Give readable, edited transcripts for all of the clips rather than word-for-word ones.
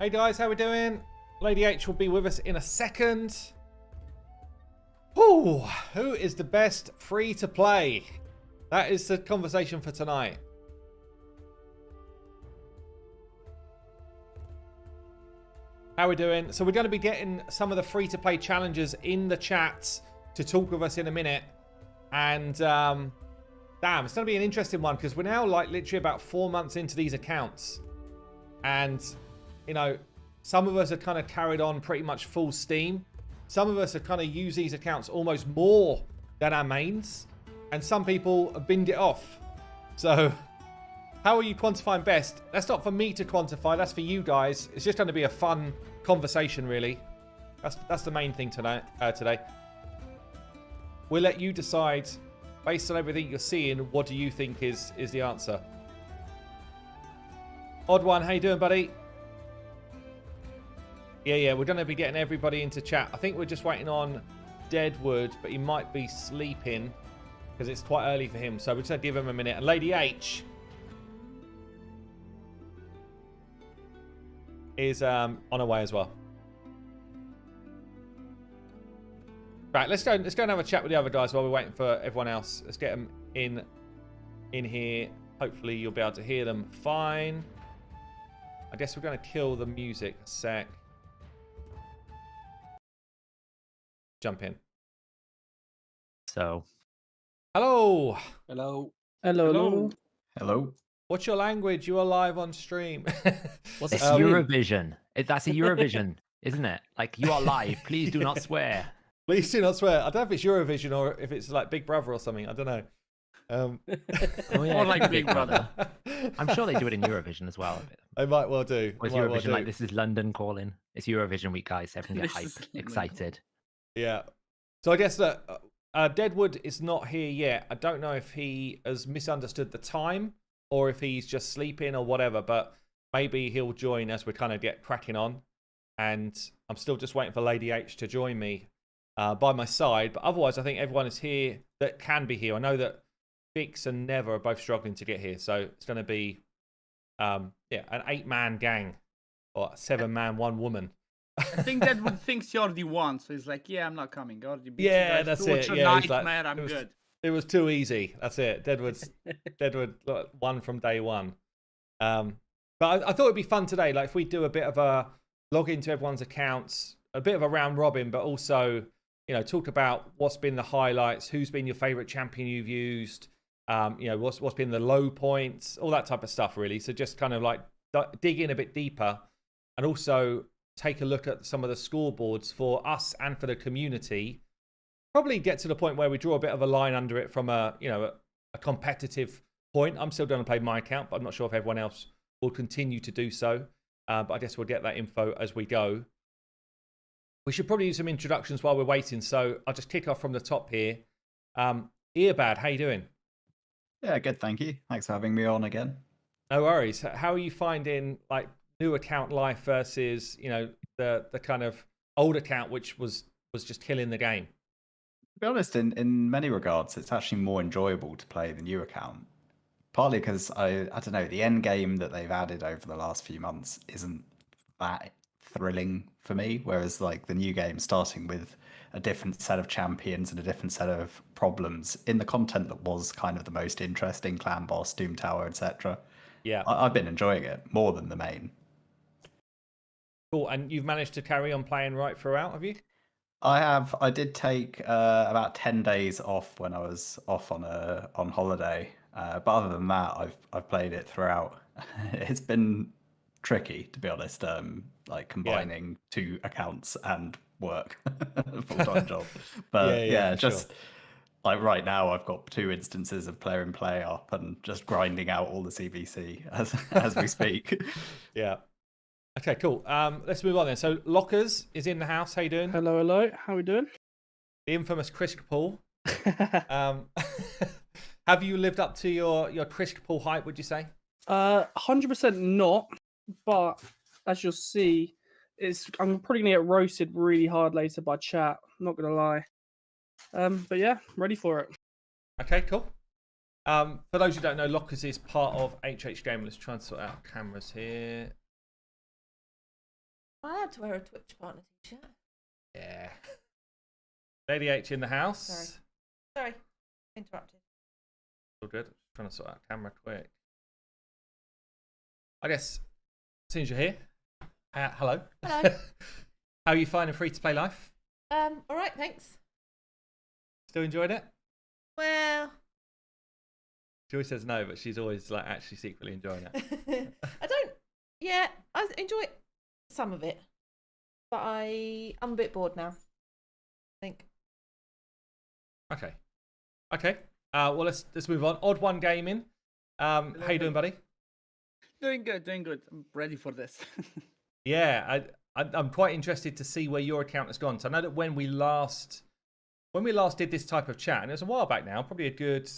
Hey guys, how we doing? Lady H will be with us in a second. Who is the best free to play? That is the conversation for tonight. How we doing? So we're going to be getting some of the free to play challenges in the chat to talk with us in a minute. And damn, it's going to be an interesting one because we're now like literally about 4 months into these accounts. And, you know, some of us are kind of carried on pretty much full steam. Some of us have kind of used these accounts almost more than our mains. And some people have binned it off. So how are you quantifying best? That's not for me to quantify. That's for you guys. It's just going to be a fun conversation, really. That's the main thing tonight, today. We'll let you decide, based on everything you're seeing, what do you think is the answer? Odd one, how you doing, buddy? Yeah, we're going to be getting everybody into chat. I think we're just waiting on Deadwood, but he might be sleeping because it's quite early for him. So we're just going to give him a minute. And Lady H is on her way as well. Right, let's go and have a chat with the other guys while we're waiting for everyone else. Let's get them in here. Hopefully you'll be able to hear them fine. I guess we're going to kill the music a sec. Jump in. So. Hello. Hello. Hello. Hello. What's your language? You are live on stream. It's Eurovision. That's a Eurovision, isn't it? Like, you are live. Please do not swear. Please do not swear. I don't know if it's Eurovision or if it's like Big Brother or something. I don't know. Oh, yeah, Or like Big Brother. I'm sure they do it in Eurovision as well. They might well do. Or is Eurovision like, this is London calling? It's Eurovision week, guys. Everyone get This hyped, is excited. Yeah. So I guess that Deadwood is not here yet. I don't know if he has misunderstood the time or if he's just sleeping or whatever, but maybe he'll join as we kind of get cracking on. And I'm still just waiting for Lady H to join me by my side. But otherwise, I think everyone is here that can be here. I know that Fix and Never are both struggling to get here. So it's going to be an 8-man gang or 7-man, 1 woman. I think Deadwood thinks he already won, so he's like, yeah, I'm not coming. I already beat Yeah, you guys. that's It's it. a Yeah, he's nightmare. like, I'm good. It was too easy. That's it. Deadwood won from day one. But I thought it'd be fun today. Like if we do a bit of a log into everyone's accounts, a bit of a round robin, but also, you know, talk about what's been the highlights, who's been your favorite champion you've used, you know, what's been the low points, all that type of stuff, really. So just kind of like dig in a bit deeper, and also take a look at some of the scoreboards for us and for the community. Probably get to the point where we draw a bit of a line under it from a competitive point. I'm still going to play my account, but I'm not sure if everyone else will continue to do so. But I guess we'll get that info as we go. We should probably do some introductions while we're waiting. So I'll just kick off from the top here. Earbud, how you doing? Yeah, good, thank you. Thanks for having me on again. No worries. How are you finding like new account life versus, you know, the kind of old account which was just killing the game? To be honest, in many regards, it's actually more enjoyable to play the new account. Partly because I don't know, the end game that they've added over the last few months isn't that thrilling for me. Whereas like the new game, starting with a different set of champions and a different set of problems in the content that was kind of the most interesting, clan boss, Doom Tower, etc. Yeah, I've been enjoying it more than the main. Cool. And you've managed to carry on playing right throughout, have you? I have. I did take about 10 days off when I was off on holiday. But other than that, I've played it throughout. It's been tricky, to be honest. Like combining 2 accounts and work, full-time job. But just sure. Like right now, I've got 2 instances of player and play up, and just grinding out all the CVC as we speak. Yeah. Okay, cool. Let's move on then. So Lockers is in the house. How you doing? Hello. How we doing? The infamous Krisk Paul. Have you lived up to your Krisk Paul hype, would you say? 100% not. But as you'll see, I'm probably gonna get roasted really hard later by chat. I'm not gonna lie. But yeah, ready for it. Okay, cool. For those who don't know, Lockers is part of HH Game. Let's try and sort out cameras here. I had to wear a Twitch partner t-shirt. Yeah. Lady H in the house. Sorry, interrupted. All good. Trying to sort out camera quick. I guess as soon as you're here. Hello. Hello. How are you finding free-to-play life? All right, thanks. Still enjoying it? Well, She always says no, but she's always like actually secretly enjoying it. I don't. Yeah, I enjoy some of it, but I'm a bit bored now. I think. Okay. Well, let's move on. Odd One Gaming. How you doing, buddy? Doing good. I'm ready for this. Yeah, I'm quite interested to see where your account has gone. So I know that when we last did this type of chat, and it was a while back now, probably a good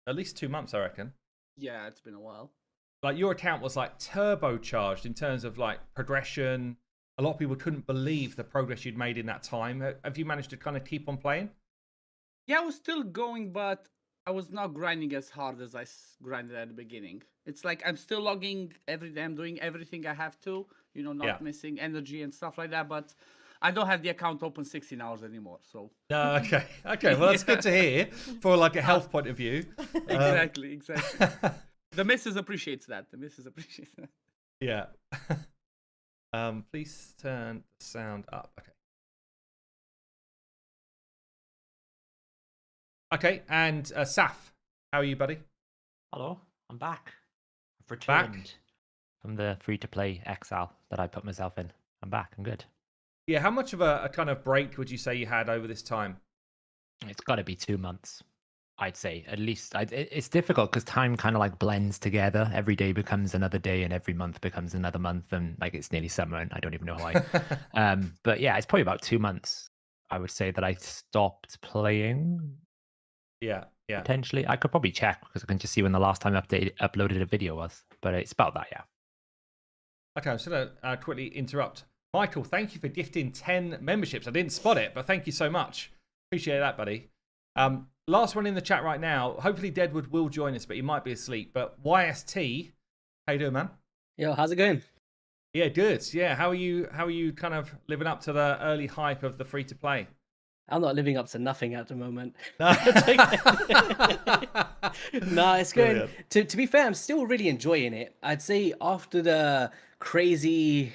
at least 2 months, I reckon. Yeah, it's been a while. Like your account was like turbocharged in terms of like progression. A lot of people couldn't believe the progress you'd made in that time. Have you managed to kind of keep on playing? Yeah, I was still going, but I was not grinding as hard as I grinded at the beginning. It's like I'm still logging every day. I'm doing everything I have to, not missing energy and stuff like that. But I don't have the account open 16 hours anymore. So No, okay. Well, that's good to hear for like a health point of view. exactly. The missus appreciates that. Yeah. Please turn the sound up. Okay, and Saf, how are you, buddy? Hello, I'm back. I've returned from the free-to-play exile that I put myself in. I'm back. I'm good. Yeah, how much of a kind of break would you say you had over this time? It's got to be 2 months, I'd say. At least it's difficult because time kind of like blends together. Every day becomes another day, and every month becomes another month, and like it's nearly summer, and I don't even know why. But yeah, it's probably about 2 months. I would say that I stopped playing. Yeah. Potentially, I could probably check because I can just see when the last time I uploaded a video was. But it's about that, yeah. Okay, I'm just gonna quickly interrupt. Michael, thank you for gifting 10 memberships. I didn't spot it, but thank you so much. Appreciate that, buddy. Last one in the chat right now. Hopefully Deadwood will join us, but he might be asleep. But YST, how you doing, man? Yo, how's it going? Yeah, good. Yeah, how are you kind of living up to the early hype of the free-to-play? I'm not living up to nothing at the moment. No, No, it's going. Brilliant. To be fair, I'm still really enjoying it. I'd say after the crazy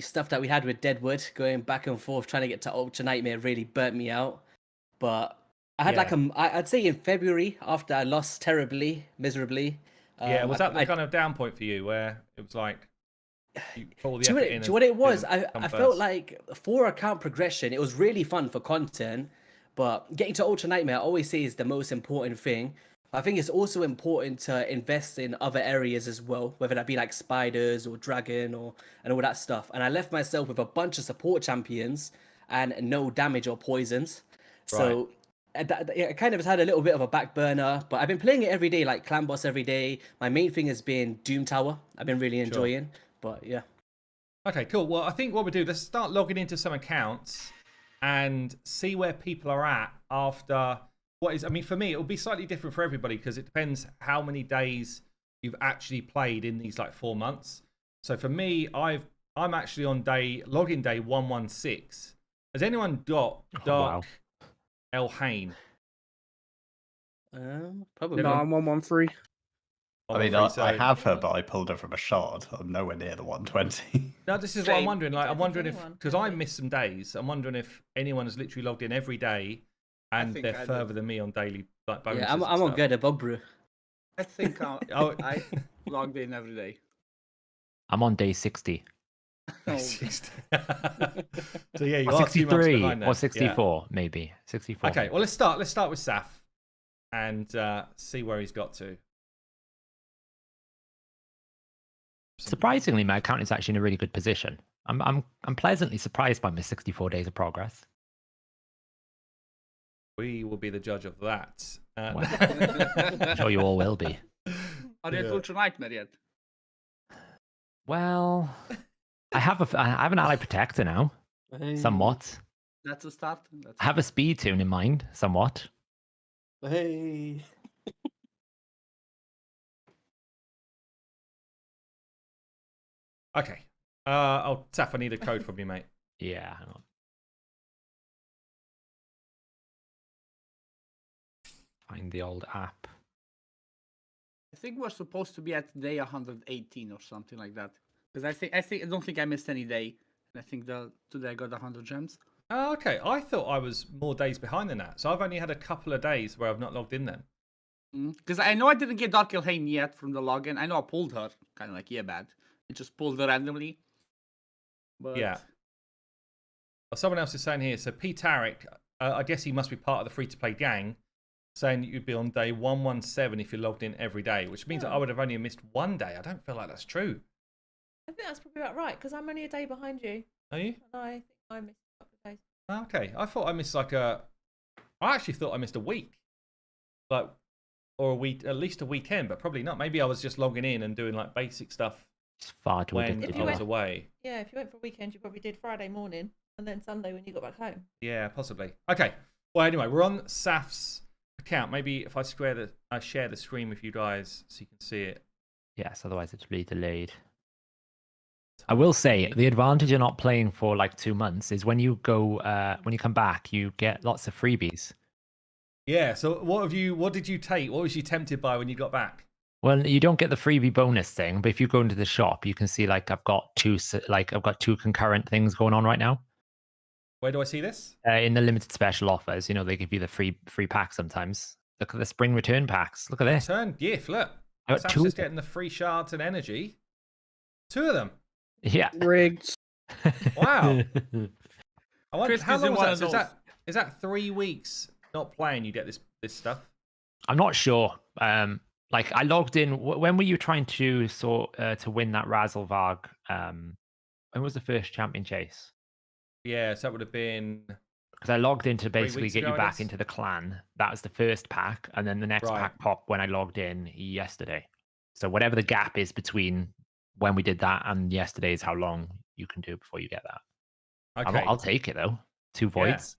stuff that we had with Deadwood, going back and forth trying to get to Ultra Nightmare really burnt me out. But I had I'd say in February after I lost miserably. Yeah, was that the kind of down point for you where it was like you put all the effort in? Do you know what it was? I first? felt like for account progression, it was really fun for content, but getting to Ultra Nightmare, I always say, is the most important thing. I think it's also important to invest in other areas as well, whether that be like spiders or dragon and all that stuff. And I left myself with a bunch of support champions and no damage or poisons. So I kind of had a little bit of a back burner, but I've been playing it every day, like Clan Boss every day. My main thing has been Doom Tower. I've been really enjoying, but yeah. Okay, cool. Well, I think what we do, let's start logging into some accounts and see where people are at after what is, I mean, for me, it will be slightly different for everybody because it depends how many days you've actually played in these like 4 months. So for me, I'm actually on login day 116. Has anyone got Dark Elhain? Probably. No, I'm 113. I mean, I have her, but I pulled her from a shard. I'm nowhere near the 120. No, this is what I'm wondering. Like, I'm wondering if, because I missed some days, I'm wondering if anyone has literally logged in every day and they're further than me on daily like bonuses. Yeah, I'm on good at Bug Brew. I think I logged in every day. I'm on day 60. Oh. 60. So yeah, you Or are 2 months 63 behind then. or 64, maybe 64. Okay, well let's start with Saf and see where he's got to. Surprisingly, my account is actually in a really good position. I'm pleasantly surprised by my 64 days of progress. We will be the judge of that. I'm sure you all will be. Are you at Ultra Nightmare yet? Well, I have an ally protector now, somewhat. That's a start. I have a speed tune in mind, somewhat. Hey. Okay, Oh, Saf, I need a code from you, mate. Yeah, hang on. Find the old app. I think we're supposed to be at day 118 or something like that. Because I don't think I missed any day. I think today I got 100 gems. Oh, okay. I thought I was more days behind than that. So I've only had a couple of days where I've not logged in then. Because I know I didn't get Dark Elhain yet from the login. I know I pulled her, kind of like Earbud. It just pulled her randomly. But... Yeah. Well, someone else is saying here, so P. Tarek, I guess he must be part of the free-to-play gang, saying that you'd be on day 117 if you logged in every day, which means that I would have only missed one day. I don't feel like that's true. I think that's probably about right, because I'm only a day behind you. Are you? And I think I missed a couple of days. Okay. I thought I missed I actually thought I missed a week. Like, or a week, at least a weekend, but probably not. Maybe I was just logging in and doing like basic stuff It's far too when addictive. I was away. Yeah, if you went for a weekend, you probably did Friday morning and then Sunday when you got back home. Yeah, possibly. Okay. Well, anyway, we're on Saf's account. Maybe if I share the screen with you guys so you can see it. Yes, otherwise it's really delayed. I will say the advantage of not playing for like 2 months is when you come back, you get lots of freebies. Yeah. So what did you take? What was you tempted by when you got back? Well, you don't get the freebie bonus thing, but if you go into the shop, you can see like I've got two concurrent things going on right now. Where do I see this? In the limited special offers, they give you the free pack sometimes. Look at the spring return packs. Look at this. Return gift. Look. I got Saf's two. just getting the free shards and energy. 2 of them. Yeah. Rigged. Wow. I wonder, Chris how is long in was one that? of So those. is that 3 weeks not playing? You get this stuff. I'm not sure. Like I logged in. When were you trying to win that Razzlevarg? When was the first champion chase? Yeah, so that would have been. Because I logged in to 3 basically weeks get ago, you I back guess? into the clan. That was the first pack, and then the next Right. pack popped when I logged in yesterday. So whatever the gap is between when we did that and yesterday is how long you can do before you get that. Okay. I'll take it though. 2 voids.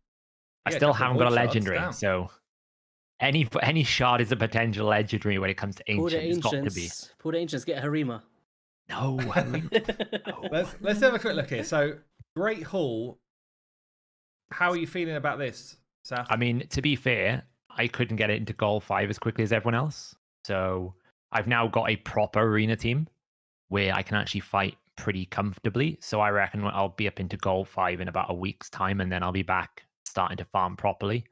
I Yeah, still couple of haven't got a void shards, legendary, damn. so any shard is a potential legendary when it comes to Pull the ancient. It's got to be. ancients. Pull the ancients. Get Harima. No, Let's have a quick look here. So Great Hall. How are you feeling about this, Saf? I mean, to be fair, I couldn't get it into Goal 5 as quickly as everyone else. So I've now got a proper arena team where I can actually fight pretty comfortably. So I reckon I'll be up into Goal 5 in about a week's time, and then I'll be back starting to farm properly.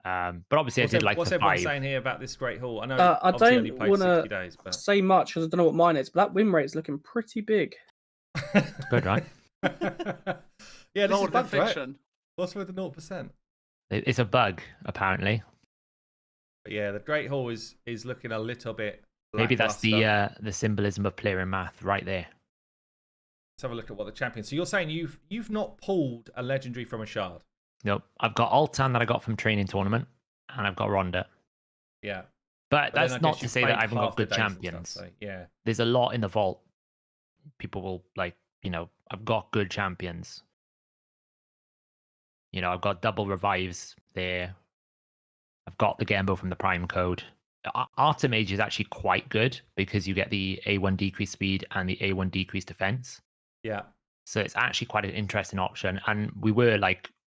But obviously, I did like what's the everyone 5. saying here about this Great Hall? I know I obviously don't only played want 60 to days, but say much because I don't know what mine is, but that win rate's looking pretty big. Good, right? Yeah, this Lower is than bugged, right? fiction. What's with the 0%? It's a bug, apparently. But yeah, the Great Hall is looking a little bit. Maybe that's lackluster. the symbolism of player in math right there. Let's have a look at what the champion. So you're saying you've not pulled a legendary from a shard? Nope. I've got Altan that I got from training tournament, and I've got Ronda. Yeah. But then I that's not guess to you've say that played I haven't half got the good days and stuff, champions. so, yeah. There's a lot in the vault. People will I've got good champions. I've got double revives there. I've got the Gembo from the Prime code. Artemage is actually quite good because you get the A1 decreased speed and the A1 decreased defense. Yeah. So it's actually quite an interesting option. And we were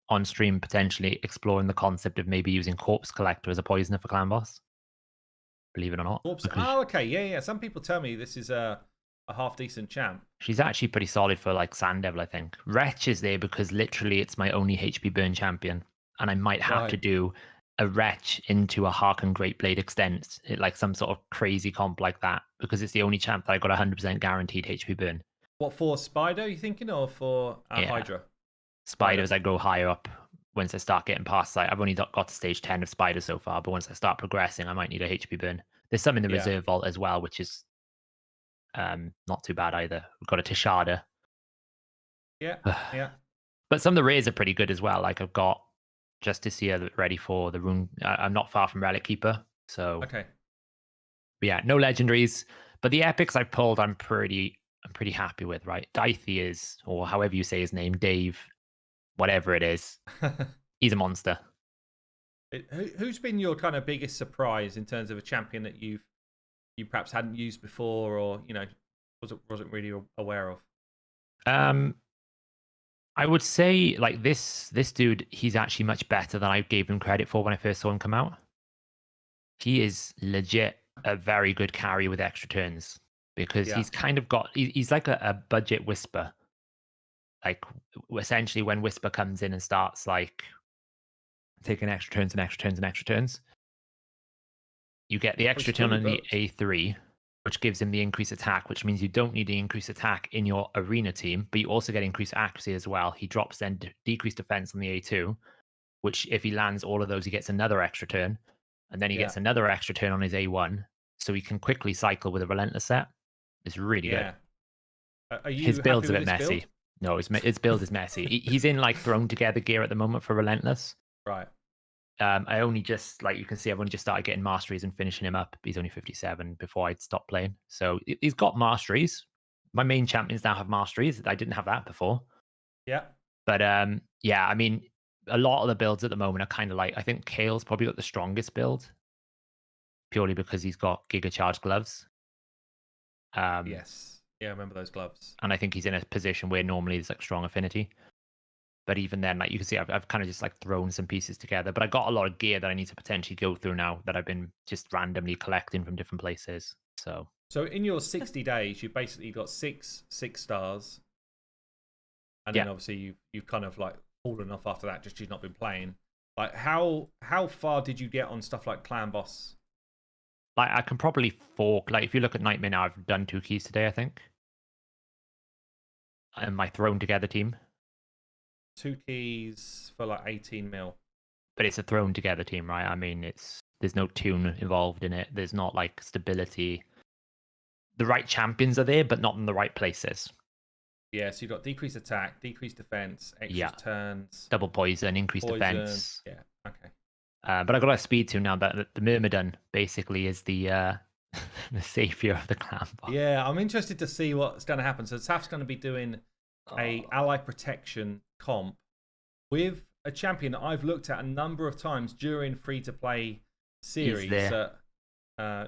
on stream potentially exploring the concept of maybe using Corpse Collector as a poisoner for Clan Boss. Believe it or not. Oops. Oh, okay. Yeah. Some people tell me this is a half decent champ. She's actually pretty solid for Sand Devil, I think. Wretch is there because literally it's my only HP burn champion. And I might have to do a Wretch into a Harken Great Blade extent, like some sort of crazy comp like that, because it's the only champ that I got 100% guaranteed HP burn. What, for Spider, you thinking, or for Yeah. Hydra? Spiders, I go higher up once I start getting past. I've only got to stage 10 of Spider so far, but once I start progressing, I might need a HP burn. There's some in the reserve vault as well, which is not too bad either. We've got a Tishada. Yeah. Yeah. But some of the rares are pretty good as well. Like I've got Justicia ready for the rune. I'm not far from Relic Keeper. So Okay. But yeah, no legendaries. But the epics I've pulled, I'm pretty happy with, right? Dythe is, or however you say his name, Dave, whatever it is. He's a monster. Who's been your kind of biggest surprise in terms of a champion that you perhaps hadn't used before, or wasn't really aware of? I would say like this dude, he's actually much better than I gave him credit for when I first saw him come out. He is legit a very good carry with extra turns because he's kind of got he's like a budget Whisper. Like essentially when Whisper comes in and starts like taking extra turns and extra turns and extra turns, you get the extra turn on the A3, which gives him the increased attack, which means you don't need the increased attack in your arena team, but you also get increased accuracy as well. He drops then decreased defense on the A2, which if he lands all of those, he gets another extra turn. And then he gets another extra turn on his A1. So he can quickly cycle with a relentless set. It's really good. His build's a bit messy. Build? No, his build is messy. He's in like thrown together gear at the moment for relentless. Right. I only just, like you can see, I've only just started getting masteries and finishing him up. He's only 57 before I'd stopped playing. So he's got masteries. My main champions now have masteries. I didn't have that before. Yeah. But yeah, I mean, a lot of the builds at the moment are kind of like, I think Kale's probably got the strongest build purely because he's got Giga Charge gloves. Yes. Yeah, I remember those gloves. And I think he's in a position where normally there's like strong affinity. But even then, like you can see, I've kind of just like thrown some pieces together. But I got a lot of gear that I need to potentially go through now that I've been just randomly collecting from different places. So in your 60 days, you basically got six stars, and then obviously you've kind of like fallen off after that. Just you've not been playing. Like how far did you get on stuff like Clan Boss? Like I can probably fork. Like if you look at Nightmare now, I've done 2 keys today, I think. And my thrown together team. 2 keys for like 18 mil. But it's a thrown together team, right? I mean, there's no tune involved in it. There's not like stability. The right champions are there, but not in the right places. Yeah, so you've got decreased attack, decreased defense, extra turns, double poison, increased defense. Yeah, okay. But I got a speed tune now that the Myrmidon basically is the the savior of the clan boss. Yeah, I'm interested to see what's going to happen. So Saf's going to be doing a ally protection comp with a champion that I've looked at a number of times during free-to-play series. He's there.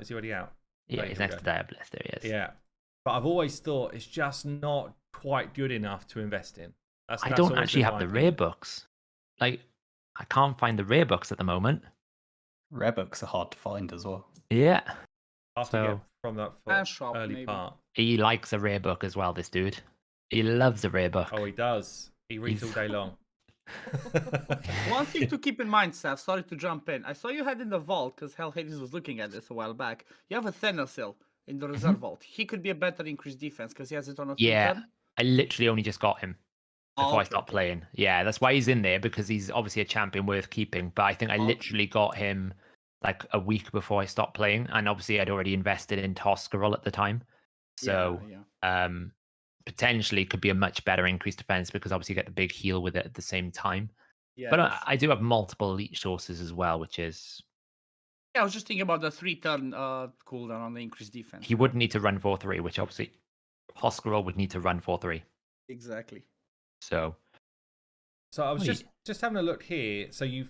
Is he already out? Yeah, he's next to Diabolist. There he is. Yeah, but I've always thought it's just not quite good enough to invest in. I don't actually have the rare books. Like, I can't find the rare books at the moment. Rare books are hard to find as well. Yeah. Get from that early part. He likes a rare book as well, this dude. He loves a rare book. Oh, he does. He reads all day long. One thing to keep in mind, Seth, sorry to jump in. I saw you had in the vault, because Hell Hades was looking at this a while back. You have a Thanasil in the reserve vault. He could be a better increased defense because he has it on a turn. I literally only just got him before I stopped playing. Yeah, that's why he's in there, because he's obviously a champion worth keeping. But I think I literally got him like a week before I stopped playing, and obviously I'd already invested in Toscarol at the time. So potentially could be a much better increased defense because obviously you get the big heal with it at the same time. Yeah, but I do have multiple leech sources as well, which is... Yeah, I was just thinking about the 3-turn cooldown on the increased defense. He wouldn't need to run 4-3, which obviously Toscarol would need to run 4-3. Exactly. So I was just having a look here. So I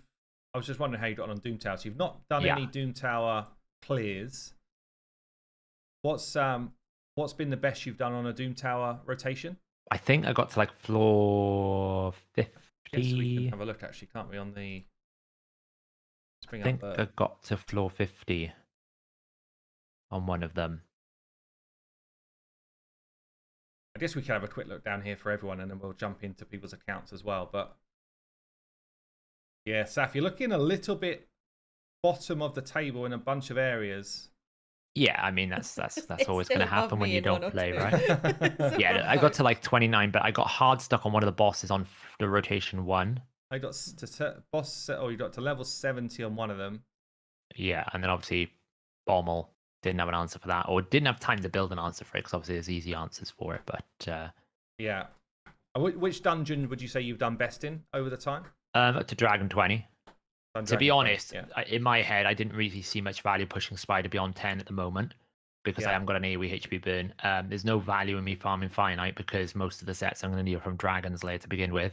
was just wondering how you got on Doom Tower. So you've not done any Doom Tower clears. What's been the best you've done on a Doom Tower rotation? I think I got to like floor 50. I guess we can have a look actually, can't we? On the I think I got to floor 50 on one of them. I guess we can have a quick look down here for everyone, and then we'll jump into people's accounts as well. But yeah, Saf, you're looking a little bit bottom of the table in a bunch of areas. Yeah, I mean that's always going to happen when you don't play, right? Yeah, I got to like 29, but I got hard stuck on one of the bosses on the rotation 1. I got to you got to level 70 on one of them. Yeah, and then obviously Bommel didn't have an answer for that, or didn't have time to build an answer for it, because obviously there's easy answers for it. But yeah, which dungeon would you say you've done best in over the time? Up to Dragon 20. To be honest, in my head, I didn't really see much value pushing Spider beyond 10 at the moment, because I haven't got an AoE HP burn. There's no value in me farming Finite, because most of the sets I'm going to need are from Dragon's Lair to begin with,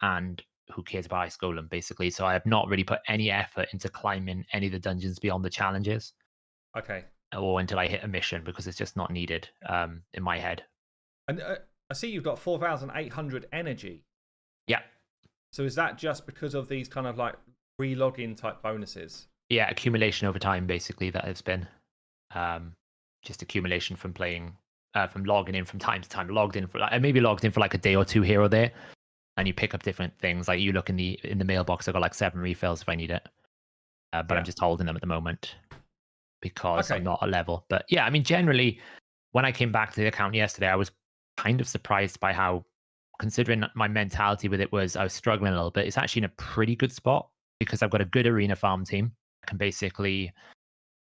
and who cares about Ice Golem, basically. So I have not really put any effort into climbing any of the dungeons beyond the challenges. Okay. Or until I hit a mission, because it's just not needed in my head. And I see you've got 4,800 energy. Yeah. So is that just because of these kind of like re-login type bonuses? Yeah, accumulation over time, basically, that has been. Just accumulation from playing, from logging in from time to time. Logged in for like, maybe logged in for like a day or two here or there, and you pick up different things. Like you look in the mailbox, I've got like 7 refills if I need it, but I'm just holding them at the moment because I'm not a level. But yeah, I mean, generally, when I came back to the account yesterday, I was kind of surprised by how, considering my mentality with it was I was struggling a little bit. It's actually in a pretty good spot because I've got a good arena farm team. I can basically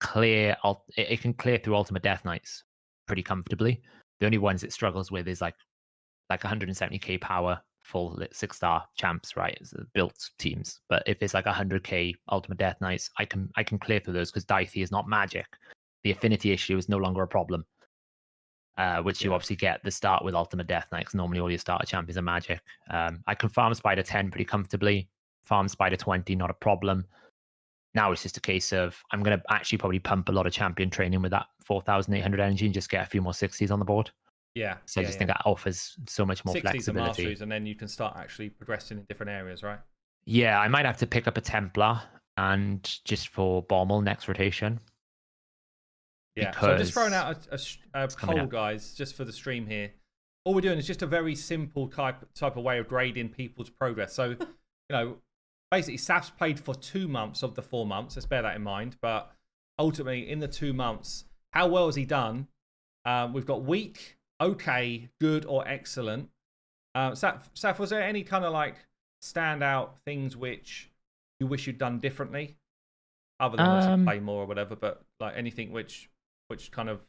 it can clear through Ultimate Death Knights pretty comfortably. The only ones it struggles with is like 170k power full 6-star champs, right? It's built teams. But if it's like 100k Ultimate Death Knights, I can clear through those because Dicey is not magic. The affinity issue is no longer a problem, which you obviously get the start with Ultimate Death Knights. Normally all your starter champions are magic. I can farm Spider 10 pretty comfortably. Farm Spider 20, not a problem. Now it's just a case of I'm going to actually probably pump a lot of champion training with that 4,800 energy and just get a few more 60s on the board. Yeah. So I just think that offers so much more 60s flexibility. and masteries, and then you can start actually progressing in different areas, right? Yeah, I might have to pick up a Templar and just for Bommel next rotation. Yeah. So I'm just throwing out a poll, guys, just for the stream here. All we're doing is just a very simple type of way of grading people's progress. So, basically, Saf's played for 2 months of the 4 months. Let's bear that in mind. But ultimately, in the 2 months, how well has he done? We've got weak, okay, good, or excellent. Saf, was there any kind of like standout things which you wish you'd done differently, other than play more or whatever? But like anything which kind of,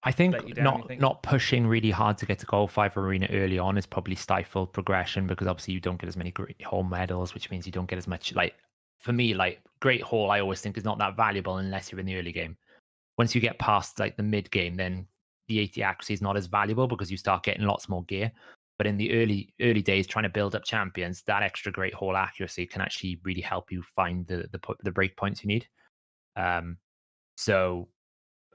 I think not pushing really hard to get to Gold 5 Arena early on is probably stifled progression because obviously you don't get as many Great Hall medals, which means you don't get as much, like, for me, like, Great Hall I always think is not that valuable unless you're in the early game. Once you get past like the mid game, then the 80 accuracy is not as valuable because you start getting lots more gear. But in the early days, trying to build up champions, that extra Great Hall accuracy can actually really help you find the break points you need. So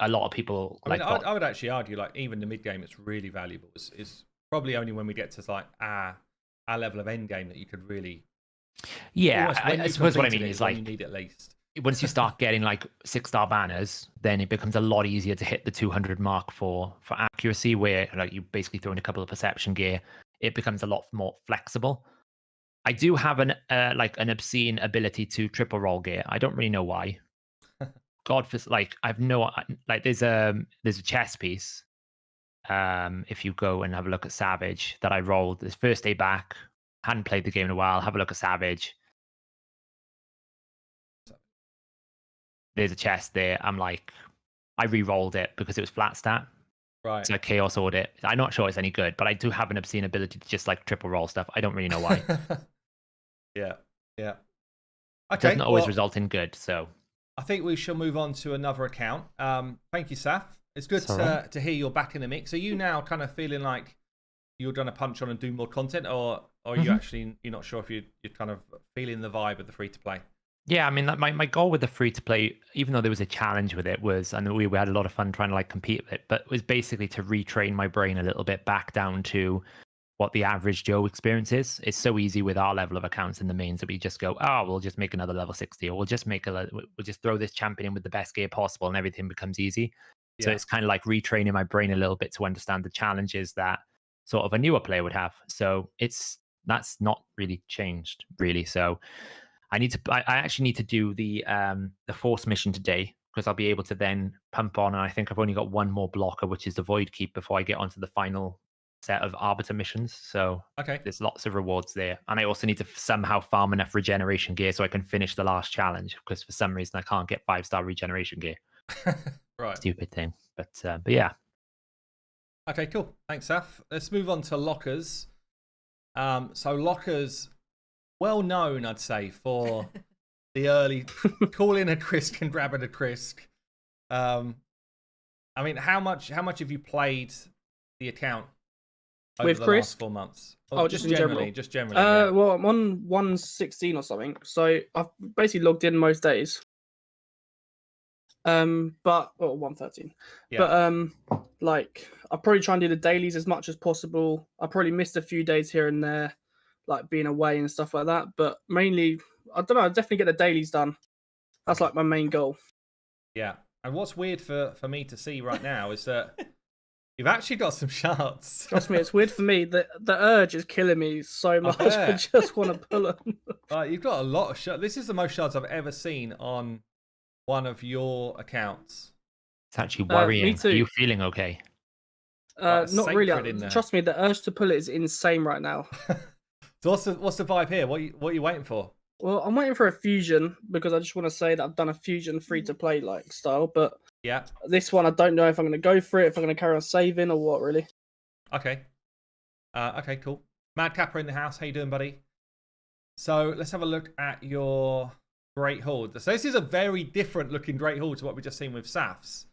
a lot of people I would actually argue like even the mid game it's really valuable. It's probably only when we get to like our level of end game that you could really I suppose what I mean is like you need at least. Once you start getting like 6-star banners, then it becomes a lot easier to hit the 200 mark for accuracy, where like you basically throw in a couple of perception gear, it becomes a lot more flexible. I do have an obscene ability to triple roll gear. I don't really know why. I've no like there's a chess piece. If you go and have a look at Savage that I rolled this first day back, hadn't played the game in a while. Have a look at Savage. There's a chest there. I'm like, I re-rolled it because it was flat stat. Right. So I chaos ordered it. I'm not sure it's any good, but I do have an obscene ability to just like triple roll stuff. I don't really know why. Yeah. Okay. It doesn't always result in good. So I think we shall move on to another account. Thank you, Saf. It's good to hear you're back in the mix. Are you now kind of feeling like you're going to punch on and do more content, or are you actually you're not sure if you're kind of feeling the vibe of the free to play? Yeah, I mean, my goal with the free to play, even though there was a challenge with it, was, and we had a lot of fun trying to like compete with it, but it was basically to retrain my brain a little bit back down to what the average Joe experience is. It's so easy with our level of accounts in the mains that we just go, we'll just make another level 60, or we'll just throw this champion in with the best gear possible, and everything becomes easy. Yeah. So it's kind of like retraining my brain a little bit to understand the challenges that sort of a newer player would have. So that's not really changed, really. So I actually need to do the force mission today, because I'll be able to then pump on, and I think I've only got one more blocker, which is the Void Keep, before I get onto the final set of Arbiter missions. So there's lots of rewards there. And I also need to somehow farm enough regeneration gear so I can finish the last challenge, because for some reason I can't get 5-star regeneration gear. Right. Stupid thing. But yeah. Okay, cool. Thanks, Saf. Let's move on to lockers. So lockers, well known, I'd say, for the early calling a Krisk and grabbing a Krisk. I mean, how much have you played the account over with the Krisk? last 4 months? Oh, just generally. Just generally. Yeah. Well, I'm on 116 or something, so I've basically logged in most days. But 113. Yeah. But like I'll probably try and do the dailies as much as possible. I probably missed a few days here and there, like being away and stuff like that. But mainly, I don't know. I'll definitely get the dailies done. That's like my main goal. Yeah. And what's weird for me to see right now is that you've actually got some shards. Trust me, it's weird for me. The urge is killing me so much. I bet. just want to pull them. You've got a lot of shards. This is the most shards I've ever seen on one of your accounts. It's actually worrying. me too. Are you feeling okay? Like Not really. sacred in there. Trust me, the urge to pull it is insane right now. So what's the vibe here? What are you waiting for? Well, I'm waiting for a fusion because I just want to say that I've done a fusion free to play like style, but Yeah. this one I don't know if I'm going to go for it, if I'm going to carry on saving or what really. Okay. Okay, cool. Mad Capper in the house. How you doing, buddy? So let's have a look at your Great Hall. So this is a very different looking Great Hall to what we've just seen with Saf's.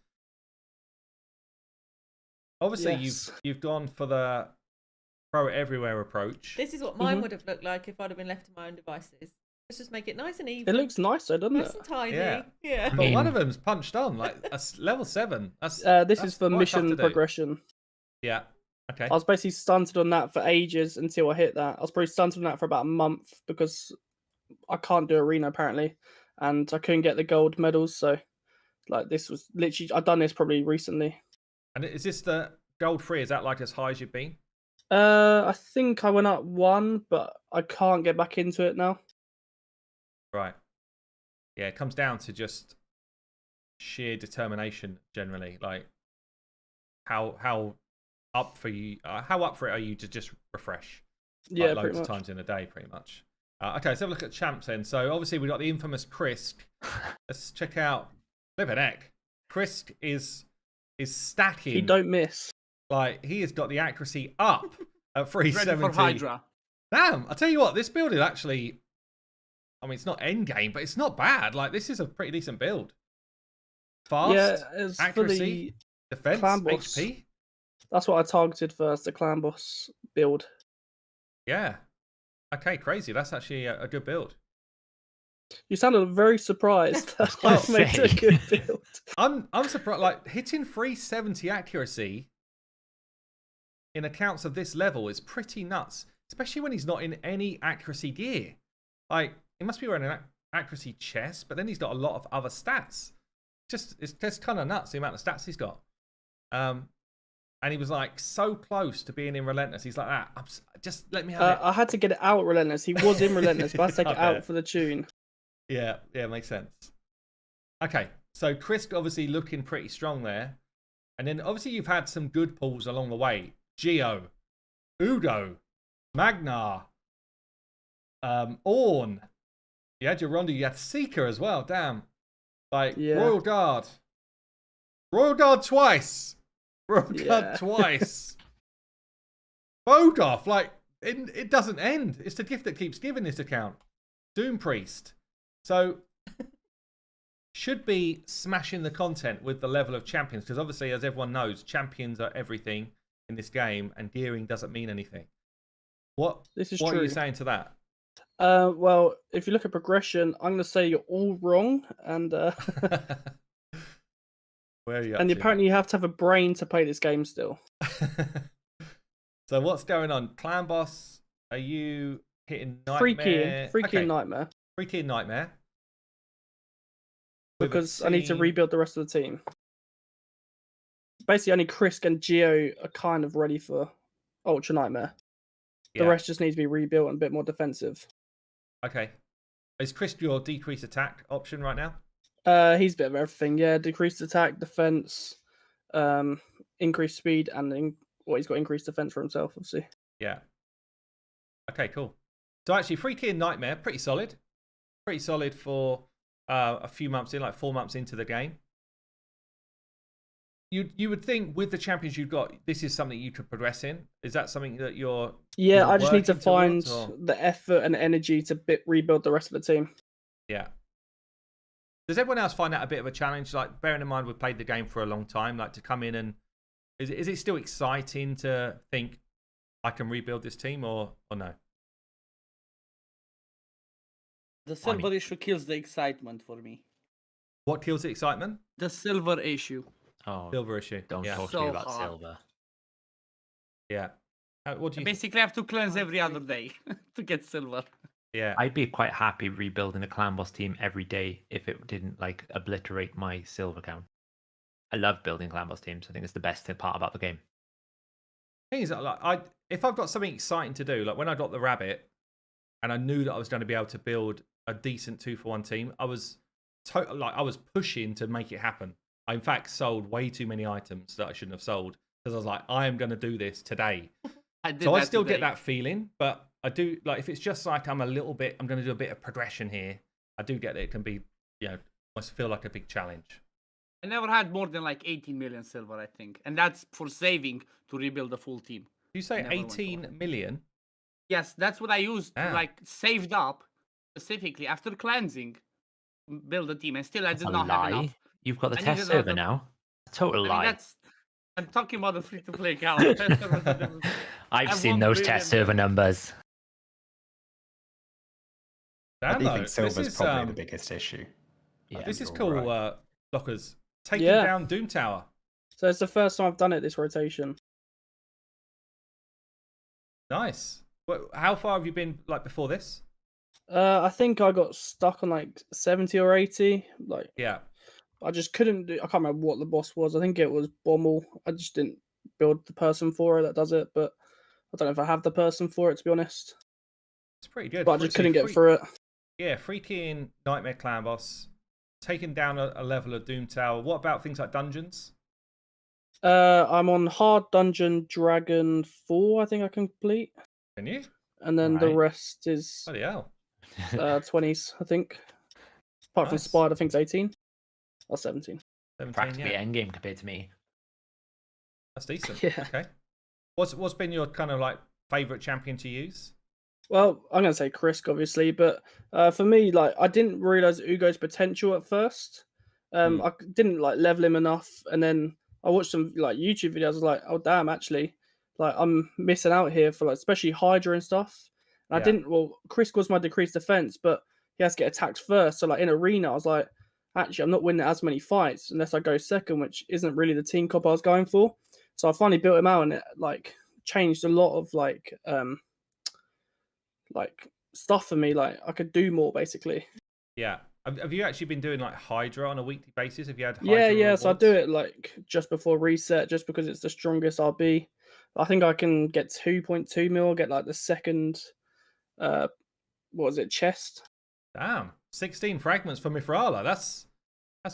Obviously, Yes. you've gone for the throw it everywhere approach. This is what mine would have looked like if I'd have been left to my own devices. Let's just make it nice and even. It looks nicer, doesn't nice it? and tidy. Yeah. Yeah. But one of them's punched on, like that's level 7. This That's is for quite tough to mission do. progression. Yeah. Okay. I was basically stunted on that for ages until I hit that. I was probably stunted on that for about a month because I can't do arena apparently, and I couldn't get the gold medals. So, like, this was literally I've done this probably recently. And is this the gold 3? Is that like as high as you've been? I think I went up 1, but I can't get back into it now. Right. Yeah, it comes down to just sheer determination generally. Like how up for you? How up for it are you to just refresh? Yeah, like, pretty loads of much. times in a day, pretty much. Okay, let's have a look at champs then. So obviously we got the infamous Krisk. Let's check out. Flip an heck. Krisk is stacking. He don't miss. Like he has got the accuracy up at Ready 370. for Hydra. Damn, I tell you what, this build is actually. I mean, it's not end game, but it's not bad. Like this is a pretty decent build. Fast, Yeah, it's accuracy, for the defense, clan boss. HP. That's what I targeted first, the clan boss build. Yeah. Okay, crazy. That's actually a good build. You sounded very surprised that I I was made gonna a say. good build. I'm surprised. Like hitting 370 accuracy in accounts of this level is pretty nuts, especially when he's not in any accuracy gear. Like he must be wearing an accuracy chest, but then he's got a lot of other stats. It's just kind of nuts the amount of stats he's got. And he was like so close to being in Relentless. He's like, just let me have it. I had to get it out Relentless. He was in Relentless, but I had to take it I bet. out for the tune. Yeah, makes sense. Okay, so Krisk obviously looking pretty strong there. And then obviously you've had some good pulls along the way. Geo, Udo, Magnar, Ornn. You had your Rondo, you had Seeker as well, damn. Like, Yeah. Royal Guard. Royal Guard twice. Royal Yeah. Guard twice. Bodoff, like, it doesn't end. It's the gift that keeps giving this account. Doom Priest. So, should be smashing the content with the level of champions, because obviously, as everyone knows, champions are everything in this game, and gearing doesn't mean anything. What This is are true. you saying to that? Well, if you look at progression, I'm going to say you're all wrong, and Where are you up and to? apparently you have to have a brain to play this game still. So what's going on? Clan boss, are you hitting Nightmare? Free key Okay, Nightmare, Free key Nightmare. With a because I need to team- rebuild the rest of the team. Basically, only Krisk and Geo are kind of ready for Ultra Nightmare. The Yeah. rest just needs to be rebuilt and a bit more defensive. Okay. Is Chris your decrease attack option right now? He's a bit of everything. Yeah, decreased attack, defense, increased speed, and he's got increased defense for himself, obviously. Yeah. Okay, cool. So actually, Free Key and Nightmare, pretty solid. Pretty solid for a few months in, like 4 months into the game. You would think with the champions you've got, this is something you could progress in. Is that something that you're? Yeah, either I just need to working find towards, or- the effort and energy to rebuild the rest of the team. Yeah. Does everyone else find that a bit of a challenge? Like, bearing in mind we've played the game for a long time, like to come in and is it still exciting to think I can rebuild this team or no? The silver issue kills the excitement for me. What kills the excitement? The silver issue. Oh, Silver issue. don't yeah. talk to me So about hard. silver. Yeah. What do I you? basically have to cleanse every other day to get silver. Yeah. I'd be quite happy rebuilding a clan boss team every day if it didn't like obliterate my silver count. I love building clan boss teams. I think it's the best part about the game. Thing is, like, if I've got something exciting to do, like when I got the rabbit, and I knew that I was going to be able to build a decent 2-for-1 team, I was I was pushing to make it happen. I in fact sold way too many items that I shouldn't have sold because I was like, I am going to do this today. So I still get that feeling, but I do like if it's just like I'm going to do a bit of progression here. I do get that it can be, must feel like a big challenge. I never had more than like 18 million silver, I think, and that's for saving to rebuild a full team. You say Never went 18 million? Yes, that's what I used to Damn. like saved up specifically after cleansing, build a team, and still I That's did a not have lie. enough. You've got the I test needed server another- now. Total I lie. mean, I'm talking about the free-to-play account. I've I seen won't those really test admit- server numbers. I Damn, do though, think silver's this is, probably the biggest issue. Yeah. This is You're cool, right. Lockers. Taking Yeah. down Doom Tower. So it's the first time I've done it this rotation. Nice. How far have you been like before this? I think I got stuck on like 70 or 80. Like Yeah. I just couldn't do. I can't remember what the boss was. I think it was Bommel. I just didn't build the person for it that does it. But I don't know if I have the person for it, to be honest. It's pretty good. But I just couldn't get through it. Yeah, freaking Nightmare Clan boss. Taking down a level of Doom Tower. What about things like dungeons? I'm on hard dungeon Dragon 4. I think I complete, Can you? and then the Right. rest is Bloody hell. 20s. I think. Apart from Nice. Spider, I think it's 18 or 17. 17, Practically yeah. endgame compared to me. That's decent. Yeah. Okay. What's been your kind of like favorite champion to use? Well, I'm gonna say Krisk, obviously, but for me, like I didn't realize Ugo's potential at first. I didn't like level him enough, and then I watched some like YouTube videos. I was like, oh damn, actually, like I'm missing out here for like especially Hydra and stuff. And I Yeah. didn't. Well, Krisk was my decreased defense, but he has to get attacked first. So like in arena, I was like, actually, I'm not winning as many fights unless I go second, which isn't really the team comp I was going for. So I finally built him out, and it like changed a lot of like stuff for me. Like I could do more basically. Yeah. Have you actually been doing like Hydra on a weekly basis? Have you had Hydra Yeah. So I rewards? do it like just before reset, just because it's the strongest RB. I think I can get 2.2 mil, get like the second, what was it, chest? Damn. 16 fragments for Mithrala. That's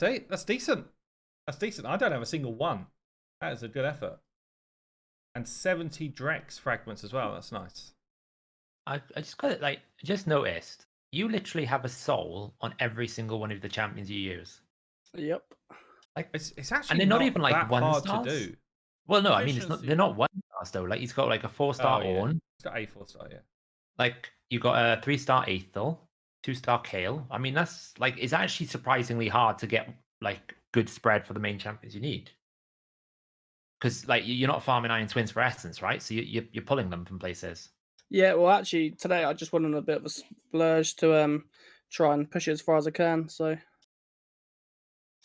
it. That's decent. That's decent. I don't have a single one. That is a good effort. And 70 Drex fragments as well. That's nice. I just got it. Like, just noticed you literally have a soul on every single one of the champions you use. Yep. Like, It's actually and they're not even like that one hard stars. to do. Well, no, I mean it's not. Efficiency. They're not one stars though. Like he's got like a 4-star Oh, yeah. Ornn. It's got a 4-star, yeah. Like you got a 3-star Aethel, 2-star Kale. I mean that's like it's actually surprisingly hard to get like good spread for the main champions you need. Because like you're not farming Iron Twins for essence, right? So you're pulling them from places. Yeah. Well, actually, today I just went on a bit of a splurge to try and push it as far as I can. So.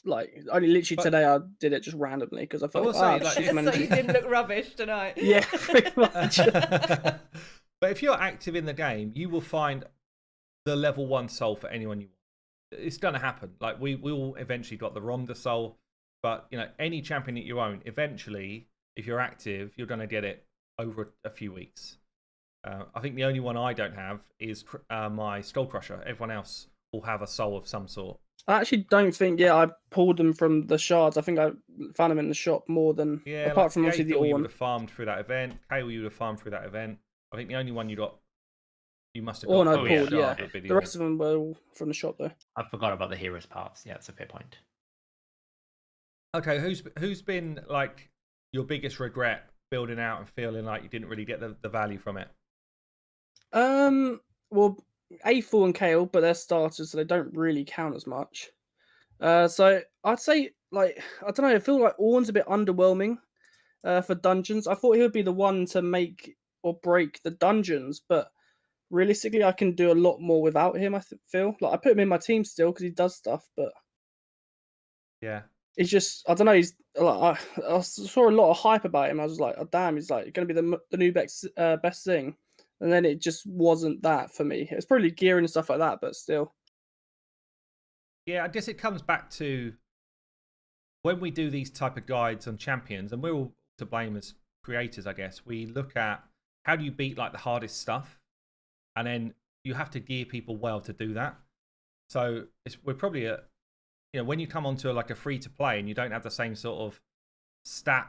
Like only literally But- today I did it just randomly because I felt will say, like, shit, if- man. So you didn't look rubbish tonight. Yeah, pretty much. But if you're active in the game, you will find the level 1 soul for anyone you want. It's going to happen. Like we all eventually got the Ronda soul, but any champion that you own, eventually, if you're active, you're going to get it over a few weeks. I think the only one I don't have is my Skull Crusher. Everyone else will have a soul of some sort. I actually don't think. Yeah, I pulled them from the shards. I think I found them in the shop more than Yeah, apart from obviously the Aethel you would Ornn. have farmed through that event. Kale you would have farmed through that event. I think the only one you must have Ornn got. I from yeah, pulled. the Yeah, shard would be the rest of them were all from the shop though. I forgot about the heroes parts. Yeah, that's a fair point. Okay, who's been like your biggest regret building out and feeling like you didn't really get the value from it? Well, Aethel and Kale, but they're starters, so they don't really count as much. So I'd say like I don't know. I feel like Ornn's a bit underwhelming for dungeons. I thought he would be the one to make or break the dungeons, but realistically, I can do a lot more without him. I feel like I put him in my team still because he does stuff, but Yeah. He's just, I don't know. He's like, I saw a lot of hype about him. I was like, oh damn, he's like going to be the new best thing, and then it just wasn't that for me. It's probably gearing and stuff like that, but still. Yeah, I guess it comes back to when we do these type of guides on champions, and we're all to blame as creators, I guess. We look at how do you beat like the hardest stuff, and then you have to gear people well to do that. So we're probably at, when you come onto like a free to play and you don't have the same sort of stat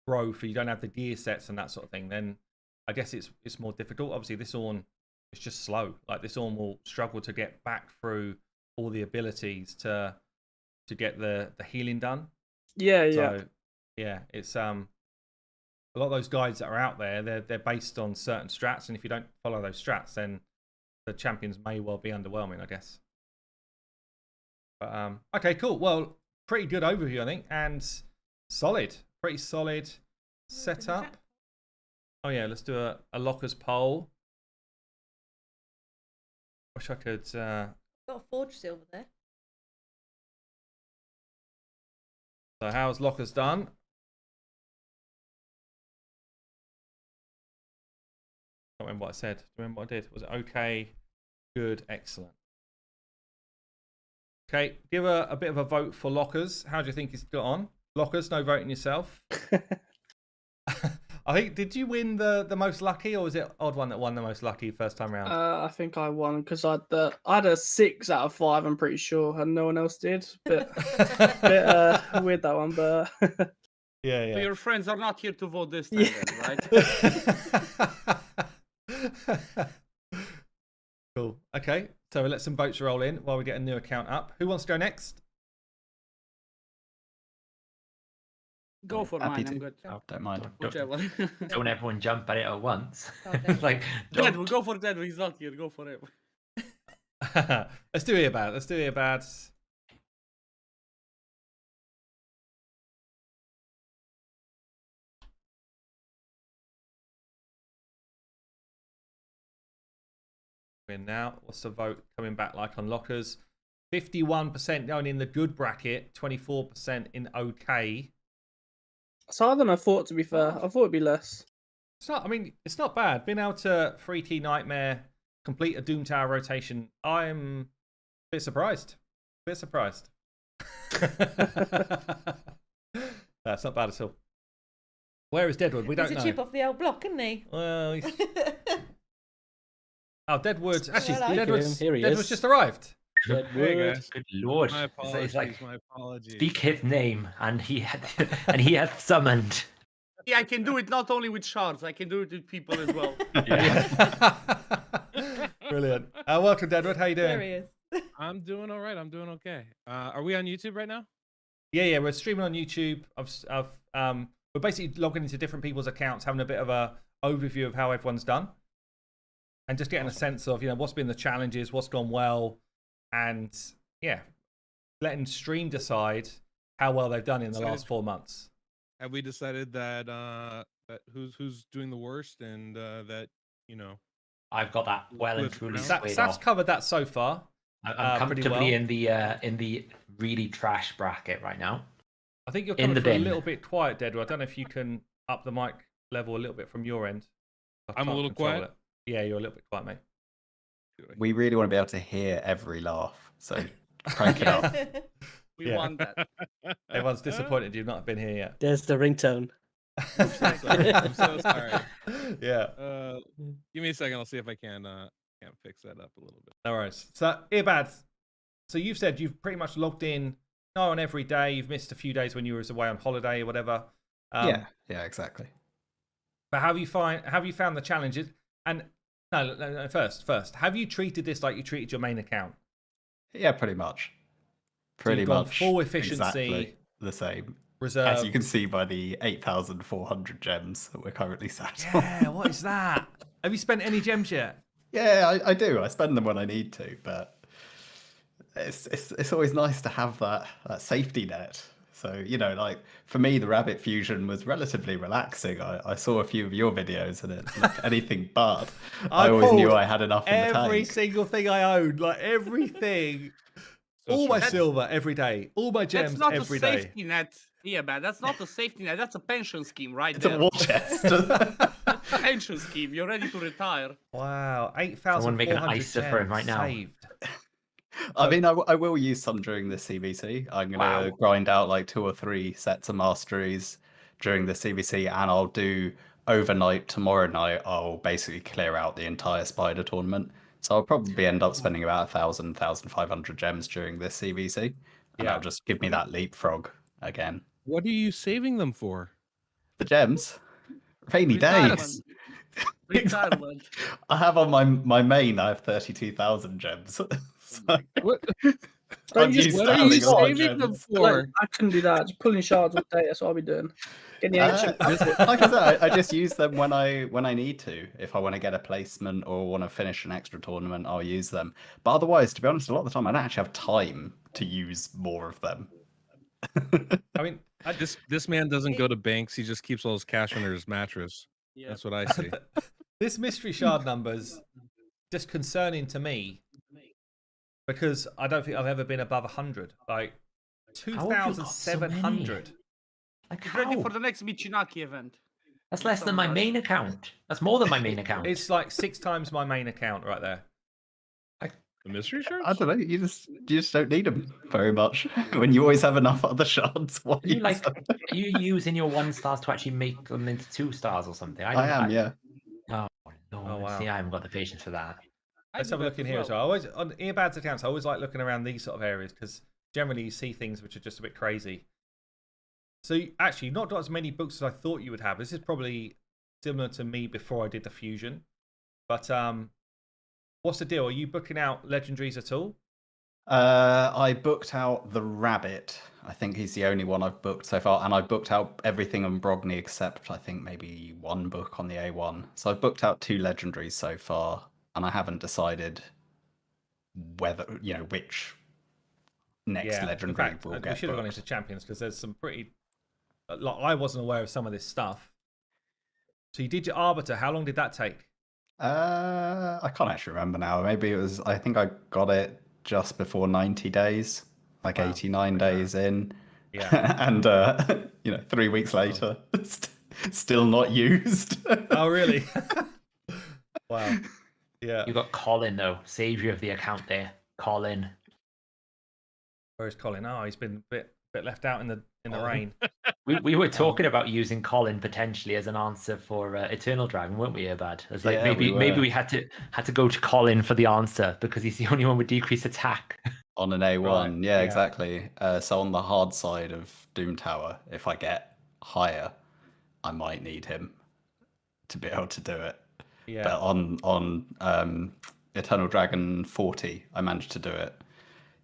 growth, or you don't have the gear sets and that sort of thing, then I guess it's more difficult. Obviously, this Ornn is just slow. Like this Ornn will struggle to get back through all the abilities to get the healing done. Yeah, so, yeah, it's a lot of those guides that are out there. They're based on certain strats, and if you don't follow those strats, then the champions may well be underwhelming, I guess. But okay, cool. Well, pretty good overview, I think, and pretty solid setup. Oh yeah, let's do a lockers poll. Wish I could. Got a forge silver there. So how's lockers done? I don't remember what I said. Do you remember what I did? Was it okay, good, excellent? Okay, give a bit of a vote for lockers. How do you think he's got on? Lockers, no voting yourself. I think, did you win the most lucky, or was it Odd One that won the most lucky first time round? I think I won because I had a 6 out of 5. I'm pretty sure, and no one else did. Bit weird that one, but yeah. So your friends are not here to vote this time, then, right? Cool. Okay, so we'll let some votes roll in while we get a new account up. Who wants to go next? Go for Happy mine. to. I'm good. Oh, don't mind. Whichever. Don't everyone jump at it at once. Okay. Like, Dead, we'll go for Dead. He's not here. Go for it. Let's do Earbud. Win now. What's the vote coming back like on lockers? 51% going in the good bracket, 24% in okay. it's harder than I thought. To be fair, I thought it'd be less. It's not bad. Being able to 3T Nightmare, complete a Doom Tower rotation, I'm a bit surprised. That's not bad at all. Where is Deadwood? We don't know. He's a chip off the old block, isn't he? Well, he's... Oh, Deadwood. Actually, Hello. Deadwood's just arrived. Deadwood. good lord! My apologies. It's like, My apologies. speak his name, and he hath summoned. Yeah, I can do it not only with shards. I can do it with people as well. Brilliant. Welcome, Deadwood. How you doing? There he is. I'm doing all right. I'm doing okay. Are we on YouTube right now? Yeah. We're streaming on YouTube. We're basically logging into different people's accounts, having a bit of a overview of how everyone's done, and just getting a sense of what's been the challenges, what's gone well, and letting stream decide how well they've done in the last 4 months. Have we decided that that who's doing the worst and that I've got that well and Let's truly pronounce- swayed Saf's off. covered that so far. I'm pretty comfortably well. in the really trash bracket right now. I think you're In coming the through a bin. little bit quiet, Deadwood. I don't know if you can up the mic level a little bit from your end. I I'm a can't little control quiet? it. Yeah, you're a little bit quiet, mate. We really want to be able to hear every laugh, so crank it up. We Yeah. want that. Everyone's disappointed you've not been here yet. There's the ringtone. I'm so sorry. Yeah, Give me a second. I'll see if I can fix that up a little bit. no worries. So, Earbud, so you've said you've pretty much logged in on every day. You've missed a few days when you were away on holiday or whatever. Yeah, exactly. But have you found the challenges? And no, first, have you treated this like you treated your main account? Yeah, pretty much. So you've Pretty gone much full efficiency, exactly the same. reserve. As you can see by the 8,400 gems that we're currently sat on. Yeah, what is that? Have you spent any gems yet? Yeah, I do. I spend them when I need to, but it's always nice to have that safety net. So, like for me, the rabbit fusion was relatively relaxing. I saw a few of your videos and it looked anything but. I always knew I had enough in the tank. Every single thing I owned, like everything. All my stressful. silver every day. All my gems That's not every a day. safety net. Yeah, man. That's not a safety net. That's a pension scheme right It's there. a war chest. Pension scheme. You're ready to retire. Wow, Someone make an 8,400 ISA for him gems right now. saved. I mean, I will use some during the CVC. I'm going to grind out like 2 or 3 sets of masteries during the CVC, and I'll do overnight tomorrow night. I'll basically clear out the entire spider tournament. So I'll probably end up spending about 1,000, 1,500 gems during this CVC, and that'll just give me that leapfrog again. What are you saving them for? The gems, rainy days. Retirement. I have on my main. I have 32,000 gems. So What? Don't you used just What are having you a lot of saving them gems. Like, for? I couldn't do that. Just pulling shards all day. That's what I'll be doing. Getting the ancient. Like I said, I just use them when I need to. If I want to get a placement or want to finish an extra tournament, I'll use them. But otherwise, to be honest, a lot of the time I don't actually have time to use more of them. I mean, This man doesn't go to banks. He just keeps all his cash under his mattress. Yeah. That's what I see. this mystery shard number's just concerning to me because I don't think I've ever been above 100. Like How have you got so many? 2,700. Like Get ready how? for the next Michinaki event. That's less than my main account. That's more than my main account. It's like 6 times my main account right there. The mystery shards? I don't know. You just don't need them very much when you always have enough other shards. Why You use like them? are you using your 1 stars to actually make them into 2 stars or something? I am, yeah. Oh no! Oh, wow. See, I haven't got the patience for that. Let's have a look in here as well. I always on Earbud's accounts. I always like looking around these sort of areas because generally you see things which are just a bit crazy. So actually, not as many books as I thought you would have. This is probably similar to me before I did the fusion. But what's the deal? Are you booking out legendaries at all? I booked out the rabbit. I think he's the only one I've booked so far, and I booked out everything on Brogni except I think maybe 1 book on the A1. So I've booked out 2 legendaries so far, and I haven't decided whether which next legendary in fact, will we get should have gone booked. into champions because there's some pretty. Like I wasn't aware of some of this stuff. So you did your arbiter. How long did that take? I can't actually remember now. Maybe it was. I think I got it just before 90 days, like Wow. 89 days in. Yeah. And 3 weeks later, still not used. Oh really? Wow. Yeah. You got Colin though, savior of the account there. Colin. Where's Colin? Oh, he's been a bit left out in the rain. We were talking about using Colin potentially as an answer for Eternal Dragon, weren't we, Earbud? It's like Yeah, maybe we maybe were. we had to go to Colin for the answer because he's the only one with decreased attack. On an A1, Right, yeah, yeah. exactly. So on the hard side of Doom Tower, if I get higher, I might need him to be able to do it. Yeah. But on Eternal Dragon 40, I managed to do it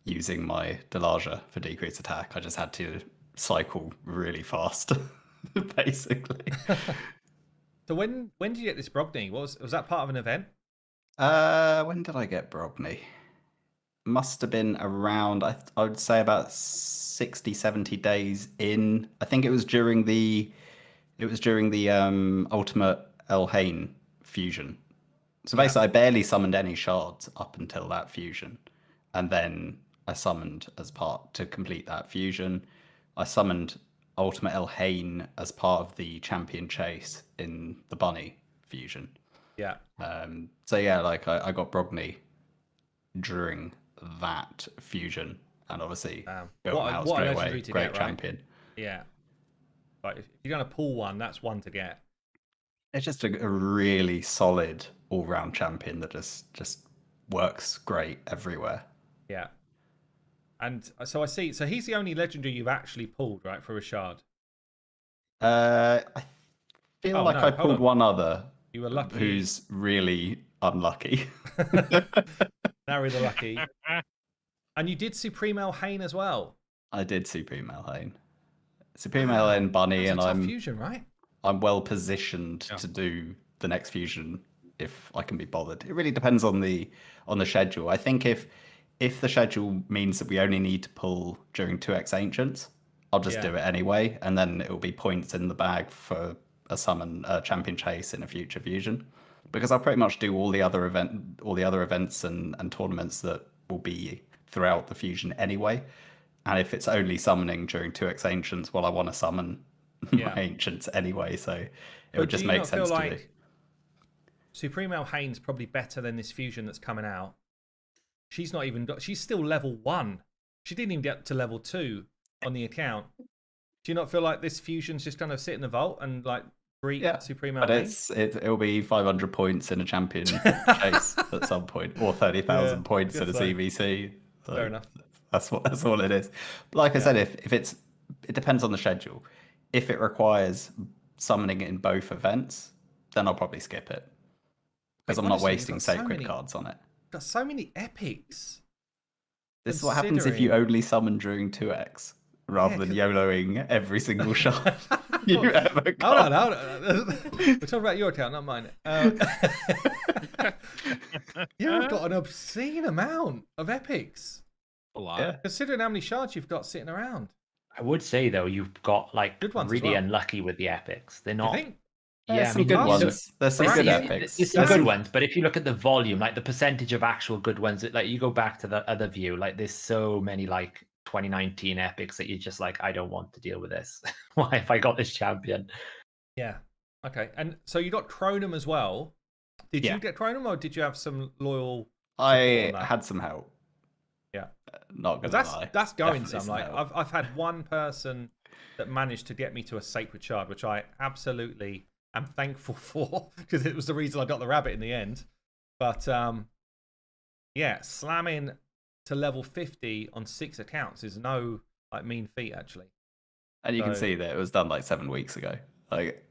using my Delaja for decreased attack. I just had to cycle really fast, basically. So when did you get this Brogni? Was that part of an event? When did I get Brogni? Must have been around, I would say about 60, 70 days in. I think it was during the Ultimate Elhain fusion. So basically, I barely summoned any shards up until that fusion, and then I summoned as part to complete that fusion. I summoned Ultimate Elhain as part of the champion chase in the Bunny fusion. Yeah. So yeah, like I got Brogni during that fusion, and obviously built What him a- out what a straight legendary away. to Great get, right? champion. Yeah. Like if you're gonna pull one, that's one to get. It's just a really solid all-round champion that just works great everywhere. Yeah. And so I see. So he's the only legendary you've actually pulled, right, for a shard. I feel Oh, like no, I hold pulled on. one other You were lucky. who's really unlucky. Nary the lucky. And you did Supreme Elhain as well. I did Supreme Elhain. Supreme Elhain Bunny, That's and a tough I'm fusion, right? I'm well positioned to do the next fusion if I can be bothered. It really depends on the schedule. I think if the schedule means that we only need to pull during 2x Ancients, I'll just do it anyway, and then it will be points in the bag for a champion chase in a future fusion. Because I'll pretty much do all the other events and tournaments that will be throughout the fusion anyway. And if it's only summoning during 2x Ancients, well, I want to summon my Ancients anyway, so it would just make sense to do. Supreme Elhane's probably better than this fusion that's coming out. She's not even. She's still level 1. She didn't even get to level 2 on the account. Do you not feel like this fusion's just going to sit in the vault and like greet Supreme Elhane? But it'll be 500 points in a champion chase at some point, or 30,000 points in a CVC. So fair enough. That's all it is. But like I said, if it depends on the schedule. If it requires summoning it in both events, then I'll probably skip it. Because I'm not wasting sacred cards on it. Got so many epics. This is what happens if you only summon during 2x, rather than YOLOing every single shot you ever got. Hold on. We're talking about your account, not mine. You've got an obscene amount of epics. A lot. Yeah. Considering how many shards you've got sitting around. I would say though, you've got like good ones really unlucky with the epics. They're not. You think? Yeah, some good ones. There's some good epics. There's some good ones, but if you look at the volume, like the percentage of actual good ones, like you go back to the other view, like there's so many like 2019 epics that you're just like, I don't want to deal with this. Why have I got this champion? Yeah. Okay. And so you got Chronum as well. Did you get Chronum, or did you have some loyal? I had some help. Yeah. Not gonna lie. That's going Definitely some. Like I've had one person that managed to get me to a sacred shard, which I absolutely am thankful for, because it was the reason I got the rabbit in the end. But slamming to level 50 on 6 accounts is no like mean feat actually. And you can see that it was done like 7 weeks ago. Like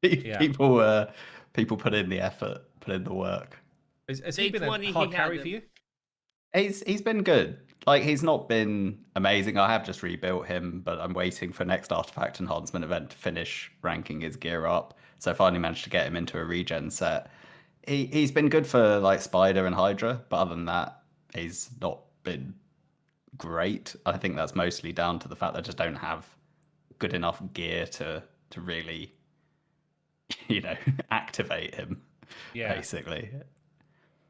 people put in the effort, put in the work. Has he been a hard carry for you? He's been good. Like, he's not been amazing. I have just rebuilt him, but I'm waiting for next artifact enhancement event to finish ranking his gear up. So I finally managed to get him into a regen set. He's been good for like Spider and Hydra, but other than that, he's not been great. I think that's mostly down to the fact that I just don't have good enough gear to really, activate him. Basically.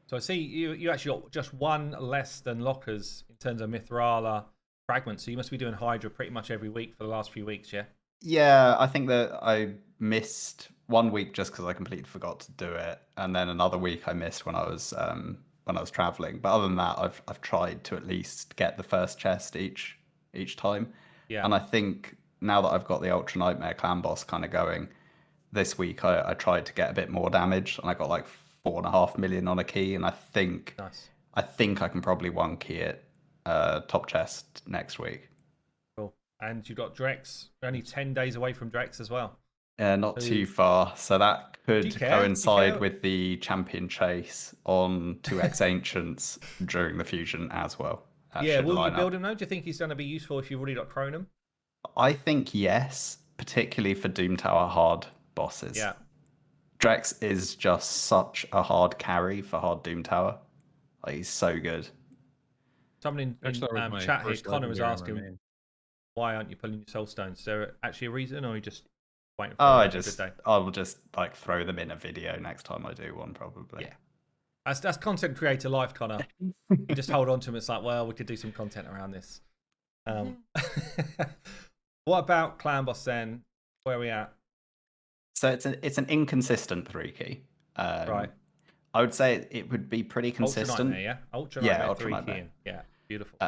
So I see you actually got just one less than Lockers in terms of Mithrala fragments. So you must be doing Hydra pretty much every week for the last few weeks, yeah? Yeah, I think that I missed 1 week just because I completely forgot to do it, and then another week I missed when I was traveling. But other than that, I've tried to at least get the first chest each time. Yeah. And I think now that I've got the Ultra Nightmare clan boss kind of going, this week I tried to get a bit more damage, and I got like 4.5 million on a key, and I think I can probably one key it top chest next week. Cool. And you got Drex only 10 days away from Drex as well. Yeah, not too far. So that could coincide with the champion chase on 2x Ancients during the fusion as well. Yeah, will you build him though? Do you think he's going to be useful if you've already got Chronum? I think yes, particularly for Doom Tower hard bosses. Yeah. Drex is just such a hard carry for hard Doom Tower. Like, he's so good. Someone in chat here, Connor was asking, why aren't you pulling your soul stones? Is there actually a reason, or are you just waiting for a good day? I'll just like throw them in a video next time I do one, probably. Yeah. That's content creator life, Connor. You just hold on to them. It's like, well, we could do some content around this. What about Clan Boss then? Where are we at? So it's an inconsistent 3 key. Right. I would say it would be pretty consistent. Ultra Nightmare, 3 key. Yeah, beautiful.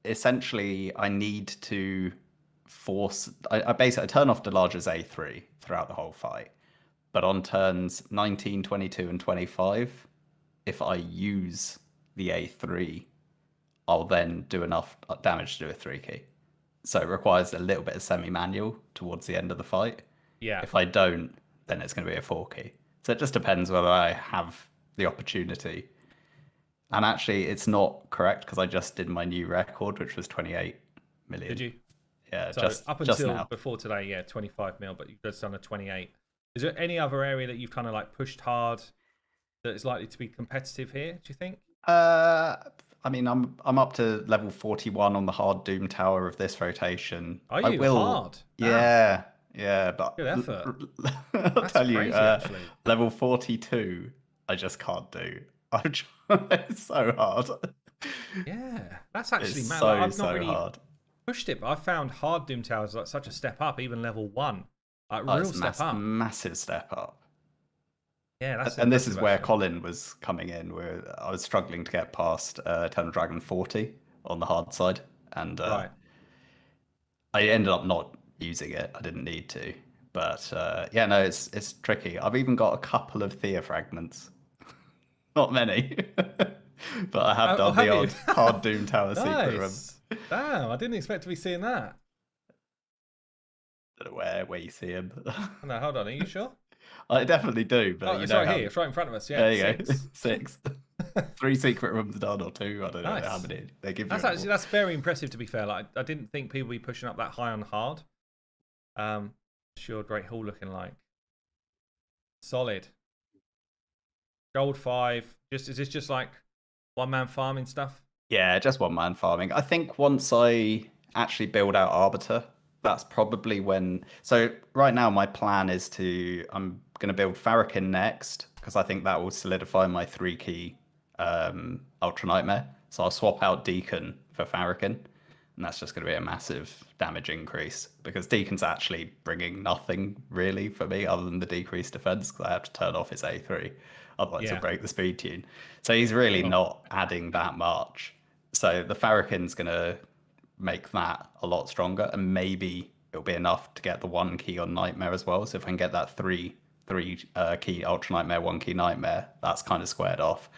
Essentially, I need to force. I basically turn off Delage A3 throughout the whole fight, but on turns 19, 22, and 25, if I use the A3, I'll then do enough damage to do a 3 key. So it requires a little bit of semi-manual towards the end of the fight. Yeah. If I don't, then it's going to be a 4 key. So it just depends whether I have the opportunity. And actually, it's not correct because I just did my new record, which was 28 million. Did you? Yeah, so just up until now. Before today, 25 mil, but you've just done a 28. Is there any other area that you've kind of like pushed hard that is likely to be competitive here, do you think? I mean, I'm up to level 41 on the hard Doom Tower of this rotation. Are you hard? Yeah. Yeah, but good effort. I'll tell you, level 42, I just can't do. I'm trying so hard. Yeah, that's actually It's mad. so, Like, I've so not really hard. pushed it, but I found hard Doom Towers like such a step up, even level 1. Like Oh, real it's a step up. massive step up. Yeah, that's And this is impressive, where actually. Colin was coming in, where I was struggling to get past Eternal Dragon 40 on the hard side. And Right. I ended up not using it. I didn't need to. But yeah, no, it's tricky. I've even got a couple of Thea fragments. Not many. But I have done have the you? odd hard Doom Tower secret room. Nice. Damn, I didn't expect to be seeing that. Don't know where you see him. No, hold on. Are you sure? I definitely do, but Oh, you it's know right how... here. It's right in front of us. Yeah, There you 6. go. 6. 3 secret rooms done, or 2. I don't know how Nice. many they give you. That's actually very impressive. To be fair, like I didn't think people would be pushing up that high on hard. Sure, Great Hall looking like solid. Gold 5. Is this just like one man farming stuff? Yeah, just one man farming. I think once I actually build out Arbiter, that's probably when. So right now my plan is I'm going to build Farrakhan next, because I think that will solidify my 3 key Ultra Nightmare. So I'll swap out Deacon for Farrakhan, and that's just going to be a massive damage increase, because Deacon's actually bringing nothing really for me other than the decreased defense, because I have to turn off his A3, otherwise Yeah. he'll break the speed tune. So he's really Sure. not adding that much. So the Farrakhan's going to make that a lot stronger, and maybe it'll be enough to get the 1 key on Nightmare as well. So if I can get that 3 key Ultra Nightmare, 1 key Nightmare, that's kind of squared off.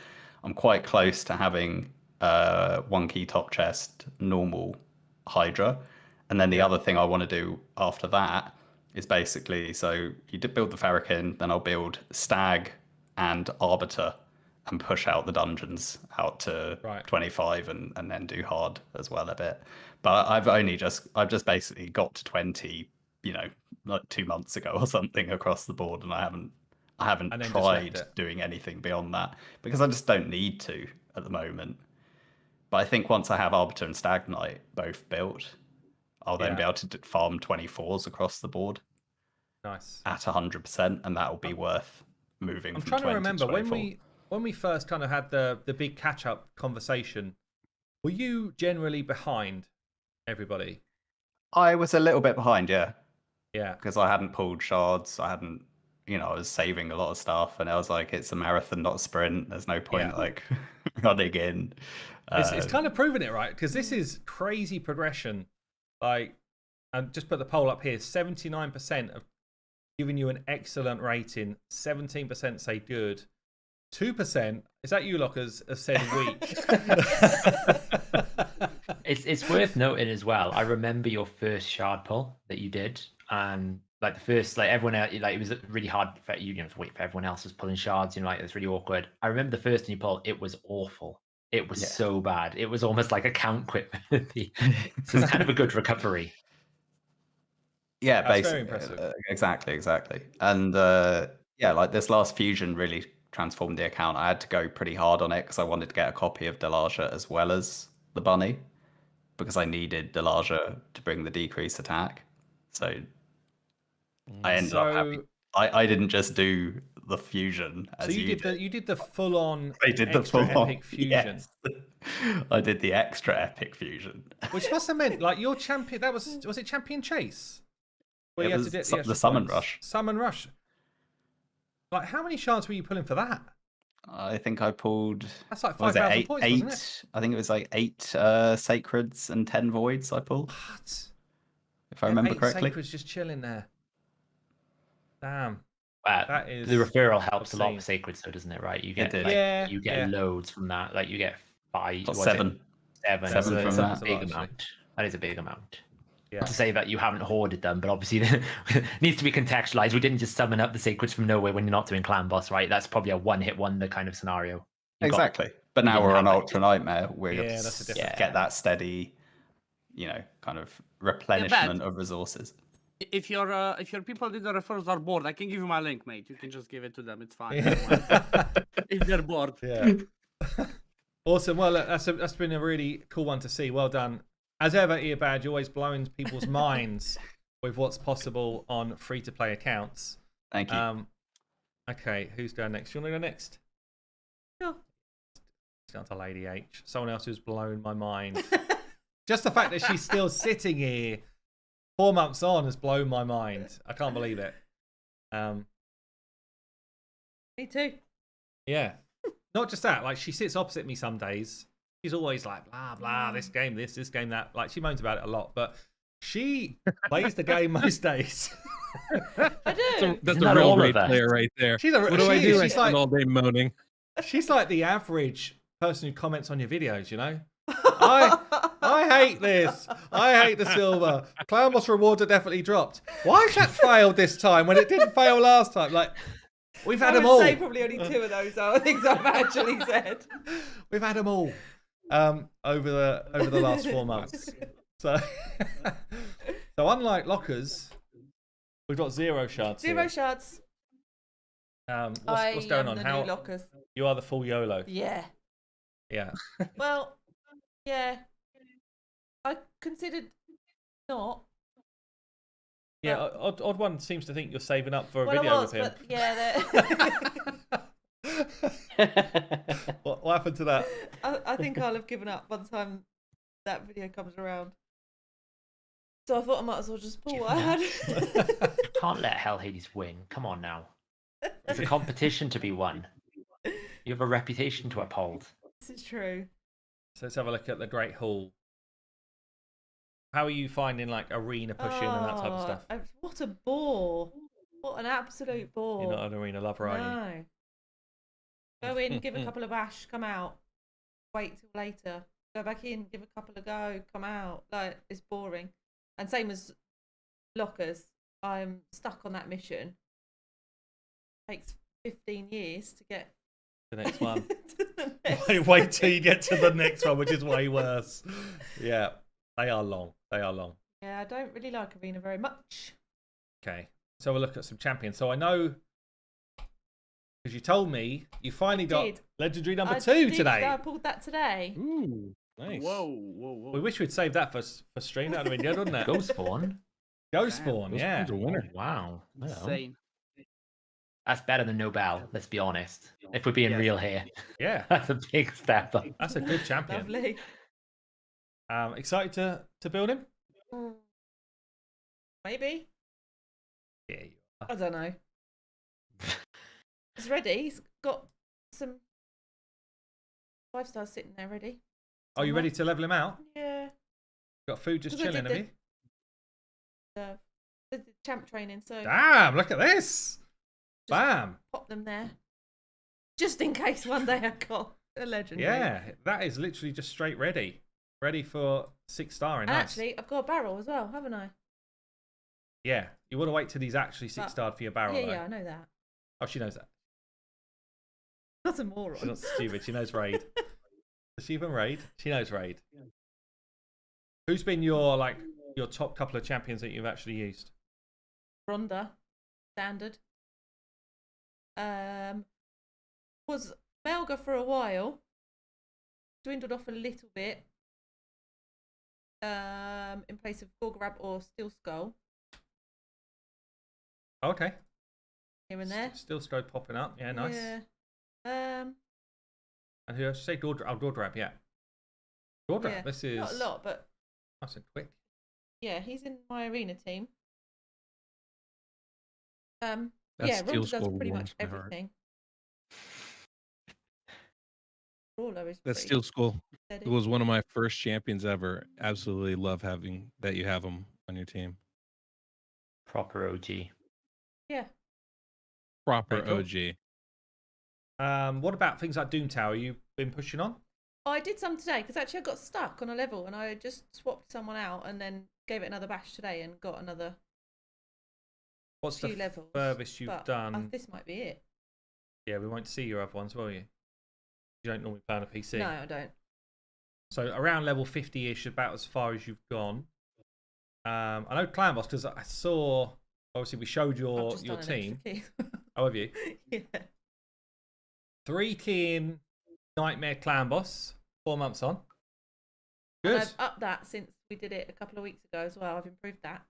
I'm quite close to having 1 key top chest, normal Hydra. And then the other thing I want to do after that is basically, so you build the Farrakhan, then I'll build Stag and Arbiter and push out the dungeons out to 25 and then do hard as well a bit. But I've just basically got to 20, like 2 months ago or something across the board, and I haven't tried doing anything beyond that, because I just don't need to at the moment. But I think once I have Arbiter and Stag Knight both built, I'll then be able to farm 24s across the board. Nice. At 100%, and that'll be worth moving. I'm from trying 20 to remember to 24. when we first kind of had the big catch up conversation. Were you generally behind everybody? I was a little bit behind, yeah. Yeah. Because I hadn't pulled shards. I hadn't, I was saving a lot of stuff, and I was like, it's a marathon, not a sprint. There's no point like running in. It's kind of proving it, right? Because this is crazy progression. Like, and just put the poll up here: 79% have given you an excellent rating. 17% say good. 2%, is that you, Lockers, have said weak. It's worth noting as well. I remember your first shard pull that you did, and like the first, like everyone else, like it was really hard for you, to wait for everyone else was pulling shards. Like it was really awkward. I remember the first one you pulled, it was awful. It was so bad. It was almost like a count quit. So it's kind of a good recovery. Yeah, that's basically, very impressive. Exactly. And yeah, like this last fusion really transformed the account. I had to go pretty hard on it because I wanted to get a copy of Delaja as well as the bunny, because I needed Delaja to bring the decrease attack. So I ended up having. I didn't just do the fusion. So you did the full on. I did the full epic fusion. Yes. I did the extra epic fusion, which must have meant like your champion. That was it Champion Chase? Where you had to do the summon rush. Summon rush. Like, how many shards were you pulling for that? I think I pulled. That's like 5,000 points, wasn't it? I think it was like 8 sacreds and 10 voids I pulled. What? If I remember correctly. 8 sacreds just chilling there. Damn. That is the referral helps a lot with sacred, so doesn't it? Right? You get you get loads from that. Like you get 5, 7. 7 from that. A big amount. That is a big amount. Not to say that you haven't hoarded them, but obviously it needs to be contextualized. We didn't just summon up the sacreds from nowhere when you're not doing clan boss, right? That's probably a one-hit wonder kind of scenario. Exactly. But now we're on Ultra Nightmare. We're that's a different. Get that steady, kind of replenishment of resources. If your people did the referrals are bored, I can give you my link, mate. You can just give it to them. It's fine. If they're bored. Yeah. Awesome. Well, that's been a really cool one to see. Well done. As ever, Earbud, you're always blowing people's minds with what's possible on free-to-play accounts. Thank you. Okay, who's going next? You want to go next? Sure. down to Lady H. Someone else who's blown my mind. Just the fact that she's still sitting here 4 months on has blown my mind. I can't believe it. Me too. Yeah. Not just that, like she sits opposite me some days. She's always like, blah, blah, this game, this game, that. Like she moans about it a lot, but she plays the game most days. I do. That's Isn't a that real all great of us? player right there. She's a, What do I do? I she's spend like, all day moaning. she's like the average person who comments on your videos, you know? I hate this. I hate the silver. Clown Boss rewards are definitely dropped. Why has that failed this time when it didn't fail last time? Like, we've had them all. I would say probably only 2 of those are things I've actually said. We've had them all over the last 4 months. So, so unlike lockers, we've got 0 shards. 0 shards. What's going on? The How new lockers? you are the full YOLO? Yeah. Yeah. Well, yeah. I considered not. Yeah. Odd one seems to think you're saving up for a Well, video I was, with him. but yeah. What happened to that? I think I'll have given up by the time that video comes around. So I thought I might as well just pull what I had. Can't let Hell Hades win. Come on now. It's a competition to be won. You have a reputation to uphold. This is true. So let's have a look at the Great Hall. How are you finding like arena pushing and that type of stuff? What a bore. What an absolute bore. You're not an arena lover, are you? No. Go in, give a couple of bash, come out. Wait till later. Go back in, give a couple of go, come out. Like, it's boring. And same as lockers. I'm stuck on that mission. Takes 15 years to get The next one. to the next Wait till you get to the next one, which is way worse. Yeah, they are long. They are long. Yeah, I don't really like arena very much. Okay, so we'll look at some champions. So I know, because you told me, you finally got did. legendary number I 2 did, today. I pulled that today. Ooh, nice. Whoa. We wish we'd saved that for stream. That would have been good, wouldn't it? Go spawn. Go spawn, Those yeah. ones are winner. Wow. Well, Insane. that's better than no bell, let's be honest. If we're being Yes. real here. Yeah, That's a big step up. that's a good champion. Lovely. Excited to build him? Maybe. Yeah, you are. I don't know. He's ready. He's got some 5 stars sitting there ready. Are you ready to level him out? Yeah. Got food just 'Cause I chilling, did have you? The champ training, so Damn, look at this. Bam. pop them there. Just in case one day I got a legendary. Yeah, that is literally just straight ready. Ready for 6-starring. And Nice. actually, I've got a barrel as well, haven't I? Yeah, you want to wait till he's actually 6-starred for your barrel, though. Yeah, I know that. Oh, she knows that. Not a moron. She's not stupid. She knows Raid. Does she even Raid? She knows Raid. Who's been your top couple of champions that you've actually used? Rhonda, standard. Was Melga for a while. Dwindled off a little bit. In place of Gorgrab or Steel Skull. Oh, okay. Here and there. Still Strode popping up. Yeah, nice. Yeah. And who else? Say Dordrab. Oh, Dordrab, yeah. Dordrab, Yeah, this is not a lot, but nice and quick. yeah, he's in my arena team. That Yeah, Steel Rhonda does Skull pretty warms much my heart. everything. Brawler is That pretty Steel Skull steady. was one of my first champions ever. Absolutely love having that you have him on your team. Proper OG. Yeah. Proper Very OG. What about things like Doom Tower? You been pushing on? Oh, I did some today because actually I got stuck on a level and I just swapped someone out and then gave it another bash today and got another What's few the levels. furthest you've but done? this might be it. Yeah, we won't see your other ones, will you? You don't normally play on a PC. No, I don't. So around level 50-ish, about as far as you've gone. I know Clan Boss because I saw. Obviously, we showed I've your just done an team. extra key. Oh, have you? Yeah. 3 key in Nightmare Clan Boss. 4 months on. And Good. I've upped that since we did it a couple of weeks ago as well. I've improved that.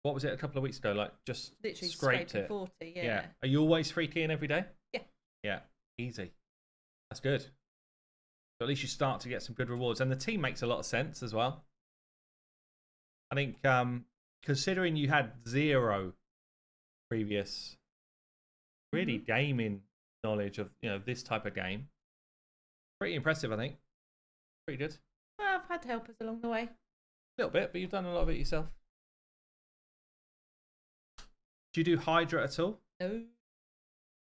What was it a couple of weeks ago? Like just Literally scraped scraping it. 40. Yeah. Are you always 3 keying every day? Yeah. Yeah. Easy. That's good. So at least you start to get some good rewards, and the team makes a lot of sense as well. I think considering you had 0 previous really gaming knowledge of this type of game, pretty impressive. I think pretty good. Well, I've had helpers along the way. A little bit, but you've done a lot of it yourself. Do you do Hydra at all? No.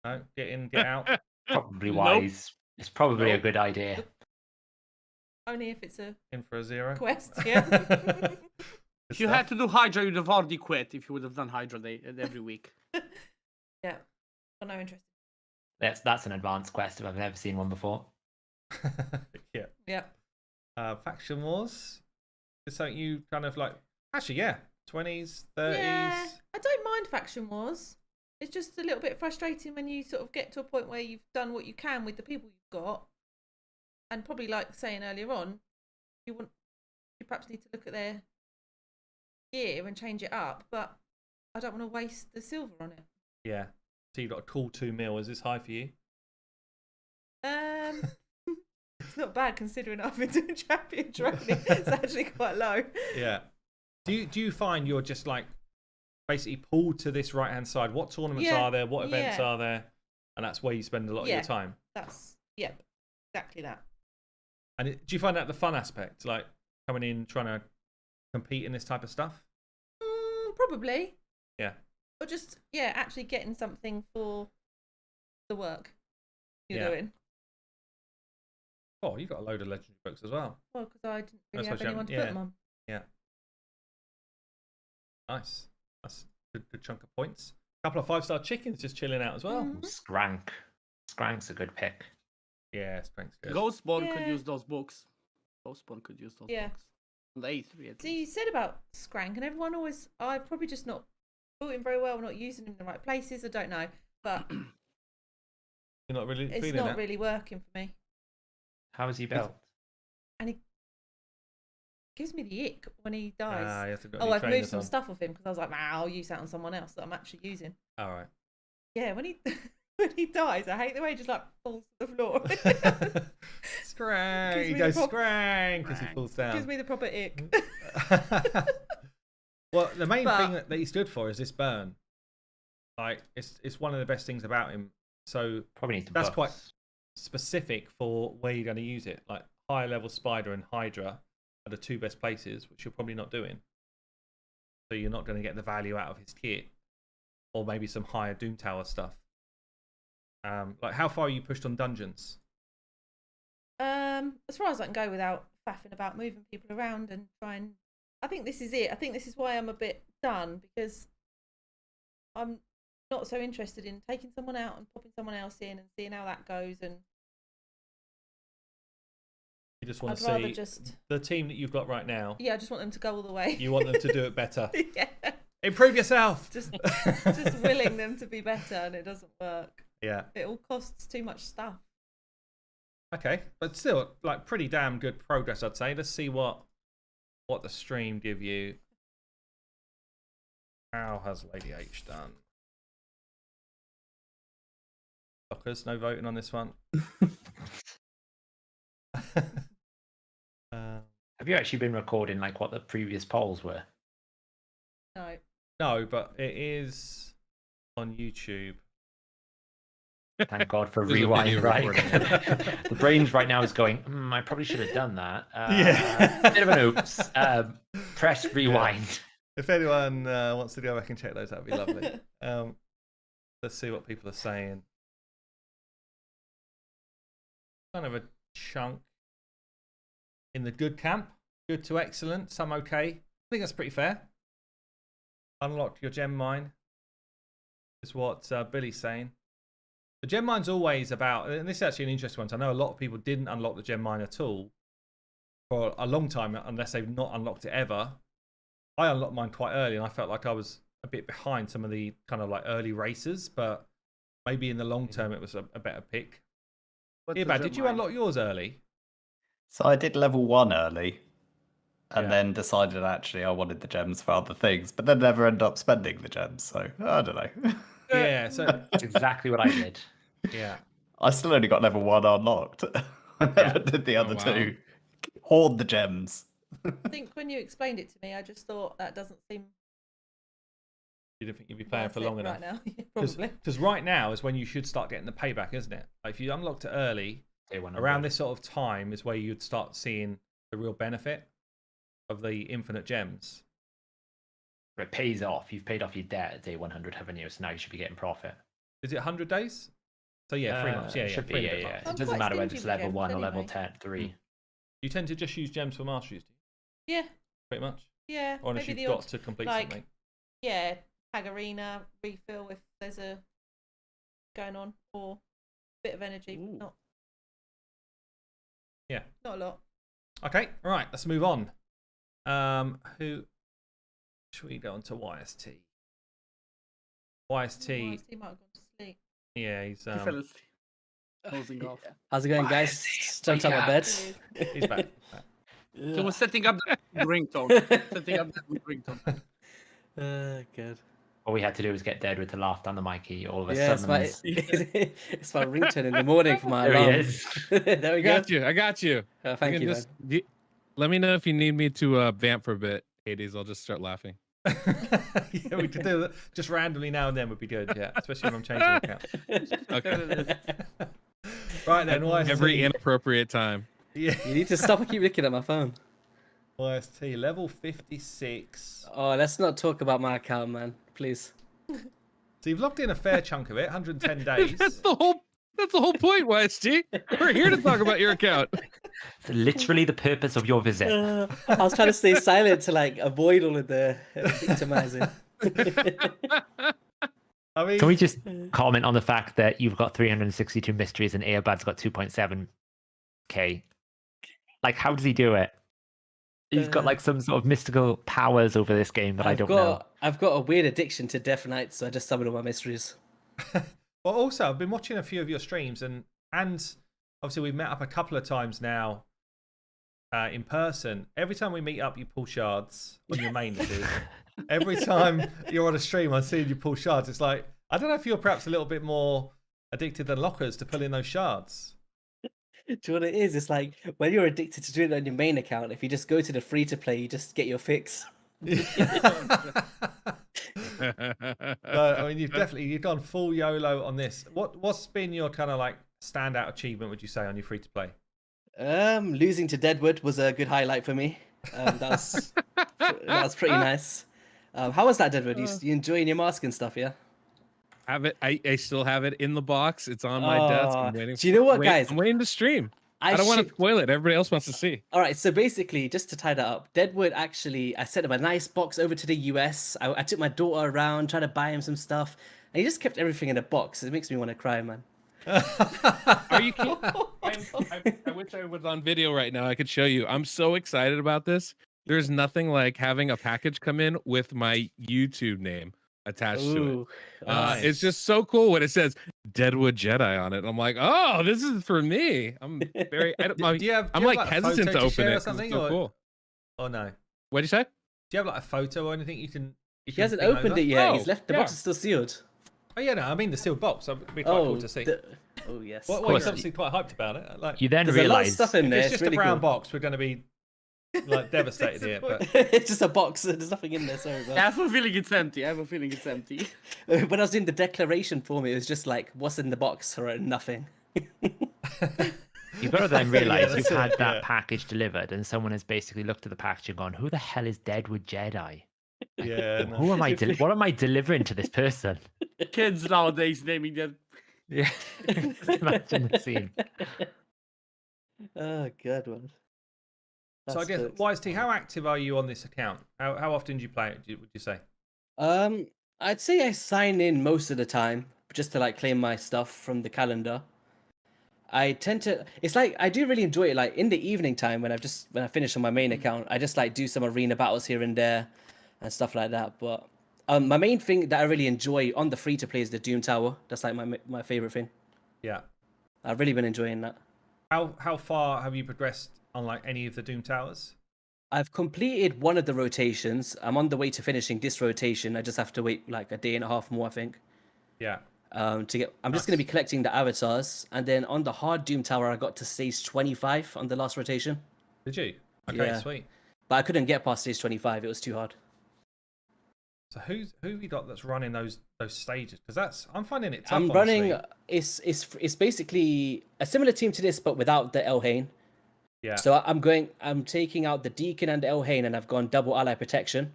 No, get in, get out. Probably Nope. wise. It's probably a Nope. good idea. Only if it's a In for a 0. quest, yeah. If you had to do Hydra, you'd have already quit if you would have done Hydra every week. Yeah. Got no interest. That's an advanced quest if I've never seen one before. Yeah. Yeah. Faction Wars is something you kind of like. Actually, yeah, 20s, 30s. Yeah. I don't mind Faction Wars. It's just a little bit frustrating when you sort of get to a point where you've done what you can with the people you've got, and probably like saying earlier on, you perhaps need to look at their gear and change it up, but I don't want to waste the silver on it. Yeah. So you've got a cool 2 mil. Is this high for you? It's not bad considering I've been doing champion training. It's actually quite low. Yeah. Do you find you're just like basically pulled to this right hand side? What tournaments Yeah, are there? What events yeah. are there? And that's where you spend a lot of Yeah. your time. That's exactly that. And do you find that the fun aspect, like coming in trying to compete in this type of stuff? Probably. Yeah. Or just actually getting something for the work you're Yeah. doing. Oh, you got a load of legendary books as well. Well, because I didn't really That's have what you anyone to haven't- put them on. Yeah. Nice. That's a good chunk of points. A couple of 5-star chickens just chilling out as well. Mhm. Scrank's a good pick. Yeah, strength's good. Ghostborn could Yeah. use those books. Ghostborn could use those Yeah. books. On the A3 at So you least. said about Scrank, and everyone always, I've probably just not thought him very well, not using him in the right places. I don't know, but You're not really it's feeling not that? really working for me. How is he built? And he gives me the ick when he dies. You have to put Oh, new I've moved trainers some on. stuff off him because I was like, I'll use that on someone else that I'm actually using. All right. Yeah, when he when he dies, I hate the way he just like falls to the floor. Scrank. Gives He me goes the scrank as he falls down. Gives me the proper ick. Well, the main But- thing that he stood for is this burn. Like, it's one of the best things about him. So Probably need to. that's quite specific for where you're going to use it. Like higher level Spider and Hydra are the 2 best places, which you're probably not doing. So you're not going to get the value out of his kit, or maybe some higher Doom Tower stuff. Like, how far are you pushed on dungeons? As far as I can go without faffing about moving people around and trying. I think this is it. I think this is why I'm a bit done, because I'm not so interested in taking someone out and popping someone else in and seeing how that goes. And You just want I'd to rather see just the team that you've got right now. I just want them to go all the way. You want them to do it better. Yeah, Improve yourself. just willing them to be better, and it doesn't work. Yeah. It all costs too much stuff. Okay, but still, like, pretty damn good progress, I'd say. Let's see what the stream give you. How has Lady H done? Fuckers, no voting on this one. Have you actually been recording like what the previous polls were? No. No, but it is on YouTube. Thank God for There's a rewind, video right? recording. The brains right now is going, I probably should have done that. Yeah. Bit of an oops. Press rewind. If anyone wants to go back and check those, that'd be lovely. Let's see what people are saying. Kind of a chunk in the good camp. Good to excellent. Some okay. I think that's pretty fair. Unlock your gem mine is what Billy's saying. The gem mine's always about, and this is actually an interesting one. So I know a lot of people didn't unlock the gem mine at all for a long time, unless they've not unlocked it ever. I unlocked mine quite early, and I felt like I was a bit behind some of the kind of like early racers, but maybe in the long term it was a better pick. What's Yeah, the did you gem mine? unlock yours early? So I did level 1 early, and Yeah. then decided actually I wanted the gems for other things, but then never end up spending the gems. So I don't know. Yeah, so That's exactly what I did. yeah, I still only got level 1 unlocked. I never did the other wow. 2. Hoard the gems. I think when you explained it to me, I just thought that doesn't seem. You didn't think you'd be playing worth for it long enough. right now. Yeah, probably. Because right now is when you should start getting the payback, isn't it? Like if you unlocked it early, Day 100. around this sort of time is where you'd start seeing the real benefit of the infinite gems. It pays off. You've paid off your debt at day 100, haven't you? So now you should be getting profit. Is it 100 days? So yeah, 3 months. Yeah, It yeah, should be, 3 yeah, months. yeah. I'm It doesn't quite matter whether stingy it's with level gems 1 or level anyway. 10, 3. You tend to just use gems for masteries, do you? Yeah, Pretty much. yeah. Or unless Maybe you've the got odd, to complete like, something. yeah, tag arena refill if there's a going on, or a bit of energy, Ooh. but Yeah. not a lot. Okay, all right, let's move on. Who should we go on to YST? YST, He might have gone to sleep. yeah, he's He fell asleep. Dozing off. How's it going, guys? Jumped out my bed. he's back. He was setting up the ringtone. Setting up the ringtone. Good. All we had to do was get Deadwood to laugh down the mic. He all of a Yeah, it's sudden. my, it's my ringtone in the morning for my There he alarm. is. There we I go. got you. I got you. Oh, I thank can you. just, let me know if you need me to vamp for a bit, Hades. I'll just start laughing. Yeah, we could do that just randomly now and then would be good. Yeah, especially if I'm changing account. Okay. Right then, YST. Every inappropriate time. Yeah, You need to stop. I keep looking at my phone. YST level 56. Oh, let's not talk about my account, man. Please. So you've logged in a fair chunk of it, 110 days. That's the whole point, YST. We're here to talk about your account. It's literally the purpose of your visit. I was trying to stay silent to like avoid all of the victimizing. I mean, Can we just comment on the fact that you've got 362 mysteries and Earbud's got 2.7k? Like, how does he do it? He's got like some sort of mystical powers over this game that I don't know. I've got a weird addiction to Death Knight, so I just summon all my mysteries. Well, also, I've been watching a few of your streams, and obviously we've met up a couple of times now in person. Every time we meet up, you pull shards on your main list. Every time you're on a stream, I'm seeing you pull shards. It's like, I don't know if you're perhaps a little bit more addicted than lockers to pulling those shards. Do you know what it is? It's like when you're addicted to doing it on your main account, if you just go to the free to play, you just get your fix. I mean, you've gone full YOLO on this. What's been your kind of like standout achievement, would you say, on your free to play? Losing to Deadwood was a good highlight for me. That was pretty nice. How was that, Deadwood? You enjoying your mask and stuff, yeah? Have it. I still have it in the box. It's on my desk. I'm waiting. Do you know what, guys? I'm waiting to stream. I don't want to spoil it. Everybody else wants to see. All right, so basically, just to tie that up, Deadwood actually, I sent him a nice box over to the US. I took my daughter around, tried to buy him some stuff, and he just kept everything in a box. It makes me want to cry, man. Are you kidding? I wish I was on video right now. I could show you. I'm so excited about this. There's nothing like having a package come in with my YouTube name attached to it. Nice. It's just so cool when it says Deadwood Jedi on it. I'm like, oh, this is for me. I'm very. I'm like hesitant to open it. 'Cause it's so cool. Oh no. What'd you say? Do you have like a photo or anything you can? He hasn't opened it yet. He's left the box yeah. is still sealed. Oh yeah, no, I mean the sealed box. It'd be quite cool to see. Oh yes. Well, he's obviously quite hyped about it. Like, You then There's a lot of realize stuff in if there. it's it's just really a brown cool. box, we're going to be like devastated here. But It's just a box. There's nothing in there. Sorry, I have a feeling it's empty. When I was doing the declaration form, it was just like, "What's in the box?" or nothing. you've got to then realize Yeah, you've that's had it, that yeah. package delivered, and someone has basically looked at the package and gone, "Who the hell is Deadwood Jedi? yeah, no. Who am I? What am I delivering to this person?" Kids nowadays naming that. Yeah, Just imagine the scene. Oh, good one. So I guess YST, how active are you on this account? How often do you play it? Would you say? I'd say I sign in most of the time just to like claim my stuff from the calendar. I tend to. It's like I do really enjoy it. Like in the evening time when I finish on my main account, I just like do some arena battles here and there, and stuff like that. But my main thing that I really enjoy on the free to play is the Doom Tower. That's like my favorite thing. Yeah. I've really been enjoying that. How far have you progressed on like any of the Doom Towers? I've completed one of the rotations. I'm on the way to finishing this rotation. I just have to wait like a day and a half more, I think. Yeah. To get, I'm just going to be collecting the avatars, and then on the hard Doom Tower, I got to stage 25 on the last rotation. Did you? Okay, Yeah. sweet. But I couldn't get past stage 25. It was too hard. So who have you got that's running those stages? Because I'm finding it tough. I'm running. It's basically a similar team to this, but without the Elhain. Yeah. So I'm taking out the Deacon and the Elhain, and I've gone double ally protection,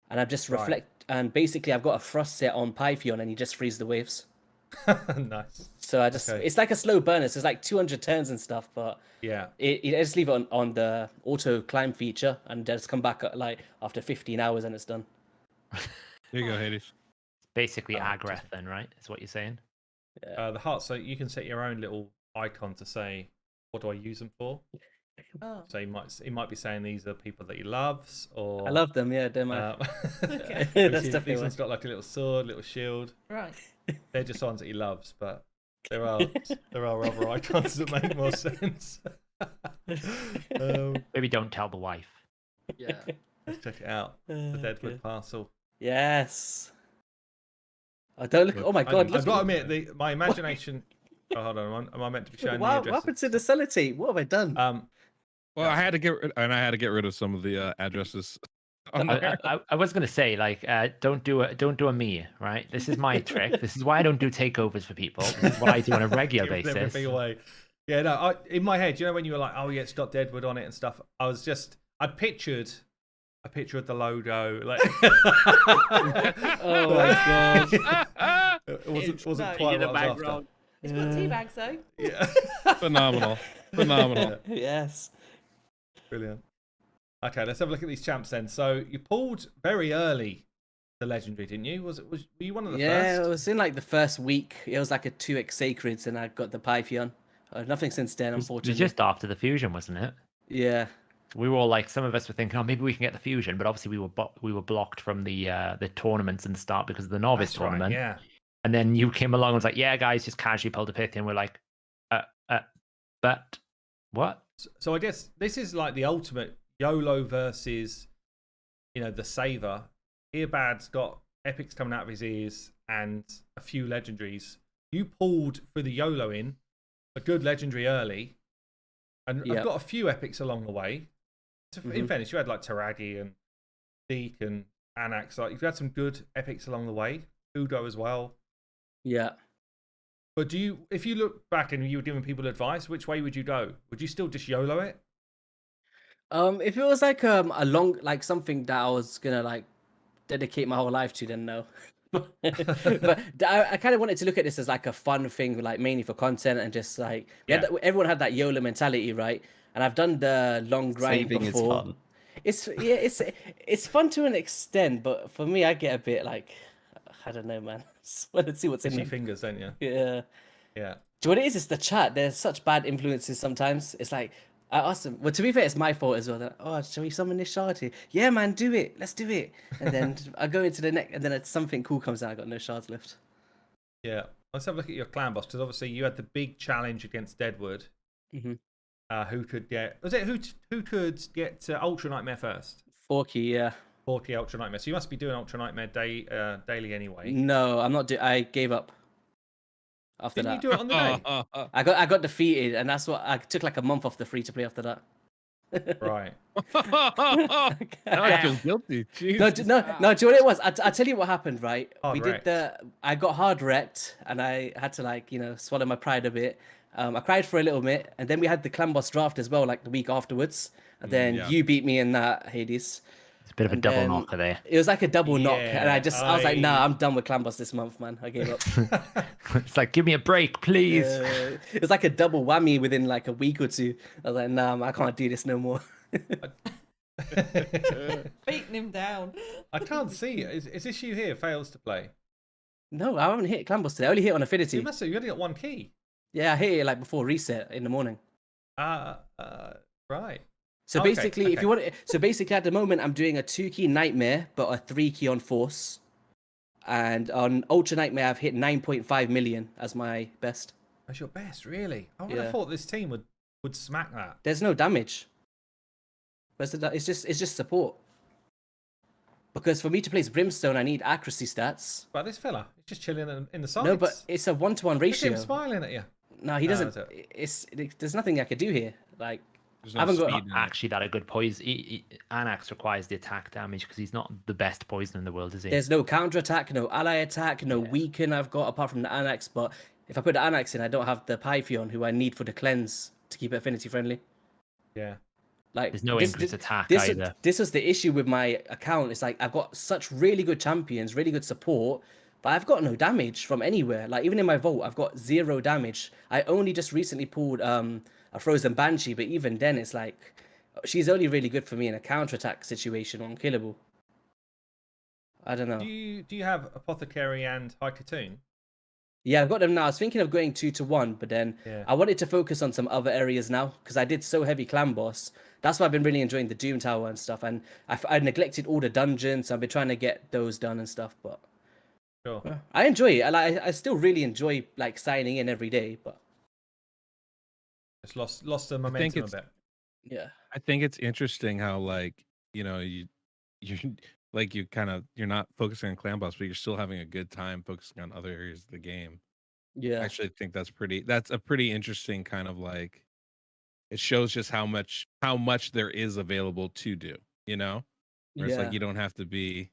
and I've just and basically I've got a frost set on Pythion, and he just frees the waves. Nice. So it's like a slow burner. So it's like 200 turns and stuff, but yeah, I just leave it on the auto climb feature, and just come back like after 15 hours, and it's done. There you go, Hades. Basically, Agreth, then, right? Is what you're saying? Yeah. The heart. So you can set your own little icon to say, what do I use them for? Oh. So he might be saying these are people that he loves, or I love them. Yeah, don't mind. Okay. That's definitely These one's got like a little sword, little shield. Right. They're just ones that he loves, but there are other icons that make more sense. Maybe don't tell the wife. Yeah. Let's check it out. The Deadwood parcel. Yes. I don't look. Oh my god! I've got to admit, my imagination. Oh, hold on. Am I meant to be showing the What addresses? happened to the sellotape? What have I done? Well, I had to get rid of some of the addresses. On there. I was gonna say, like, don't do a me, right? This is my trick. This is why I don't do takeovers for people. This is what I do on a regular Give basis. everything away. Yeah, no. In my head, you know when you were like, "Oh yeah, it's got Deadwood on it and stuff." I pictured a picture of the logo, like. Oh my god! It wasn't quite what I was after. It's got tea bags though. Yeah. Phenomenal. Yes. Brilliant. Okay, let's have a look at these champs then. So you pulled very early the legendary, didn't you? Were you one of the first? Yeah, it was in like the first week. It was like a 2x Sacreds, and I got the Pythion. Nothing since then, It was unfortunately. just after the fusion, wasn't it? Yeah. We were all like, some of us were thinking, oh, maybe we can get the fusion, but obviously we were blocked from the tournaments in the start because of the novice tournament. Right, yeah. And then you came along and was like, yeah, guys, just casually pulled a Pythian. We're like, but what? So I guess this is like the ultimate YOLO versus, the saver. Earbud's got epics coming out of his ears and a few legendaries. You pulled for the YOLO in a good legendary early, and I've got a few epics along the way. In fairness, you had like Taragi and Deke and Anax. Like you've had some good epics along the way. Udo as well. Yeah. But if you look back and you were giving people advice, which way would you go? Would you still just YOLO it? If it was like a long, like something that I was gonna like dedicate my whole life to, then no. But I kind of wanted to look at this as like a fun thing, like mainly for content and just like everyone had that YOLO mentality, right? And I've done the long grind Saving before. is fun. It's fun to an extent, but for me, I get a bit like, I don't know, man. Just want to see what's in Itchy them. fingers, don't you? Yeah. Yeah. Do you know what it is? It's the chat. There's such bad influences sometimes. It's like, I asked them. Well, to be fair, it's my fault as well. They're like, oh, shall we summon this shard here? Yeah, man, do it. Let's do it. And then I go into the next, and then something cool comes out. I got no shards left. Yeah. Let's have a look at your clan boss, because obviously you had the big challenge against Deadwood. Who could get? Was it who could get Ultra Nightmare first? Forky, yeah. Forky Ultra Nightmare. So you must be doing Ultra Nightmare daily anyway. No, I'm not. I gave up. After Didn't that, you do it on the day? I got defeated, and that's what I took like a month off the free to play after that. Right. I feel guilty. No, do you know what it was? I tell you what happened, right? Hard I got hard wrecked, and I had to like swallow my pride a bit. I cried for a little bit, and then we had the clan boss draft as well, like the week afterwards. And then you beat me in that, Hades. It's a bit of a double knocker there. It was like a double knock, and I was like, nah, I- I'm done with clan boss this month, man. I gave up. It's like, give me a break, please. It was like a double whammy within like a week or two. I was like, nah, I can't do this no more. Beating him down. I can't see it. Is this you here fails to play? No, I haven't hit clan boss today. I only hit on affinity. You must have. You only got one key. Yeah, I hit it like before reset in the morning. Right. So Okay, basically, if you want, so basically at the moment I'm doing a 2-key nightmare, but a 3-key on force, and on Ultra Nightmare I've hit 9.5 million as my best. That's your best, really. I would Yeah. have thought this team would smack that. There's no damage. It's just support. Because for me to place Brimstone, I need accuracy stats. But this fella, he's just chilling in the sides. No, but it's a 1-to-1 Look at ratio. him smiling at you. No, he No, doesn't. is There's nothing I could do here. Like, There's I haven't got. speed in it. Actually, that a good poison. Anax requires the attack damage because he's not the best poison in the world, is he? There's no counter attack, no ally attack, no weaken I've got apart from the Anax. But if I put the Anax in, I don't have the Pythion, who I need for the cleanse to keep it affinity friendly. Yeah. Like, There's no increased attack this, either. This was the issue with my account. It's like I've got such really good champions, really good support, but I've got no damage from anywhere. Like even in my vault, I've got 0 damage. I only just recently pulled a Frozen Banshee, but even then, it's like she's only really good for me in a counter attack situation on killable. I don't know. Do you have Apothecary and High Katoon? Yeah, I've got them now. I was thinking of going 2-to-1, but then I wanted to focus on some other areas now because I did so heavy clan boss. That's why I've been really enjoying the Doom Tower and stuff. And I neglected all the dungeons. So I've been trying to get those done and stuff. But Sure. I enjoy it. I still really enjoy like signing in every day. But Just lost the momentum a bit. yeah, I think it's interesting how like you're like you're not focusing on clan boss, but you're still having a good time focusing on other areas of the game. yeah, I actually think that's a pretty interesting kind of like, it shows just how much there is available to do, where it's like you don't have to do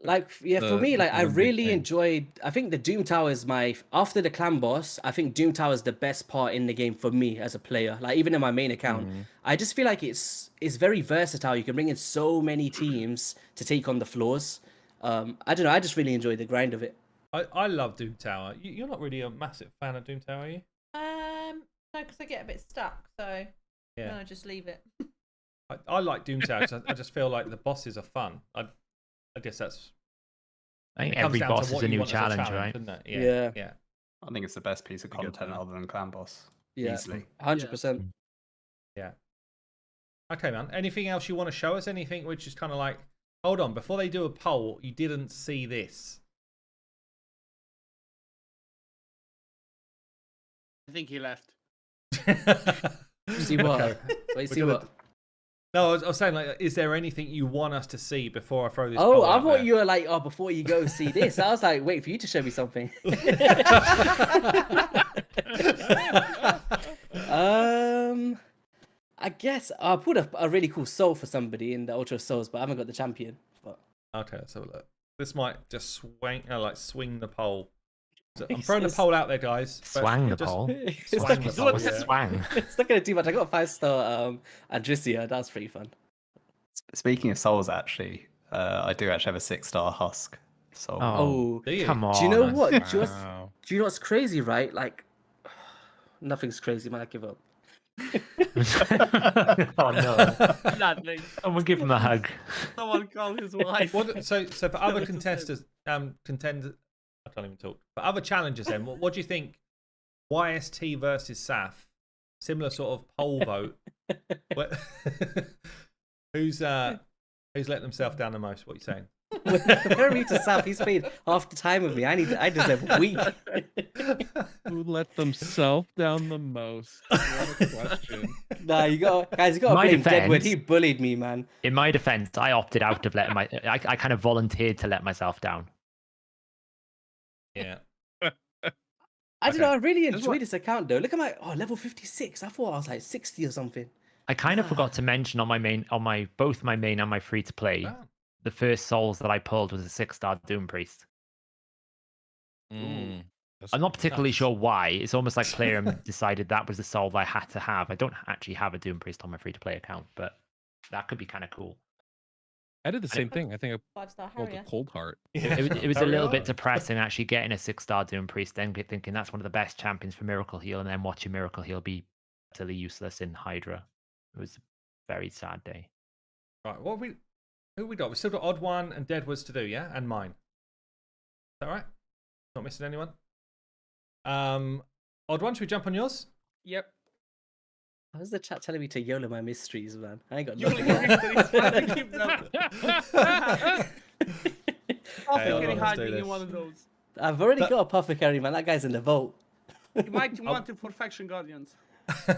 like for me, like I one big really thing. enjoyed. I think the Doom Tower is after the clan boss. I think Doom Tower is the best part in the game for me as a player. Like even in my main account, I just feel like it's very versatile. You can bring in so many teams to take on the floors. I don't know. I just really enjoy the grind of it. I love Doom Tower. You're not really a massive fan of Doom Tower, are you? No, because I get a bit stuck, so Yeah. no, just leave it. I like Doom Tower 'cause I just feel like the bosses are fun. I guess that's. I think it comes every down to boss what is a you new want as challenge, right? Isn't it? Yeah. Yeah. I think it's the best piece of Pretty good content plan. other than clan boss. Yeah, Easily. 100%. Yeah. Okay, man. Anything else you want to show us? Anything which is kind of like, hold on, before they do a poll, you didn't see this. I think he left. See what? Okay. Wait, see gonna- what? No, I was saying, like, is there anything you want us to see before I throw this? Oh, poll I out thought there? you were like, oh, before you go see this. I was like, wait for you to show me something. I guess I put a really cool soul for somebody in the Ultra Souls, but I haven't got the champion. But Okay, let's have a look. This might just swing the poll. So I'm throwing the poll out there, guys. but Swang the just- poll. it's Swang not, the it's poll. not, yeah. Swang. it's not gonna do much. I got a 5-star Adricia. That was pretty fun. Speaking of souls, actually, I do actually have a 6-star husk. So Oh, Do you? Come on. do you know what? Wow. Do you know what's crazy, right? Like, nothing's crazy, man. I give up. Oh no. Nothing. Someone give him a hug. Someone call his wife. So for other It's the same. contestants, I can't even talk. For other challengers, then, what do you think? YST versus Saf, similar sort of poll vote. What- who's let themselves down the most? What are you saying? Compare me to Saf. He's played half the time with me. I deserve a week. Who let themselves down the most? What a question. Nah, you got guys. You got to My blame Deadwood. defense- He bullied me, man. In my defense, I opted out of letting I kind of volunteered to let myself down. Yeah. I don't know. I really That's enjoy what- this account though. Look at my level 56. I thought I was like 60 or something. I kind of forgot to mention on both my main and my free to play, Wow. the first souls that I pulled was a 6-star Doom Priest. Mm, that's I'm not particularly nice. sure why. It's almost like Player decided that was the soul I had to have. I don't actually have a Doom Priest on my free to play account, but that could be kind of cool. I did the same thing. I think I 5-star pulled Harrier. a cold heart. It was a little bit Harrier. depressing actually getting a 6-star Doom Priest, then thinking that's one of the best champions for Miracle Heal, and then watching Miracle Heal be utterly useless in Hydra. It was a very sad day. Right. Who we got? We still got Odd One and Deadwoods to do, yeah, and mine. Is that right? Not missing anyone. Odd One, should we jump on yours? Yep. How is the chat telling me to YOLO my mysteries, man? I ain't got You nothing. keep them. Hey, Often let's do hiding this. in one of those. I've already But- got a Apothecary, man. That guy's in the vault. You might want to Perfection Guardians.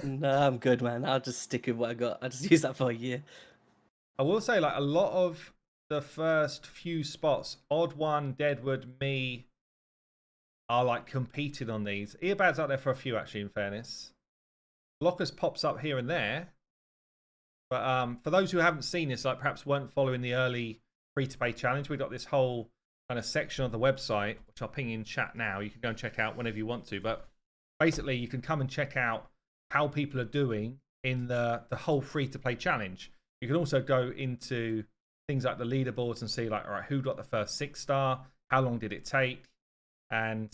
No, I'm good, man. I'll just stick with what I got. I'll just use that for a year. I will say, like, a lot of the first few spots, Odd One, Deadwood, me are like competing on these. Earbud's out there for a few, actually, in fairness. Blockers pops up here and there. But for those who haven't seen this, like perhaps weren't following the early free-to-play challenge, we got this whole kind of section of the website, which I'll ping in chat now. You can go and check out whenever you want to. But basically, you can come and check out how people are doing in the whole free-to-play challenge. You can also go into things like the leaderboards and see, like, all right, who got the first 6-star? How long did it take? And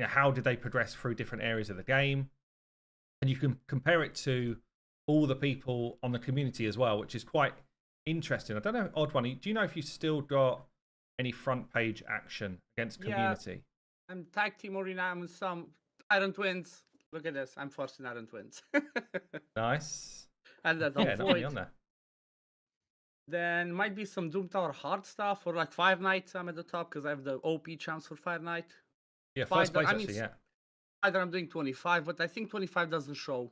how did they progress through different areas of the game? And you can compare it to all the people on the community as well, which is quite interesting. I don't know, Odd One, do you know if you still got any front page action against community? Yeah, I'm tag team arena. I'm some Iron Twins. Look at this. I'm first in Iron Twins. Nice. And that Yeah, not really on there. Then might be some Doom Tower hard stuff or like 5 nights. I'm at the top because I have the OP chance for 5 night. Yeah, first place actually, yeah. Either I'm doing 25, but I think 25 doesn't show.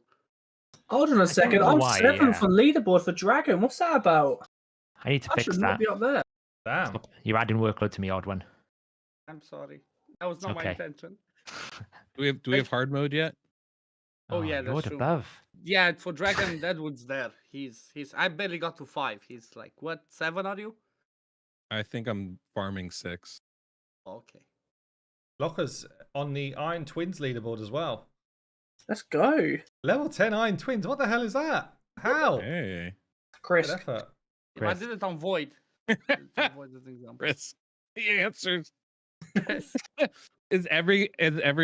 Hold on a second. I'm 7th on leaderboard for Dragon. What's that about? I need to fix should that. not be up there. Damn. You're adding workload to me, Odd One. I'm sorry. That was not my intention. Do we have hard mode yet? Oh yeah, that's true. Above. Yeah, for Dragon, Deadwood's there. He's. I barely got to 5. He's like, what, 7 are you? I think I'm farming 6. Okay. Lockers on the Iron Twins leaderboard as well. Let's go. Level 10 Iron Twins. What the hell is that? How? Hey, Chris. Good effort. I did it on Void. Chris, the answers. Is every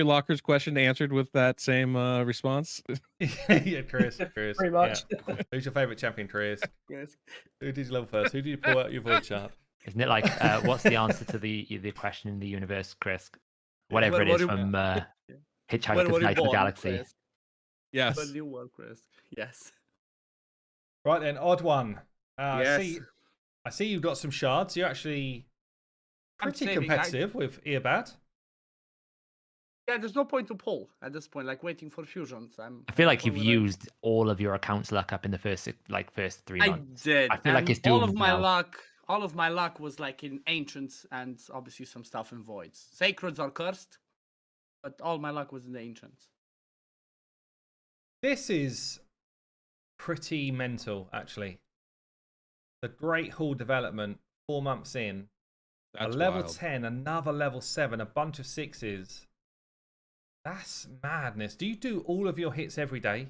locker's question answered with that same response? Yeah, Chris. Pretty much. Yeah. Who's your favorite champion, Chris? Chris. Who did you level first? Who did you pull out your void chart? Isn't it like what's the answer to the question in the universe, Chris? Whatever it is from Hitchhiker's Guide to the Galaxy. Chris? Yes. When you were, Chris. Yes. Right then, Odd One. Yes. I see you've got some shards. You're actually pretty competitive with Earbud. Yeah, there's no point to pull at this point, like waiting for fusions. I feel like you've used all of your account's luck up in the first 3 months. I did. I feel like it's all doomed of my now. luck. All of my luck was like in ancients and obviously some stuff in voids. Sacreds are cursed, but all my luck was in the ancients. This is pretty mental, actually. The Great Hall development, 4 months in, That's a level wild. 10, another level 7, a bunch of 6s. That's madness. Do you do all of your hits every day?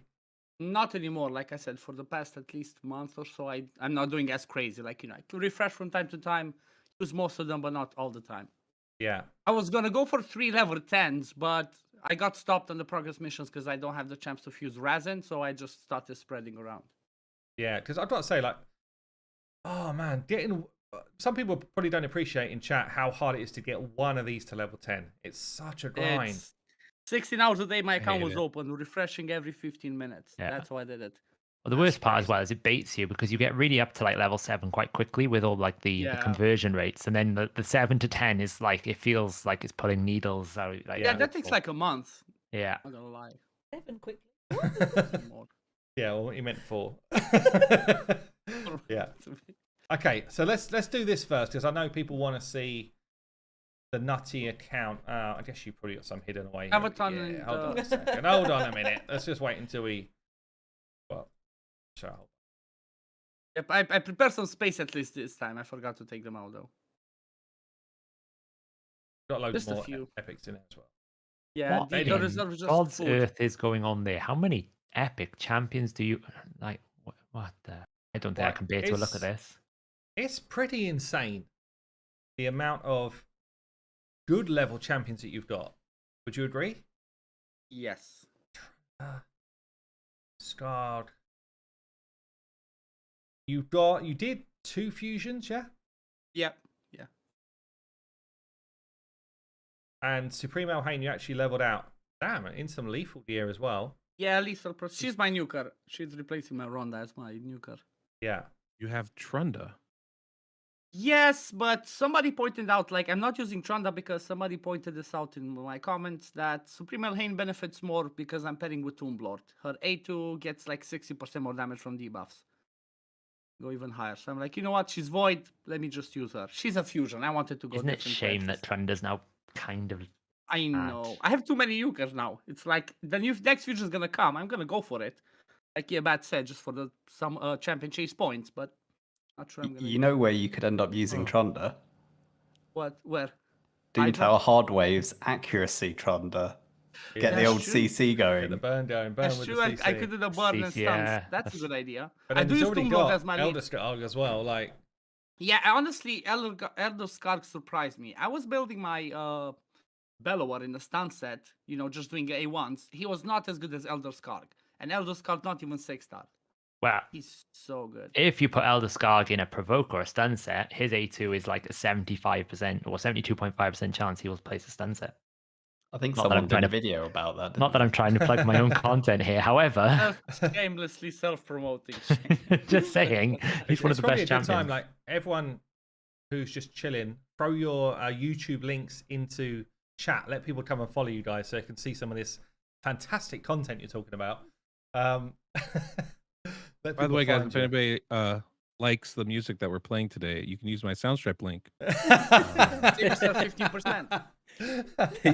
Not anymore. Like I said, for the past at least month or so, I'm not doing as crazy. Like, I can refresh from time to time, use most of them, but not all the time. Yeah. I was going to go for 3 level 10s, but I got stopped on the progress missions because I don't have the chance to fuse resin, so I just started spreading around. Yeah, because I've got to say, like, oh man, some people probably don't appreciate in chat how hard it is to get one of these to level 10. It's such a grind. It's 16 hours a day my account hate was it. open, refreshing every 15 minutes. Yeah. That's how I did it. Well, the worst part as well is it baits you because you get really up to like level 7 quite quickly with all like the conversion rates, and then the 7 to 10 is like it feels like it's pulling needles out. Like, Yeah, that takes like a month. Yeah. I'm not gonna lie. 7 quickly. More. Yeah, well, you meant 4. Yeah. Okay, so let's do this first because I know people want to see the nutty account. I guess you probably got some hidden away. Have here, a ton but in hold on the- a second. Hold on a minute. Let's just wait until we. Well, so Yep, I prepared some space at least this time. I forgot to take them out though. got loads Just a more few. epics in there as well. Yeah, What the in reserve is just God's food. earth is going on there? How many epic champions do you like? What the? I don't think I Right, can bear to look it's- at this. It's pretty insane the amount of good level champions that you've got. Would you agree? Yes. Scarred. You did 2 fusions, yeah? Yep. Yeah. And Supreme Elhain, you actually leveled out. Damn, in some lethal gear as well. Yeah, Lethal Pro. She's my nuker. She's replacing my Ronda as my nuker. Yeah. You have Trunda. Yes, but somebody pointed out, like, I'm not using Trunda because somebody pointed this out in my comments that Supreme Elhain benefits more because I'm pairing with Tomb Lord. Her A2 gets like 60% more damage from debuffs. go even higher. So I'm like, you know what? She's void. Let me just use her. She's a fusion. I wanted to go. Isn't it different shame that patches. Trunder's now kind of I know. I have too many Yukers now. It's like the next fusion is gonna come. I'm gonna go for it. Like Earbud said, just for some champion chase points, but not sure I'm gonna. You know where you could end up using Trunder? What? Where? Doomtower Hard Waves Accuracy Trunder. Get the That's old true. CC Get going. the burn going. Burn That's with true. the I CC. could do the burn and CC, stuns. yeah, That's a good idea. But I then do he's use already Tomblood got as my Elder lead. Skarg as well. Like, Yeah, honestly, Elder Skarg surprised me. I was building my Bellower in the stun set, just doing A1s. He was not as good as Elder Skarg. And Elder Skarg not even 6-star. well. He's so good. If you put Elder Skarg in a provoke or a stun set, his A2 is like a 75% or 72.5% chance he will place a stun set. I think Not that someone I'm did trying a to- video about that. Not that I'm trying to plug my own content here, however, Shamelessly self-promoting. just saying, he's one of it's the probably best a good champions. time. Like, everyone who's just chilling, throw your YouTube links into chat. Let people come and follow you guys so they can see some of this fantastic content you're talking about. By the way, guys, if anybody likes the music that we're playing today, you can use my Soundstripe link. Save yourself 15%.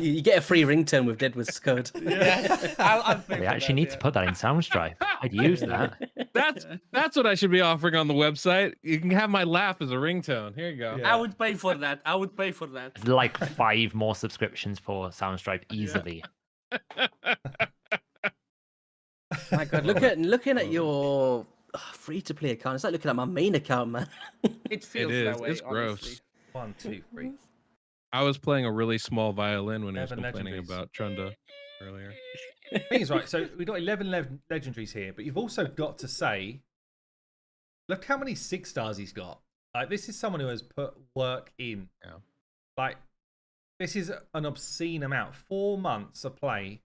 You get a free ringtone with Deadwood's code. Yeah, I'll pay We for actually that, need to put that in Soundstripe. I'd use that. That's what I should be offering on the website. You can have my laugh as a ringtone. Here you go. Yeah. I would pay for that. I would pay for that. It's like 5 more subscriptions for Soundstripe easily. My God, looking at your free-to-play account. It's like looking at my main account, man. It feels is. that way. It's gross. honestly. 1, 2, 3. I was playing a really small violin when I was 11 complaining legendaries. about Trunda earlier. Thing is, right, so we've got 11 legendaries here, but you've also got to say, look how many 6-stars he's got. Like, this is someone who has put work in. Yeah. Like, this is an obscene amount. 4 months of play.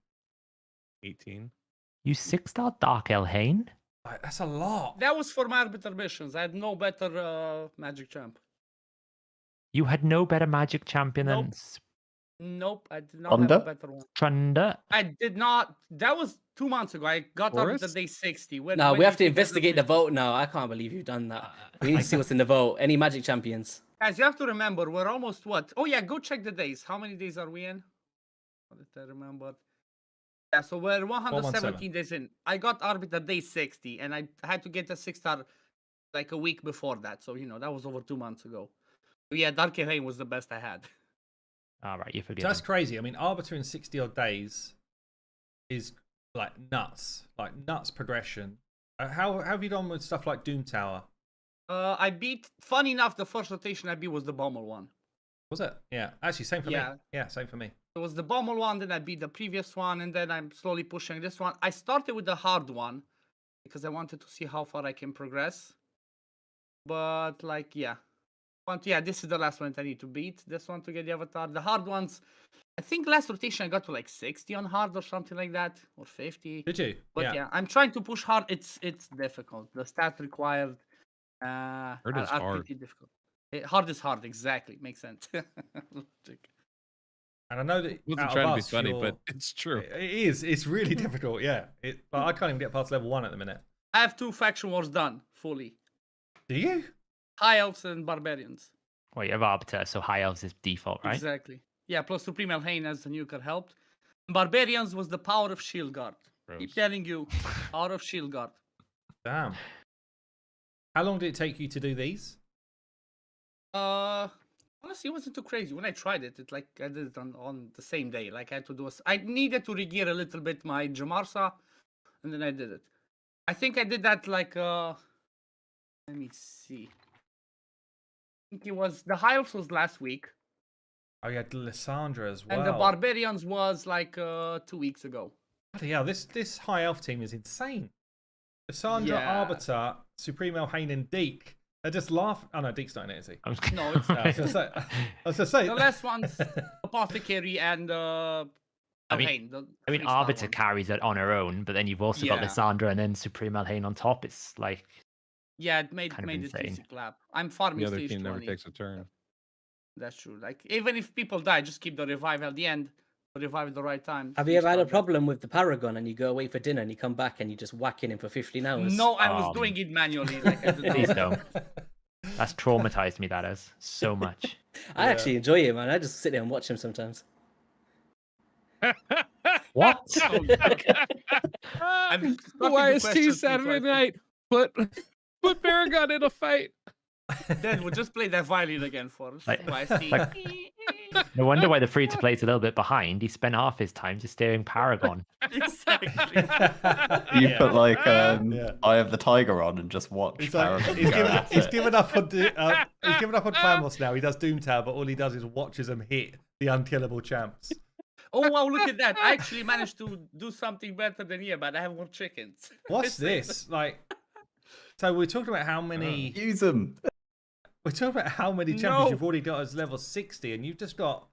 18. You 6-star Dark Elhain? Like, that's a lot. That was for my arbiter missions. I had no better magic champ. You had no better magic champion than Nope, I did not have a Thunder? better one. Trunda? I did not. That was 2 months ago. I got Forest? arbiter day 60. No, when we have you to see investigate the resolution- vote now. I can't believe you've done that. We need to see what's in the vote. Any magic champions? Guys, you have to remember, we're almost what? Oh yeah, go check the days. How many days are we in? What did I remember? Yeah, so we're 117 days in. I got arbiter day 60, and I had to get a 6-star like a week before that. So that was over 2 months ago. But yeah, Dark Rain was the best I had. All right, you forget. So that's crazy. I mean, Arbiter in 60-odd days is like nuts progression. How have you done with stuff like Doom Tower? I beat, funny enough, the first rotation I beat was the Bommel one. Was it? Yeah, actually, same for me. Yeah. Yeah, same for me. It was the Bommel one, then I beat the previous one, and then I'm slowly pushing this one. I started with the hard one because I wanted to see how far I can progress. But this is the last one that I need to beat. This one to get the avatar. The hard ones, I think last rotation I got to like 60 on hard or something like that, or 50. Did you? But yeah, I'm trying to push hard. It's difficult. The stats required Hard is are hard. pretty difficult. Hard is hard, exactly. Makes sense. Logic. And I know that I wasn't out of trying to be us, funny, you're- but it's true. It is. It's really difficult. Yeah. But I can't even get past level 1 at the minute. I have 2 faction wars done fully. Do you? High elves and barbarians. Well, you have Arbiter, so High Elves is default, right? Exactly. Yeah, plus Supreme Elhain as the nuker helped. Barbarians was the power of shield guard. Keep Gross. telling you, power of shield guard. Damn. How long did it take you to do these? Honestly, it wasn't too crazy. When I tried it, I did it on the same day. Like I had to do I needed to regear a little bit my Jamarsa, and then I did it. I think I did that like let me see. I think it was the High Elves was last week, Oh, you had Lysandra as well. and the Barbarians was like 2 weeks ago. Bloody hell, this High Elf team is insane. Lysandra, Yeah. Arbiter, Supreme Elhain, and Deke. They just laugh. Oh no, Deke's not in it, is he? I was No, it's No, I was gonna say. The last one's Apothecary and I mean, Elhain, I mean, 3-star Arbiter one. carries it on her own, but then you've also got Yeah. Lysandra and then Supreme Elhain on top. It's like, Yeah, it made kind of it insane. easy clap. I'm farming The other stage team never 20. takes a turn. That's true. Like even if people die, just keep the revive at the end. revive at the right time. Have you ever had a 3-star. problem with the Paragon and you go away for dinner and you come back and you just whacking him for 15 hours? No, I was doing it manually. Like I did Please not. don't. That's traumatized me. That is so much. I actually enjoy it, man. I just sit there and watch him sometimes. What? Oh, I'm stuck Why in the is T question Saturday since night? Put Paragon in a fight. Then we'll just play that violin again for us. Like- YST. No wonder why the free to play is a little bit behind. He spent half his time just staring Paragon. Exactly. You Yeah. put like Yeah. Eye of the Tiger on and just watch. He's, like, Paragon he's, go given, at he's it. given up on he's given up on Famos now. He does Doom Tower, but all he does is watches them hit the unkillable champs. Oh wow, look at that! I actually managed to do something better than here, but I have more chickens. What's this? Like, so we're talking about how many Use them. we're talking about how many champions No. you've already got as level 60, and you've just got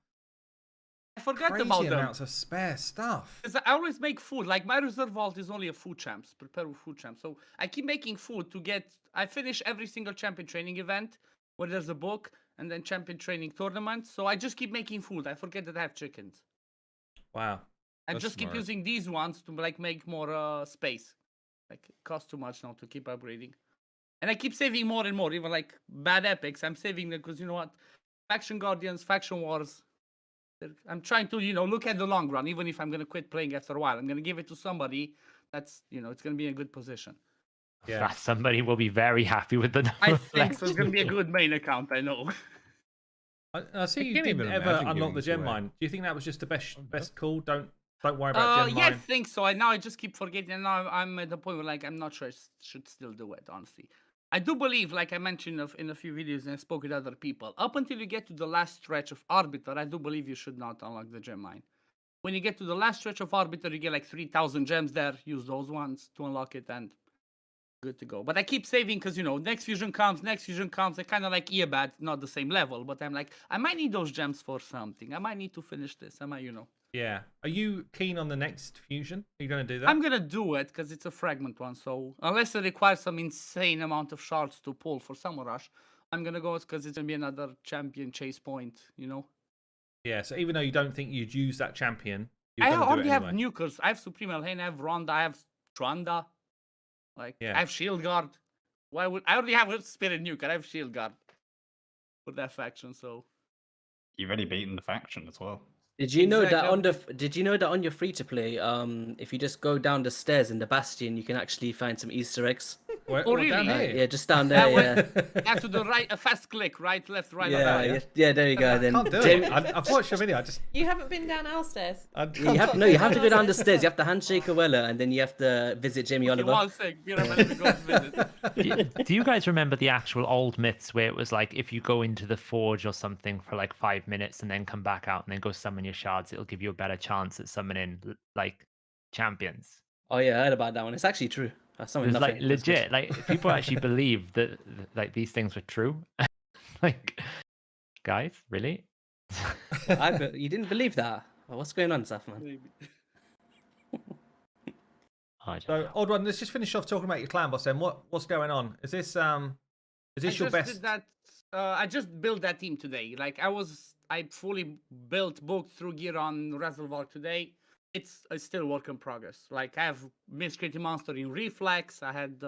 I forgot crazy about them. amounts of spare stuff. Because I always make food. Like my reserve vault is only a food champs, prepare with food champs. So I keep making food to get. I finish every single champion training event where there's a book and then champion training tournament. So I just keep making food. I forget that I have chickens. Wow. I That's just keep smart. using these ones to like make more space. Like it costs too much now to keep upgrading. And I keep saving more and more. Even like bad epics, I'm saving them because you know what? Faction Guardians, Faction Wars. I'm trying to, look at the long run. Even if I'm gonna quit playing after a while, I'm gonna give it to somebody that's, it's gonna be in a good position. Yeah. That somebody will be very happy with the number I of think so. It's gonna be a left. good main account. I know. I see I you can't didn't even ever imagine unlock giving the this gem away. mine. Do you think that was just the best call? Don't worry about gem Yeah, I mine. think so. Now I just keep forgetting. And now I'm at the point where like I'm not sure I should still do it. Honestly, I do believe, like I mentioned in a few videos and I spoke with other people, up until you get to the last stretch of Arbiter, I do believe you should not unlock the gem mine. When you get to the last stretch of Arbiter, you get like 3,000 gems there. Use those ones to unlock it and good to go. But I keep saving because, next fusion comes. I kind of like Earbud, not the same level, but I'm like, I might need those gems for something. I might need to finish this. I might, Yeah. Are you keen on the next fusion? Are you going to do that? I'm going to do it because it's a fragment one. So unless it requires some insane amount of shards to pull for Summer Rush, I'm going to go because it's going to be another champion chase point, Yeah. So even though you don't think you'd use that champion, you're I going to do already it have anyway. nukers. I have Supreme Elhain, I have Ronda, I have Tranda. Like, Yeah. I have Shield Guard. I already have a Spirit Nuker. I have Shield Guard for that faction, so. You've already beaten the faction as well. Did you know that Exactly. Did you know that on your free to play, if you just go down the stairs in the Bastion, you can actually find some Easter eggs? Where, Oh, what, down really? here? Yeah, just down That there. way- Yeah, Yeah, to the right, a fast click, right, left, right, yeah, left. yeah, yeah. There you go. I Then can't do Jamie- it. I've watched your video. I just. You haven't been down our stairs. you have to go down the stairs. You have to handshake Awella, and then you have to visit Jamie Okay, Oliver. one sec. You're ready to go visit. Do you guys remember the actual old myths where it was like if you go into the forge or something for like 5 minutes and then come back out and then go summon your shards, it'll give you a better chance at summoning like champions? Oh yeah, I heard about that one. It's actually true. Something It's like nothing. That's good. legit. Like people actually believe that like these things were true. Like, guys, really? You didn't believe that? Oh, what's going on, Safman? Oh, So, odd one. Let's just finish off talking about your clan boss. Then, what's going on? Is this your Did best? that. I just built that team today. Like I fully booked through gear on Reservoir today. It's still work in progress. Like I have Miscreating Monster in Reflex. I had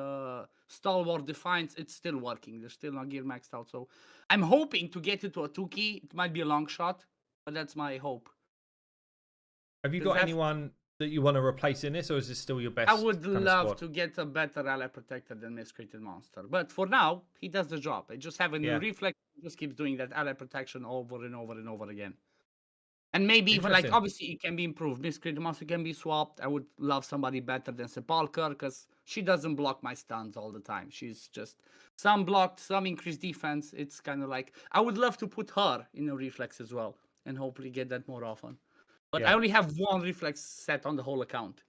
Stalwart Defiance. It's still working. They're still not gear maxed out. So I'm hoping to get it to a 2-key. It might be a long shot, but that's my hope. Have you does got that- anyone that you want to replace in this, or is this still your best? I would kind of love squad? to get a better ally protector than Miscreated Monster. But for now, he does the job. I just have a new Yeah. reflex. He just keeps doing that ally protection over and over and over again. And maybe even like Interesting. obviously it can be improved. Miscreated Monster can be swapped. I would love somebody better than Sepulcher because she doesn't block my stuns all the time. She's just some blocked, some increased defense. It's kind of like I would love to put her in a reflex as well and hopefully get that more often. But I Yeah. only have one reflex set on the whole account.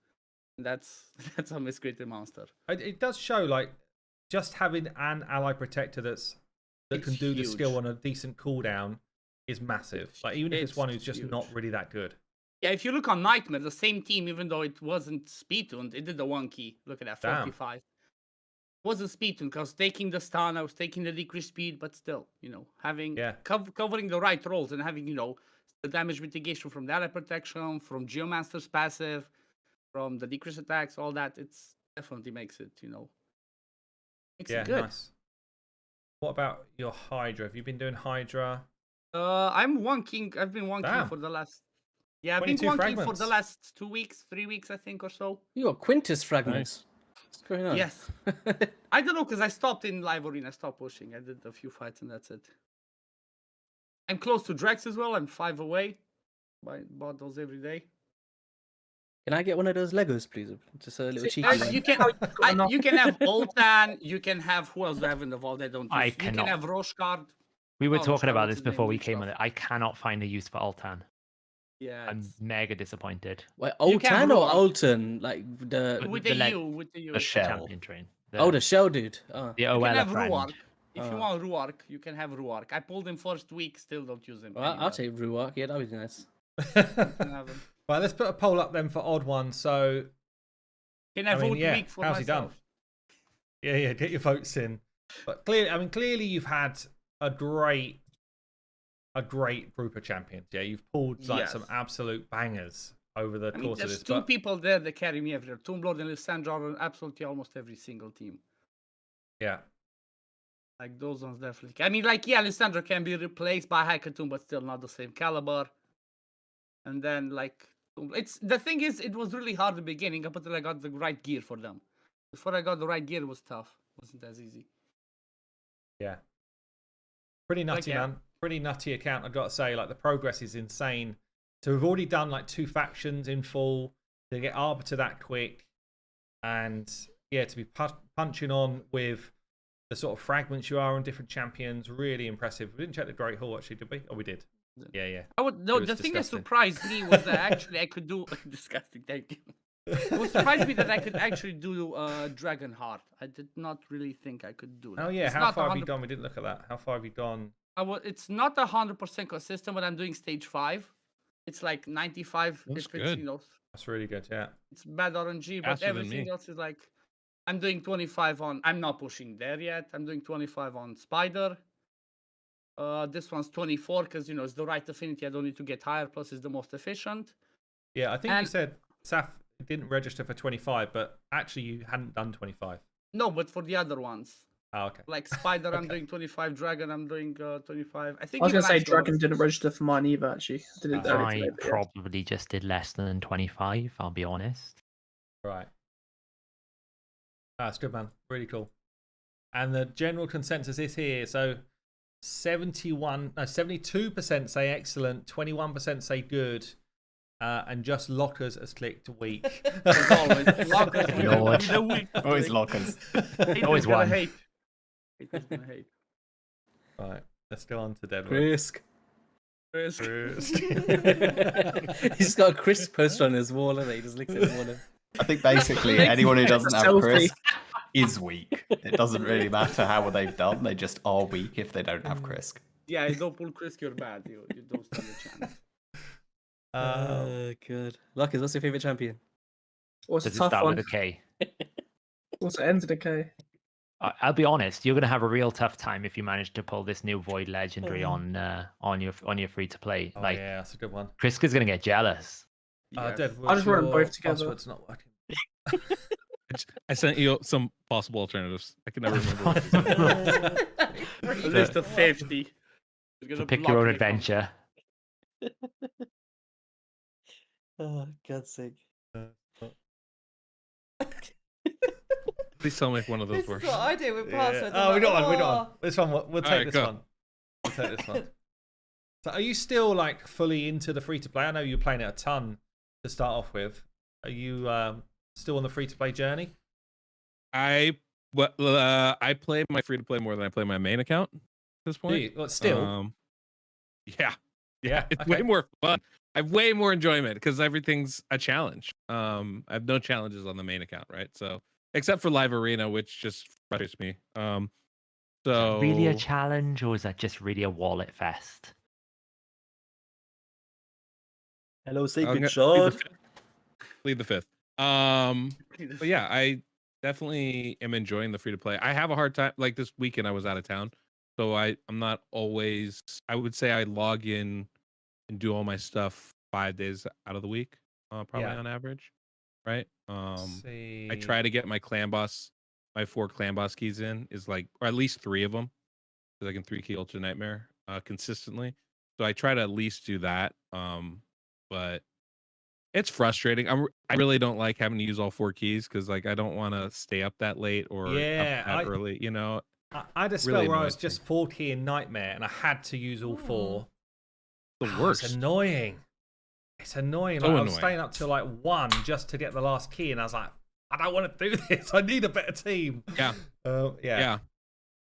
That's a Miscreated Monster. It does show like just having an ally protector that can It's do the skill huge. on a decent cooldown is massive. Like even if it's one who's just not huge. really that good. Yeah, if you look on Nightmare, the same team, even though it wasn't speed tuned, it did the 1 key. Look at that, Damn. 45. wasn't speed tune because taking the stun, I was taking the decreased speed, but still, having covering the right roles and having, the damage mitigation from the ally protection, from Geomancer's passive, from the decreased attacks, all that, it's definitely makes it, makes it good. Nice. What about your Hydra? Have you been doing Hydra? I'm wonking. I've been wonking for the last. Yeah, I've been wonking for the last 2 weeks, 3 weeks, I think, or so. You got Quintus fragments. What's going on? Yes. I don't know, because I stopped in live arena. I stopped pushing. I did a few fights and that's it. I'm close to Drex as well. I'm 5 away. I bought those every day. Can I get one of those Legos, please? Just a little cheeky one. You can have Oltan. You can have, who else do I have in the vault? I don't use. You can have Roshkard. We were talking about this before we came on it. I cannot find a use for Altan. Yeah, I'm mega disappointed. Wait, Altan or Altan? Like with the the shell. Champion train. The shell dude. Oh. The you OL can have friend. Ruark. If you want Ruark, you can have Ruark. I pulled him first week, still don't use him. Well, I'll take Ruark. Yeah, that'd be nice. Right, let's put a poll up then for odd one. So, can I vote week for how's myself? He done? Yeah, get your votes in. But clearly you've had a great group of champions. Yeah, you've pulled some absolute bangers over the course of this. There's two people there that carry me everywhere. Tomblood and Lissandra are on absolutely almost every single team. Yeah. Like those ones definitely. I mean, Lissandra can be replaced by Hackathon, but still not the same caliber. And then the thing is, it was really hard at the beginning up until I got the right gear for them. Before I got the right gear, it was tough. It wasn't as easy. Yeah. Pretty nutty, man. Pretty nutty account, I've got to say. Like, the progress is insane. So we've already done 2 factions in full, to get Arbiter that quick, and to be punching on with the sort of fragments you are on different champions. Really impressive. We didn't check the Great Hall, actually, did we? Oh, we did. Yeah. The thing that surprised me was that actually I could do disgusting. Thank you. It surprised me that I could actually do Dragon Heart. I did not really think I could do that. Oh yeah, how far have you gone? We didn't look at that. How far have you gone? It's not 100% consistent, but I'm doing stage 5. It's like 95. That's good. That's really good. Yeah. It's bad RNG, but everything else is like. I'm doing 25 on. I'm not pushing there yet. I'm doing 25 on Spider. This one's 24 because it's the right affinity. I don't need to get higher. Plus, it's the most efficient. Yeah, I think you said Saf didn't register for 25, but actually you hadn't done 25. No, but for the other ones. Oh, okay. Like Spider, I'm doing 25. Dragon, I'm doing 25. I was gonna say Dragon didn't register for mine either. Actually, I probably just did less than 25. I'll be honest. Right. That's good, man. Really cool. And the general consensus is here. So 72% say excellent, 21% say good, and just Lockers has clicked weak. Always Lockers. Always one. Hate. Right, let's go on to Deadwood. Krisk. Risk. He's got a Chris poster on his wall, and he just looks at the morning. I think basically anyone who doesn't have Chris is weak. It doesn't really matter how well they've done. They just are weak if they don't have Chris. Yeah, you don't pull Chris, you're bad. You don't stand a chance. Oh, good. Lucas, what's your favorite champion? What's a Does it tough start one? with a K? What's it ends in a K? I'll be honest. You're gonna have a real tough time if you manage to pull this new Void Legendary on your free to play. Oh, yeah, that's a good one. Kriska's gonna get jealous. Deadwood, I just run them both together. It's not working. I sent you some possible alternatives. I can never remember. A list of 50. So pick your own adventure. Oh, God's sake. Please tell me if one of those This works. is what I do with passwords. Oh, we got one. We got "Oh." one. This one. We'll take Alright, this go. one. We'll take this one. So, are you still fully into the free to play? I know you're playing it a ton to start off with. Are you still on the free to play journey? I play my free to play more than I play my main account at this point. Well, still. Yeah, it's okay. way more fun. I have way more enjoyment because everything's a challenge. I have no challenges on the main account, right? So except for live arena, which just frustrates me. So Really a challenge, or is that just really a wallet fest? Hello, I'm Secret gonna Shard. plead the fifth. But yeah, definitely am enjoying the free to play. I have a hard time. Like this weekend, I was out of town, so I'm not always. I would say I log in and do all my stuff 5 days out of the week, probably on average, right? I try to get my my 4 clan boss keys in is like, or at least 3 of them, because I can 3 key Ultra Nightmare consistently. So I try to at least do that. But it's frustrating. I really don't like having to use all 4 keys because like I don't want to stay up that late or up that early. You know, I had a spell really where I was annoys me. just 4 key in Nightmare, and I had to use all 4. The worst. It's annoying. It's annoying. So Like, I was annoying. staying up till like 1 just to get the last key, and I was like, I don't want to do this. I need a better team. Yeah. Yeah.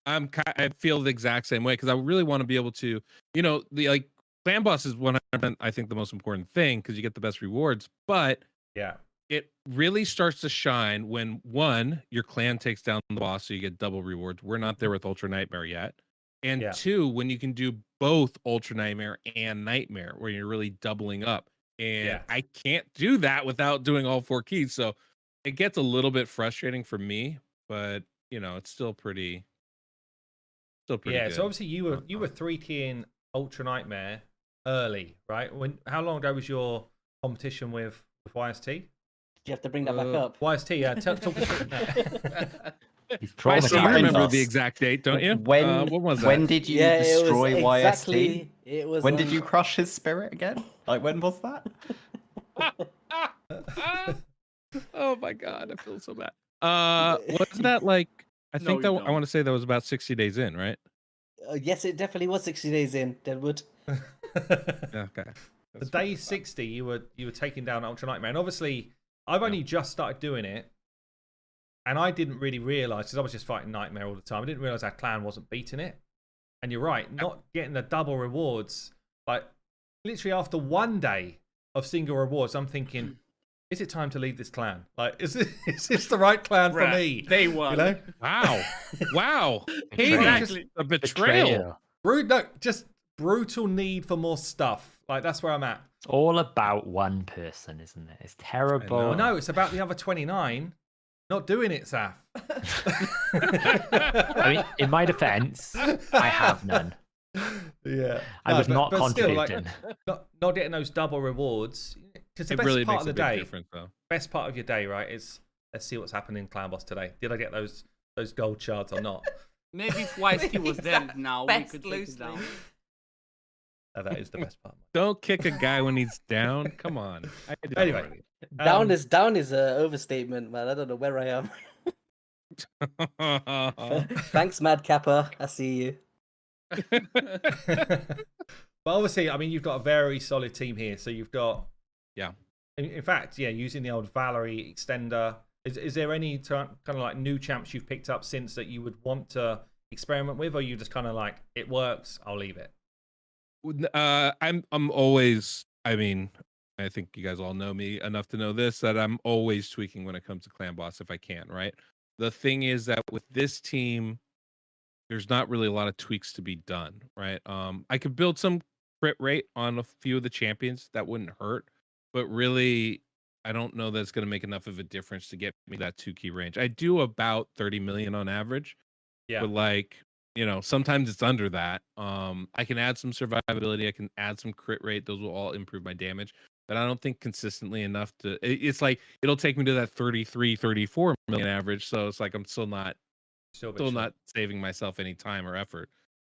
I feel the exact same way because I really want to be able to, the like clan boss is 100%, I think, the most important thing because you get the best rewards. But Yeah. it really starts to shine when 1, your clan takes down the boss, so you get double rewards. We're not there with Ultra Nightmare yet. And 2, when you can do both Ultra Nightmare and Nightmare, where you're really doubling up. And I can't do that without doing all 4 keys. So it gets a little bit frustrating for me, but it's still pretty Yeah. good. So obviously you were 3 keying Ultra Nightmare early, right? How long ago was your competition with YST? Do you have to bring that back up? YST, yeah. Talk us I still remember the exact date, don't you? When was that? When did you destroy exactly, YST? was When did you crush his spirit again? Like when was that? Oh my god, I feel so bad. Wasn't that like? I think I want to say that was about 60 days in, right? Yes, it definitely was 60 days in, Deadwood. Okay. The day 60, you were taking down Ultra Nightmare, and obviously I've only just started doing it, and I didn't really realize because I was just fighting Nightmare all the time. I didn't realize our clan wasn't beating it. And you're right, not getting the double rewards. Like literally after 1 day of single rewards, I'm thinking, is it time to leave this clan? Like, is this the right clan for me? Day 1. You know? Wow. Hey, Exactly. a betrayal. Just brutal need for more stuff. Like that's where I'm at. It's all about one person, isn't it? It's terrible. Well, no, it's about the other 29 not doing it, Saf. I mean, in my defense, I have none. Yeah. I was not but still, contributing. not getting those double rewards. Because the It best really part makes of the a big day, difference, though. best part of your day, right, is let's see what's happening in Clan Boss today. Did I get those gold shards or not? Maybe if YST was there now, we Best could take it down. That is the best part. Don't kick a guy when he's down. Come on. I did that Anyway. already. Down is an overstatement, man. I don't know where I am. Thanks, Mad Kappa. I see you. But obviously, I mean, you've got a very solid team here. So you've got, in fact, using the old Valerie extender. Is there any kind of like new champs you've picked up since that you would want to experiment with, or you just kind of like it works, I'll leave it? I'm always. I mean, I think you guys all know me enough to know this, that I'm always tweaking when it comes to Clan Boss if I can. Right. The thing is that with this team, there's not really a lot of tweaks to be done. Right. I could build some crit rate on a few of the champions. That wouldn't hurt, but really, I don't know that it's going to make enough of a difference to get me that 2 key range. I do about 30 million on average. Yeah. But like, sometimes it's under that. I can add some survivability. I can add some crit rate. Those will all improve my damage. But I don't think consistently enough to. It's like it'll take me to that 33, 34 million average. So it's like I'm still not saving myself any time or effort.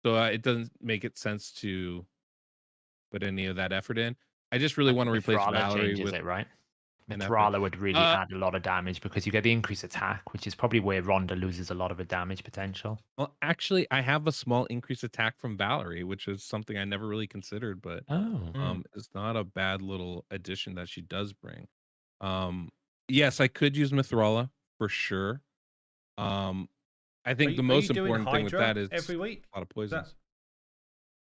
So it doesn't make it sense to put any of that effort in. I just really want to replace Valerie with it, right? Mithrala would really add a lot of damage because you get the increased attack, which is probably where Ronda loses a lot of her damage potential. Well, actually, I have a small increased attack from Valerie, which is something I never really considered, but it's not a bad little addition that she does bring. Yes, I could use Mithrala for sure. I think the most important thing with that is every week? A lot of poisons.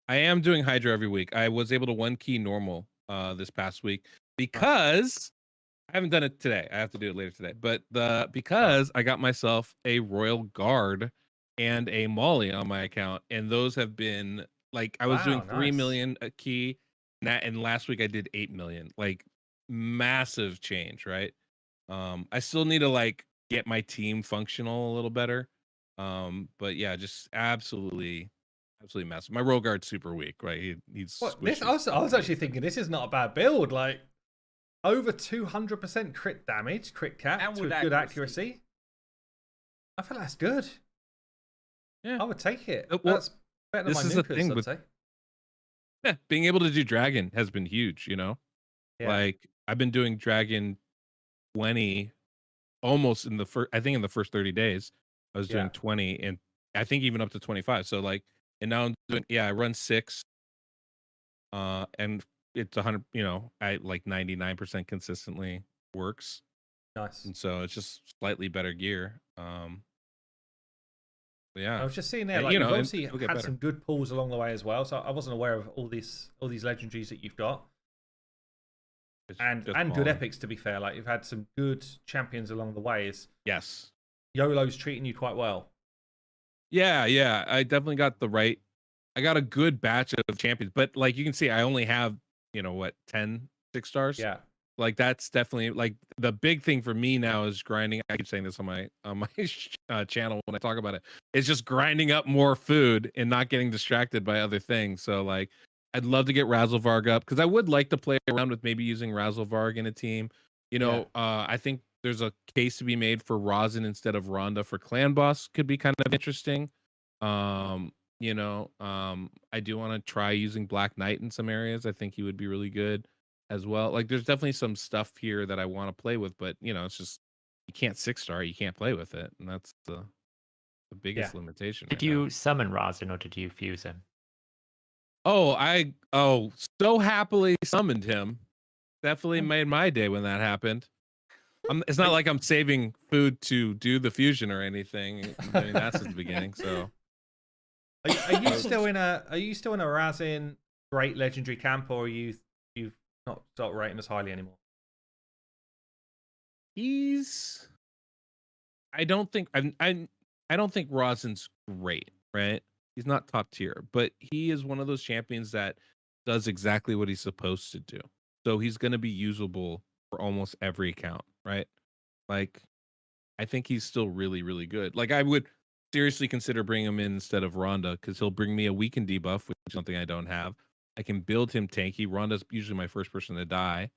I am doing Hydra every week. I was able to 1 key normal this past week because I haven't done it today. I have to do it later today. But because I got myself a Royal Guard and a Molly on my account, and those have been like I was doing 3 million a key, and last week I did 8 million. Like massive change, right? I still need to like get my team functional a little better. But yeah, just absolutely massive. My roll guard's super weak, right? He's What this? squishy. I was actually thinking this is not a bad build. Like over 200% crit damage, crit cap And to with good accuracy. accuracy. I feel that's good. Yeah. I would take it. Well, That's better than this my is the Nukas, thing I'd with- say. Yeah, being able to do dragon has been huge, you know? Yeah. Like I've been doing dragon 20 almost in the first, I think in the first 30 days, I was doing Yeah. 20 and I think even up to 25. So like, and now I'm doing, I run 6, and it's 100, I like 99% consistently works. Nice. And so it's just slightly better gear. But yeah. I was just seeing there, Yeah, like you you've know, and obviously it'll get had better. some good pulls along the way as well. So I wasn't aware of all these legendaries that you've got. It's And just good balling. epics, to be fair. Like you've had some good champions along the way. Yes. YOLO's treating you quite well. Yeah. I definitely got I got a good batch of champions, but like you can see, I only have, 10 6-stars. Yeah. Like that's definitely like the big thing for me now is grinding. I keep saying this on my channel when I talk about it. It's just grinding up more food and not getting distracted by other things. So like, I'd love to get Razzlevarg up because I would like to play around with maybe using Razzlevarg in a team. I think there's a case to be made for Rosin instead of Rhonda for clan boss could be kind of interesting. I do want to try using Black Knight in some areas. I think he would be really good as well. Like there's definitely some stuff here that I want to play with, but it's just you can't 6-star, you can't play with it, and that's the biggest limitation. Did you summon Razin or did you fuse him? I so happily summoned him. Definitely made my day when that happened. It's not like I'm saving food to do the fusion or anything. I mean, that's at the beginning. So, are you still in a Razin great legendary camp, or you've not start rating as highly anymore? I don't think I don't think Rosin's great, right? He's not top tier, but he is one of those champions that does exactly what he's supposed to do. So he's going to be usable for almost every account, right? Like, I think he's still really, really good. Like, I would seriously consider bringing him in instead of Rhonda because he'll bring me a weaken debuff, which is something I don't have. I can build him tanky. Rhonda's usually my first person to die,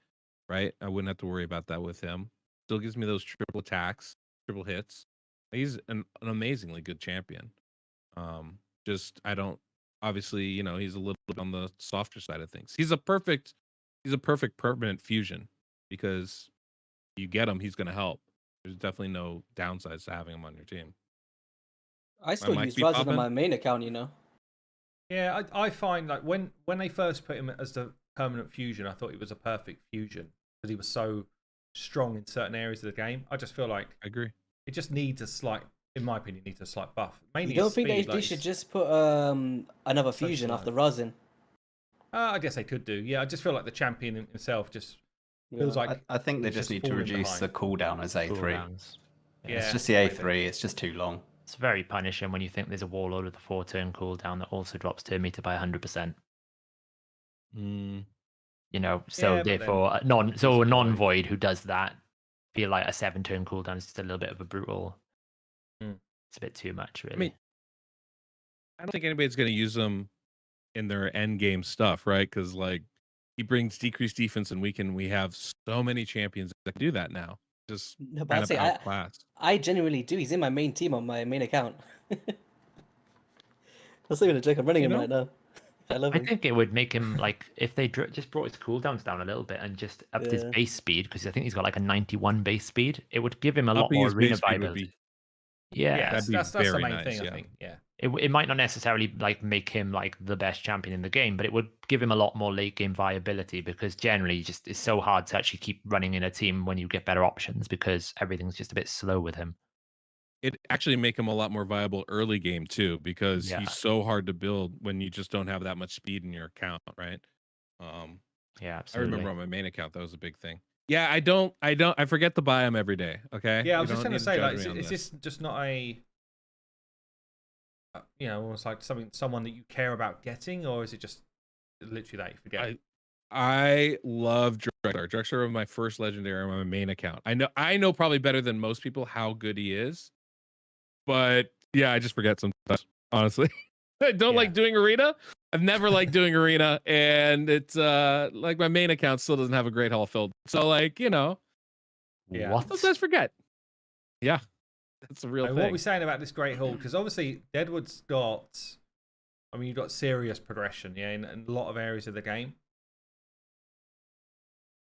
right? I wouldn't have to worry about that with him. Still gives me those triple attacks, triple hits. He's an amazingly good champion. I don't obviously, he's a little bit on the softer side of things. He's a perfect permanent fusion because you get him, he's going to help. There's definitely no downsides to having him on your team. I still use Razin on my main account, Yeah, I find like when they first put him as the permanent fusion, I thought he was a perfect fusion because he was so strong in certain areas of the game. I just feel like I agree. It just needs a slight, in my opinion, needs a slight buff. Mainly you don't speed, think they should just put another fusion after Razin? I guess they could do. Yeah, I just feel like the champion himself just feels like. I think they just need to reduce the cooldown as A3. Yeah, it's just the A3. It's just too long. It's very punishing when you think there's a warlord with a 4-turn cooldown that also drops turn meter by 100%. So therefore, a non-void who does that feel like a 7-turn cooldown is just a little bit of a brutal. It's a bit too much, really. I mean, I don't think anybody's going to use them in their end game stuff, right? Because like he brings decreased defense, and we have so many champions that do that now. Just kind of outclassed. I genuinely do. He's in my main team on my main account. That's not even a joke. I'm running him right now. I love him. I think it would make him like if they just brought his cooldowns down a little bit and just upped his base speed, because I think he's got like a 91 base speed. It would give him a lot more arena viability. Yeah, that's the main thing. I think. Yeah, it might not necessarily like make him like the best champion in the game, but it would give him a lot more late game viability because generally just it's so hard to actually keep running in a team when you get better options because everything's just a bit slow with him. It actually make him a lot more viable early game too, because he's so hard to build when you just don't have that much speed in your account, right? Yeah, absolutely. I remember on my main account that was a big thing. Yeah, I forget to buy them every day. Okay. Yeah, I was just going to say, like, is this just not a, almost like someone that you care about getting, or is it just literally that you forget? I love Drexler was my first legendary on my main account. I know probably better than most people how good he is, but yeah, I just forget sometimes. Honestly, I don't like doing arena. I've never liked doing arena, and it's like my main account still doesn't have a great haul filled. So like What? sometimes forget. Yeah, that's a real thing. What are we saying about this great haul? Because obviously Deadwood's got, I mean, you've got serious progression, in a lot of areas of the game.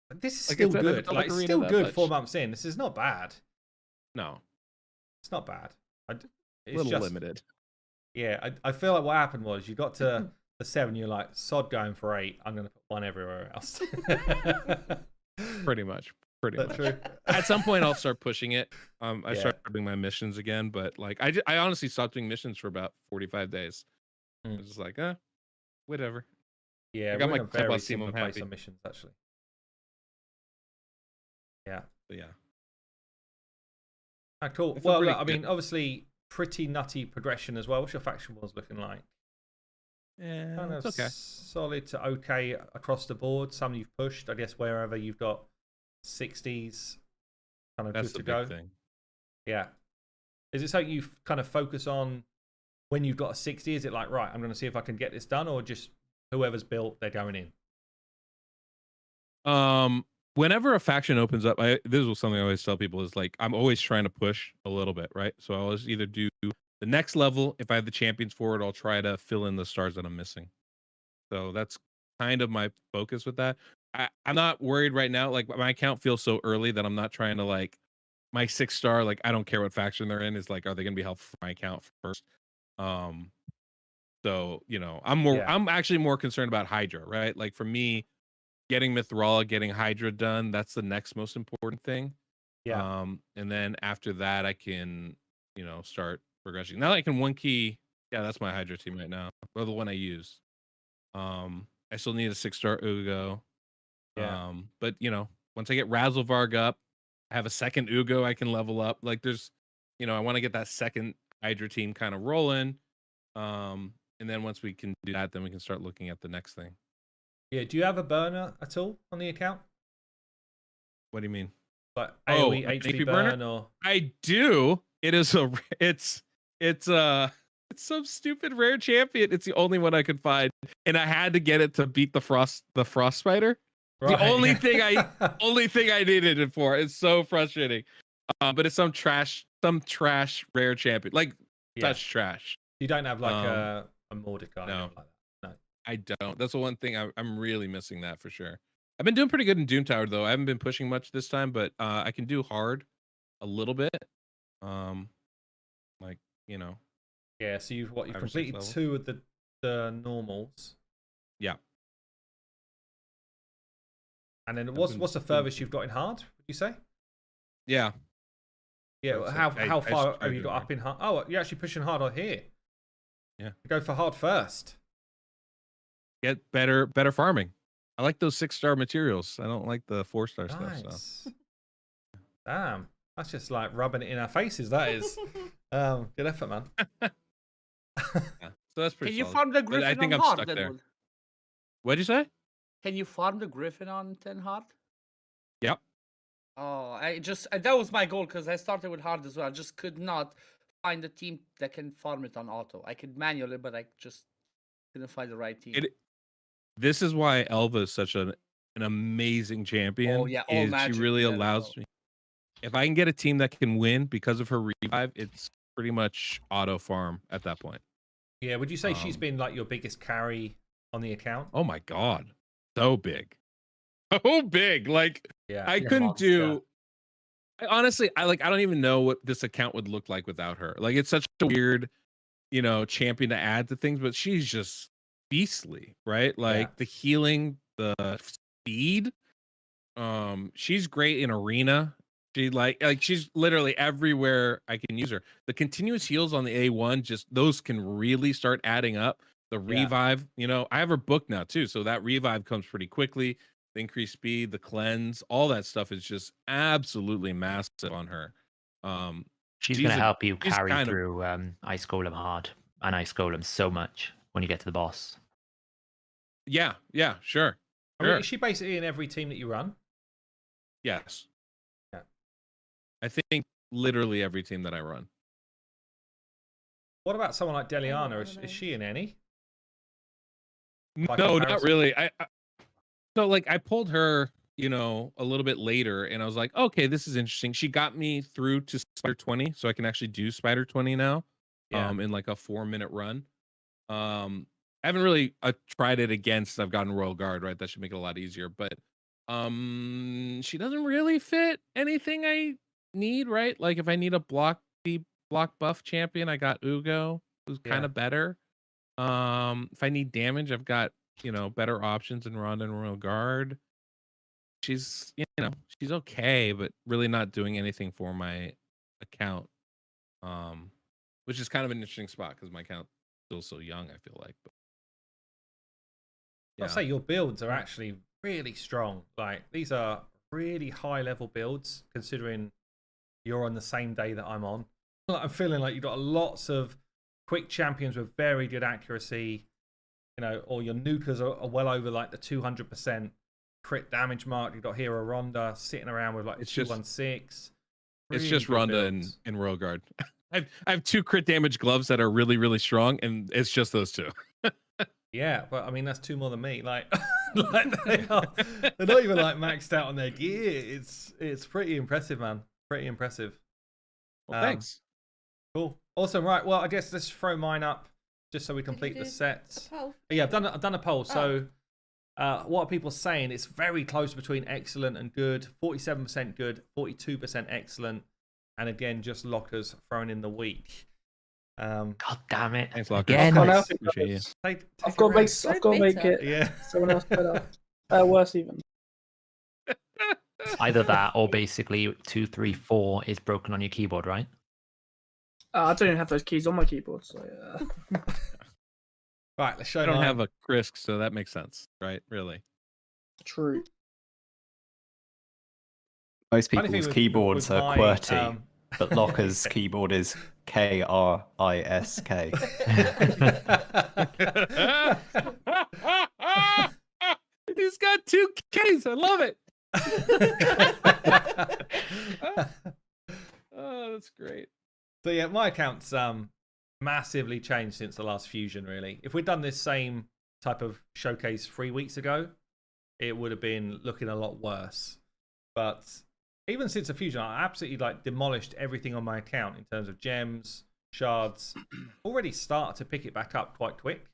But this is still good. Like, it's still good 4 months in. This is not bad. No, it's not bad. It's a little limited. Yeah, I feel like what happened was you got to the 7, you're like, sod going for 8. I'm going to put 1 everywhere else. Pretty much. True? At some point, I'll start pushing it. I started doing my missions again, but like I honestly stopped doing missions for about 45 days. I was just like, whatever. Yeah, I got my very club similar team. I'm happy. on missions actually. Yeah. But yeah. Cool. Well, look, I mean, obviously, pretty nutty progression as well. What's your faction wars looking like? Yeah, kind of it's okay. Solid to okay across the board. Some you've pushed, I guess, wherever you've got 60s, kind of That's good to the go. big thing. Yeah. Is it something you kind of focus on when you've got a 60? Is it like, right, I'm going to see if I can get this done, or just whoever's built, they're going in? Whenever a faction opens up, this is something I always tell people is like, I'm always trying to push a little bit, right? So I'll always either do the next level. If I have the champions forward, I'll try to fill in the stars that I'm missing. So that's kind of my focus with that. I'm not worried right now. Like, my account feels so early that I'm not trying to like my 6-star. Like, I don't care what faction they're in. Is like, are they going to be helpful for my account first? So I'm actually more concerned about Hydra, right? Like for me, getting Mithrala, getting Hydra done, that's the next most important thing. Yeah. And then after that, I can, start progressing. Now I can 1 key. Yeah, that's my Hydra team right now, or the one I use. I still need a 6-star Ugo. Yeah. But once I get Razzlevarg up, I have a second Ugo I can level up. Like there's, I want to get that second Hydra team kind of rolling. And then once we can do that, then we can start looking at the next thing. Yeah. Do you have a burner at all on the account? What do you mean? Like AoE HP burn or? I do. It is it's some stupid rare champion. It's the only one I could find, and I had to get it to beat the frost spider. Right. The only thing I needed it for. It's so frustrating. But it's some trash rare champion. Like such trash. You don't have like a Mordecai. No. Like that. No, I don't. That's the one thing I'm really missing that for sure. I've been doing pretty good in Doom Tower though. I haven't been pushing much this time, but I can do hard a little bit. Yeah, so you've completed 2 of the normals. Yeah. And then what's the furthest you've got in hard, would you say? Yeah. Yeah, how far have you got up in hard? Oh, you're actually pushing hard on here. Yeah. Go for hard first. Get better farming. I like those 6-star materials. I don't like the 4-star stuff. So. Damn. That's just like rubbing it in our faces, that is. Good effort, man. Yeah. So that's pretty Can you solid. farm the Griffin I think on I'm hard, stuck there. Deadwood? What'd you say? Can you farm the Griffin on 10 hard? Yep. Oh, that was my goal because I started with hard as well. I just could not find a team that can farm it on auto. I could manually, but I just couldn't find the right team. This is why Elva is such an amazing champion. Oh yeah, she really allows me. If I can get a team that can win because of her revive, it's pretty much auto farm at that point. Yeah, would you say she's been like your biggest carry on the account? Oh my god, so big, so big. Like I couldn't do. Honestly, I don't even know what this account would look like without her. Like it's such a weird, champion to add to things, but she's just beastly, right? Like the healing, the speed. She's great in arena. She she's literally everywhere I can use her. The continuous heals on the A1, just those can really start adding up. The revive, I have her booked now too, so that revive comes pretty quickly. The increased speed, the cleanse, all that stuff is just absolutely massive on her. She's going to help you carry through Ice Golem hard and Ice Golem so much when you get to the boss. Yeah, sure. I mean, Sure. is she basically in every team that you run? Yes. Yeah. I think literally every team that I run. What about someone like got Deliana? one Is of she in any? No, By not comparison? really. So like I pulled her, a little bit later, and I was like, okay, this is interesting. She got me through to Spider 20, so I can actually do Spider 20 now. Yeah. In like a 4-minute run. I haven't really tried it again since I've gotten Royal Guard, right? That should make it a lot easier. But she doesn't really fit anything I need, right? Like if I need a block buff champion, I got Ugo, who's kind of better. If I need damage, I've got better options in Ronda and Royal Guard. She's she's okay, but really not doing anything for my account. Which is kind of an interesting spot because my account's still so young, I feel like. But I'll say your builds are actually really strong. Like these are really high level builds considering you're on the same day that I'm on. I'm feeling like you've got lots of quick champions with very good accuracy, or your nukers are well over like the 200% crit damage mark. You've got Hero Ronda sitting around with like It's 216. it's just Ronda and Royal Guard. I have 2 crit damage gloves that are really, really strong, and it's just those 2. Yeah, but I mean that's 2 more than me. Like, they're not even like maxed out on their gear. It's pretty impressive, man. Pretty impressive. Well, thanks. Cool, awesome. Right, well, I guess let's throw mine up just so we complete the sets. Yeah, I've done a poll. So, what are people saying? It's very close between excellent and good. 47% good, 42% excellent, and again, just lockers thrown in the week. God damn it! Thanks, Lockers. Again. Appreciate you. I've got to make it Yeah. someone else better. Worse even. Either that or basically 2, 3, 4 is broken on your keyboard, right? I don't even have those keys on my keyboard, so yeah. Right, let's show. I don't have a Krisk, so that makes sense, right? Really. True. Most Funny people's thing keyboards with are my, QWERTY, but Locker's keyboard is KRISK. He's got 2 Ks. I love it. Oh, that's great. So yeah, my account's massively changed since the last fusion. Really, if we'd done this same type of showcase 3 weeks ago, it would have been looking a lot worse. But even since the fusion, I absolutely like demolished everything on my account in terms of gems, shards. Already started to pick it back up quite quick.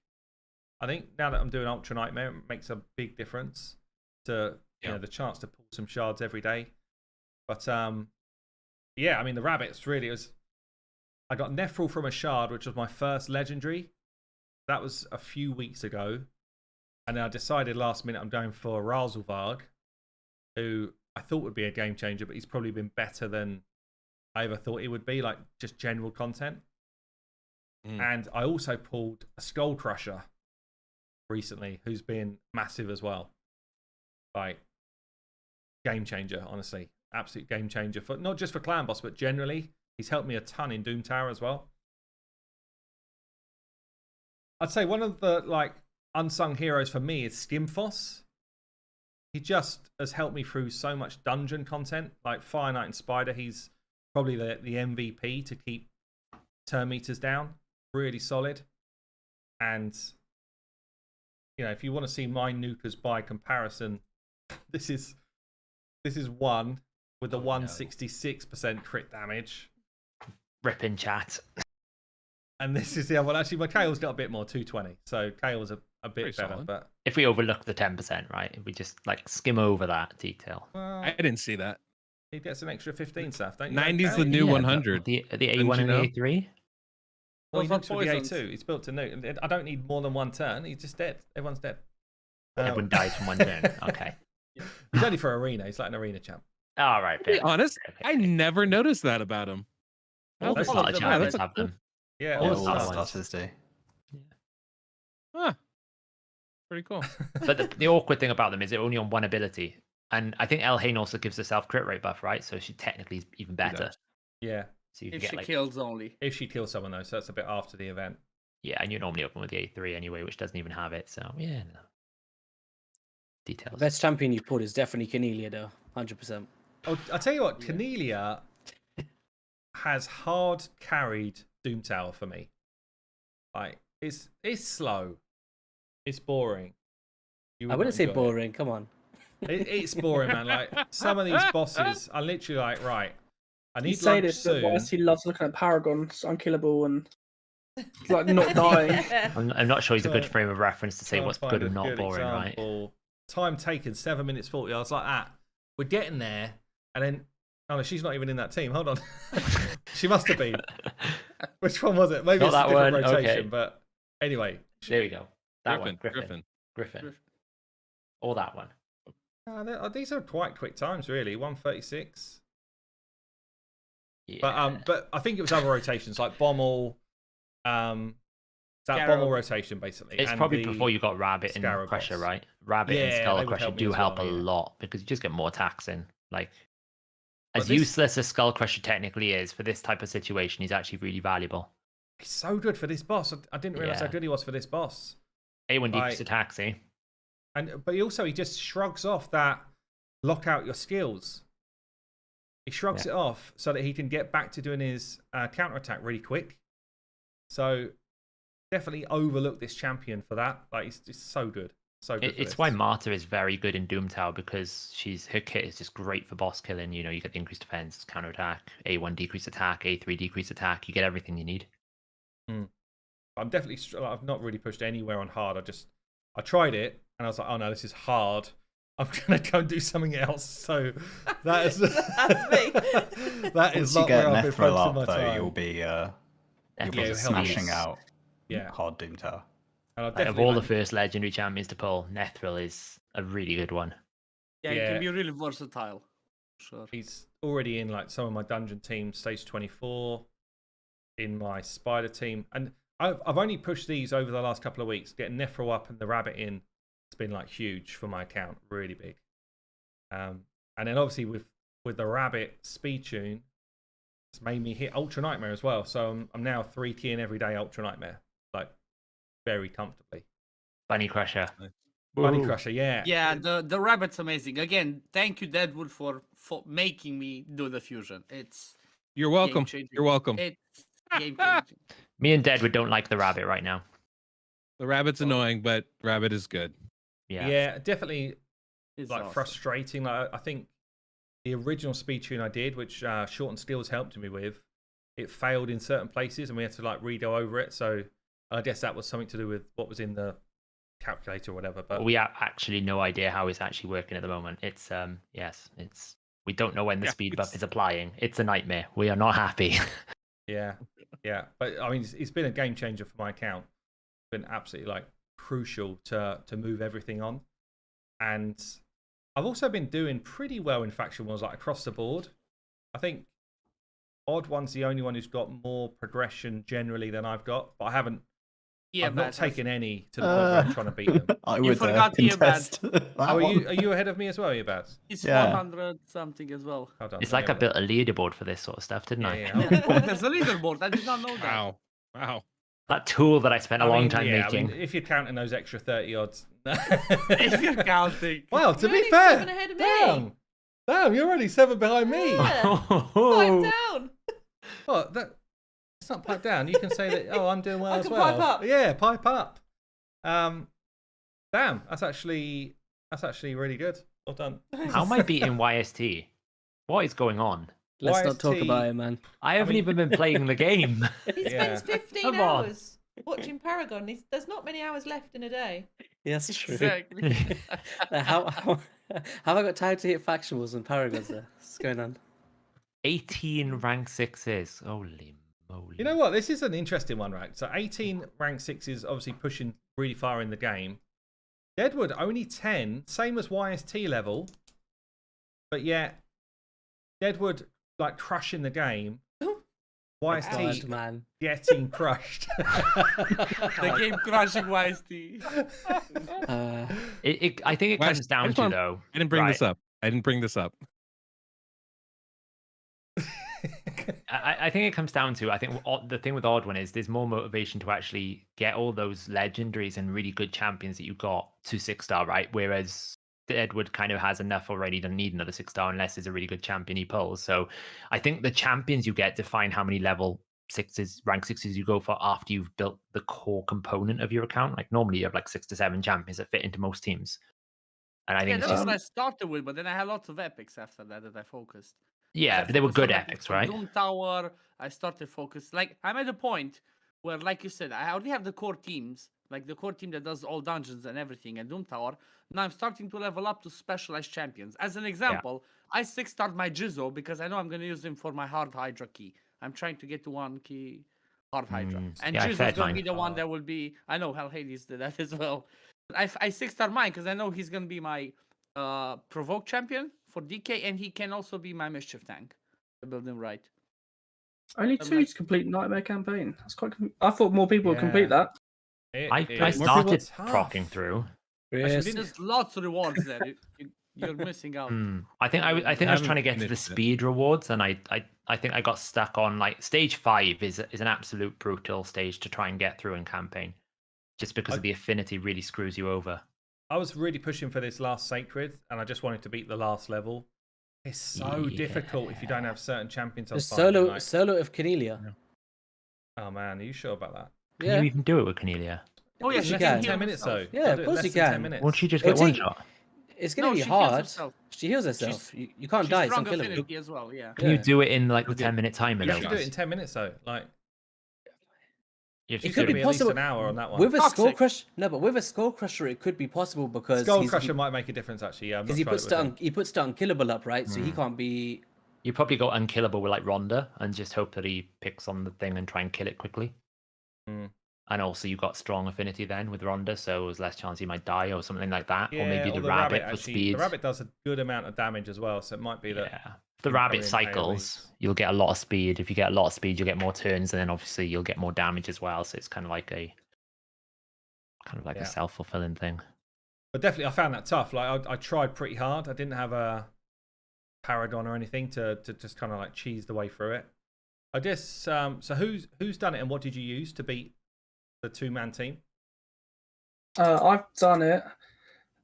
I think now that I'm doing Ultra Nightmare, it makes a big difference to the chance to pull some shards every day. But yeah, I mean the rabbits really was. I got Nephril from a shard, which was my first legendary. That was a few weeks ago, and then I decided last minute I'm going for Razelvarg, who I thought would be a game changer, but he's probably been better than I ever thought he would be, like just general content. And I also pulled a Skull Crusher recently, who's been massive as well. Like game changer, honestly, absolute game changer for not just for Clan Boss, but generally. He's helped me a ton in Doom Tower as well. I'd say one of the like unsung heroes for me is Skimfoss. He just has helped me through so much dungeon content, like Fire Knight and Spider. He's probably the MVP to keep turn meters down. Really solid. And if you want to see my nukers by comparison, this is one with the 166% crit damage. Ripping chat. And this is the other one. Actually, my Kale's got a bit more, 220. So Kale's a bit Pretty better. solid. But If we overlook the 10%, right? If we just like skim over that detail. I didn't see that. He gets an extra 15 stuff, don't you? 90's the new 100. The A1 and the A3? Well, he Those are nukes with the poisons. A2. He's built to nuke. I don't need more than one turn. He's just dead. Everyone's dead. Everyone dies from one turn. Okay. He's only for arena. He's like an arena champ. All right. To be honest, I never noticed that about him. All the That's starter not- champions that's have them. Yeah, All Yeah, the all starter the ones. starters do. Huh. Pretty cool. But the awkward thing about them is they're only on one ability. And I think Elhain also gives herself crit rate buff, right? So she technically is even better. does. yeah. So you can If get she like kills only. If she kills someone though, so that's a bit after the event. yeah, and you're normally open with the A3 anyway, which doesn't even have it. So yeah, no. details. Best champion you pulled is definitely Cornelia, though. 100%. Oh, I'll tell you what, Cornelia has hard carried Doom Tower for me. Like, it's slow. It's boring. I wouldn't say boring. Come on. It's boring, man. Like, some of these bosses are literally like, right, I need say lunch this, soon. but he loves looking at Paragons, unkillable, and like not dying. I'm not sure he's a good frame of reference to say what's good and not boring, example. right? Time taken 7 minutes 40. I was like, we're getting there, and then oh no, she's not even in that team. Hold on, she must have been. Which one was it? Maybe it's a different rotation, okay. But anyway, there we go. That Griffin. Griffin. Or that one. These are quite quick times, really. 1:36. Yeah. But I think it was other rotations like Bommel. That Bommel rotation basically. It's probably before you got Rabbit and Crusher, right? Rabbit and Skull Crusher do help a lot because you just get more attacks in. Like, as useless as Skull Crusher technically is for this type of situation, he's actually really valuable. He's so good for this boss. I didn't realize how good he was for this boss. A1 decrease attacks, eh? But he just shrugs off that lock out your skills. He shrugs it off so that he can get back to doing his counterattack really quick. So definitely overlook this champion for that. Like, he's just so good. So good. It's why Marta is very good in Doom Tower because her kit is just great for boss killing. You know, you get the increased defense, counterattack, A1 decreased attack, A3 decreased attack. You get everything you need. I'm definitely. I've not really pushed anywhere on hard. I tried it and I was like, oh no, this is hard. I'm gonna go and do something else. So that is that's me. That is not where I've been focusing my time. You'll be smashing out. Hard Doom Tower. Of all the first legendary champions to pull, Nethril is a really good one. Yeah, he can be really versatile. Sure. He's already in like some of my dungeon teams, stage 24, in my spider team, and I've only pushed these over the last couple of weeks. Getting Nethril up and the Rabbit in, it's been like huge for my account, really big. And then obviously with the Rabbit speed tune, it's made me hit Ultra Nightmare as well. So I'm now 3 keying every day Ultra Nightmare, like very comfortably. Bunny Crusher. Bunny Crusher, yeah. Yeah, the Rabbit's amazing. Again, thank you, Deadwood, for making me do the fusion. You're welcome. You're welcome. It's game changing. Me and Deadwood don't like the Rabbit right now. The Rabbit's annoying, but Rabbit is good. Yeah, definitely. It's like awesome. Frustrating. Like, I think the original speed tune I did, which Shortened Skills helped me with, it failed in certain places, and we had to like redo over it. So I guess that was something to do with what was in the calculator or whatever. But we have actually no idea how it's actually working at the moment. It's we don't know when the speed buff is applying. It's a nightmare. We are not happy. Yeah. But I mean, it's been a game changer for my account. It's been absolutely like crucial to move everything on. And I've also been doing pretty well in faction wars, like across the board. I think Odd One's the only one who's got more progression generally than I've got, but I've not taken any to the point where I'm trying to beat them. You forgot Earbud. Are you ahead of me as well, Earbud? It's 100 something as well. It's like I built a leaderboard for this sort of stuff, didn't I? Oh, there's a leaderboard. I did not know that. Wow. That tool that I spent a long time making. I mean, if you're counting those extra 30 odds. If you're counting. Well, to be fair. Damn, you're already 7 behind me. Yeah. 5 down. What? It's not pipe down. You can say that. Oh, I'm doing well as well. Pipe up. Yeah, pipe up. Damn, that's actually really good. Well done. How am I beating YST? What is going on? Let's not talk about it, man. I haven't even been playing the game. He spends 15 hours watching Paragon. There's not many hours left in a day. Yes, true. Exactly. How have I got time to hit faction wars and Paragons there? What's going on? 18 rank 6s. Holy moly. You know what? This is an interesting one, right? So 18 rank 6s obviously pushing really far in the game. Deadwood only 10, same as YST level. But yet, Deadwood like crushing the game. YST man. Getting crushed. The game crushing YST. I think it comes down to though. I didn't bring this up. I think it comes down to, I think the thing with Odd One is there's more motivation to actually get all those legendaries and really good champions that you got to 6-star, right? Whereas Edward kind of has enough already, doesn't need another 6-star unless there's a really good champion he pulls. So I think the champions you get define how many level 6s, rank 6s you go for after you've built the core component of your account. Like normally you have like 6 to 7 champions that fit into most teams. And I think that's what I started with, but then I had lots of epics after that I focused. Yeah, but they were good epics, right? Doom Tower, I started focus. Like I'm at a point where, like you said, I already have the core teams, like the core team that does all dungeons and everything, and Doom Tower. Now I'm starting to level up to specialized champions. As an example, I 6-starred my Jizzo because I know I'm going to use him for my hard Hydra key. I'm trying to get to 1 key hard Hydra, and Jizzo's going to be the one that will be. I know Hell Hades did that as well. I 6-star mine because I know he's going to be my provoke champion for DK, and he can also be my mischief tank. To build him right. Only 2 to complete Nightmare Campaign. That's quite. I thought more people would complete that. I started procking through. Yes. There's lots of rewards there. You're missing out. I think I was trying to get to the speed rewards, and I think I got stuck on like stage 5 is an absolute brutal stage to try and get through in campaign, just because of the affinity really screws you over. I was really pushing for this last Sacred, and I just wanted to beat the last level. It's so difficult if you don't have certain champions on solo of Cornelia. Oh man, are you sure about that? Can you even do it with Cornelia? Oh yes, you can. 10 minutes though. Yeah, of course you can. 10 minutes. Won't she just get one shot? It's gonna be hard. She heals herself. You can't die. It's unkillable. As well, yeah. Can you do it in like the 10-minute timer? You have to do it in 10 minutes though. Like it could be possible. At least an hour on that one. With a skull crush, but with a skull crusher, it could be possible because skull crusher might make a difference actually. Yeah, because he puts the unkillable up, right? So he can't be. You probably go unkillable with like Rhonda and just hope that he picks on the thing and try and kill it quickly. And also you got strong affinity then with Rhonda, so there's less chance he might die or something like that. Yeah, or maybe the rabbit for speed. The rabbit does a good amount of damage as well, so it might be that. Yeah. If the rabbit cycles, you'll get a lot of speed. If you get a lot of speed, you'll get more turns, and then obviously you'll get more damage as well. So it's kind of like a self-fulfilling thing. But definitely, I found that tough. Like I tried pretty hard. I didn't have a Paragon or anything to just kind of like cheese the way through it. I guess. So who's done it, and what did you use to beat the 2-man team? I've done it.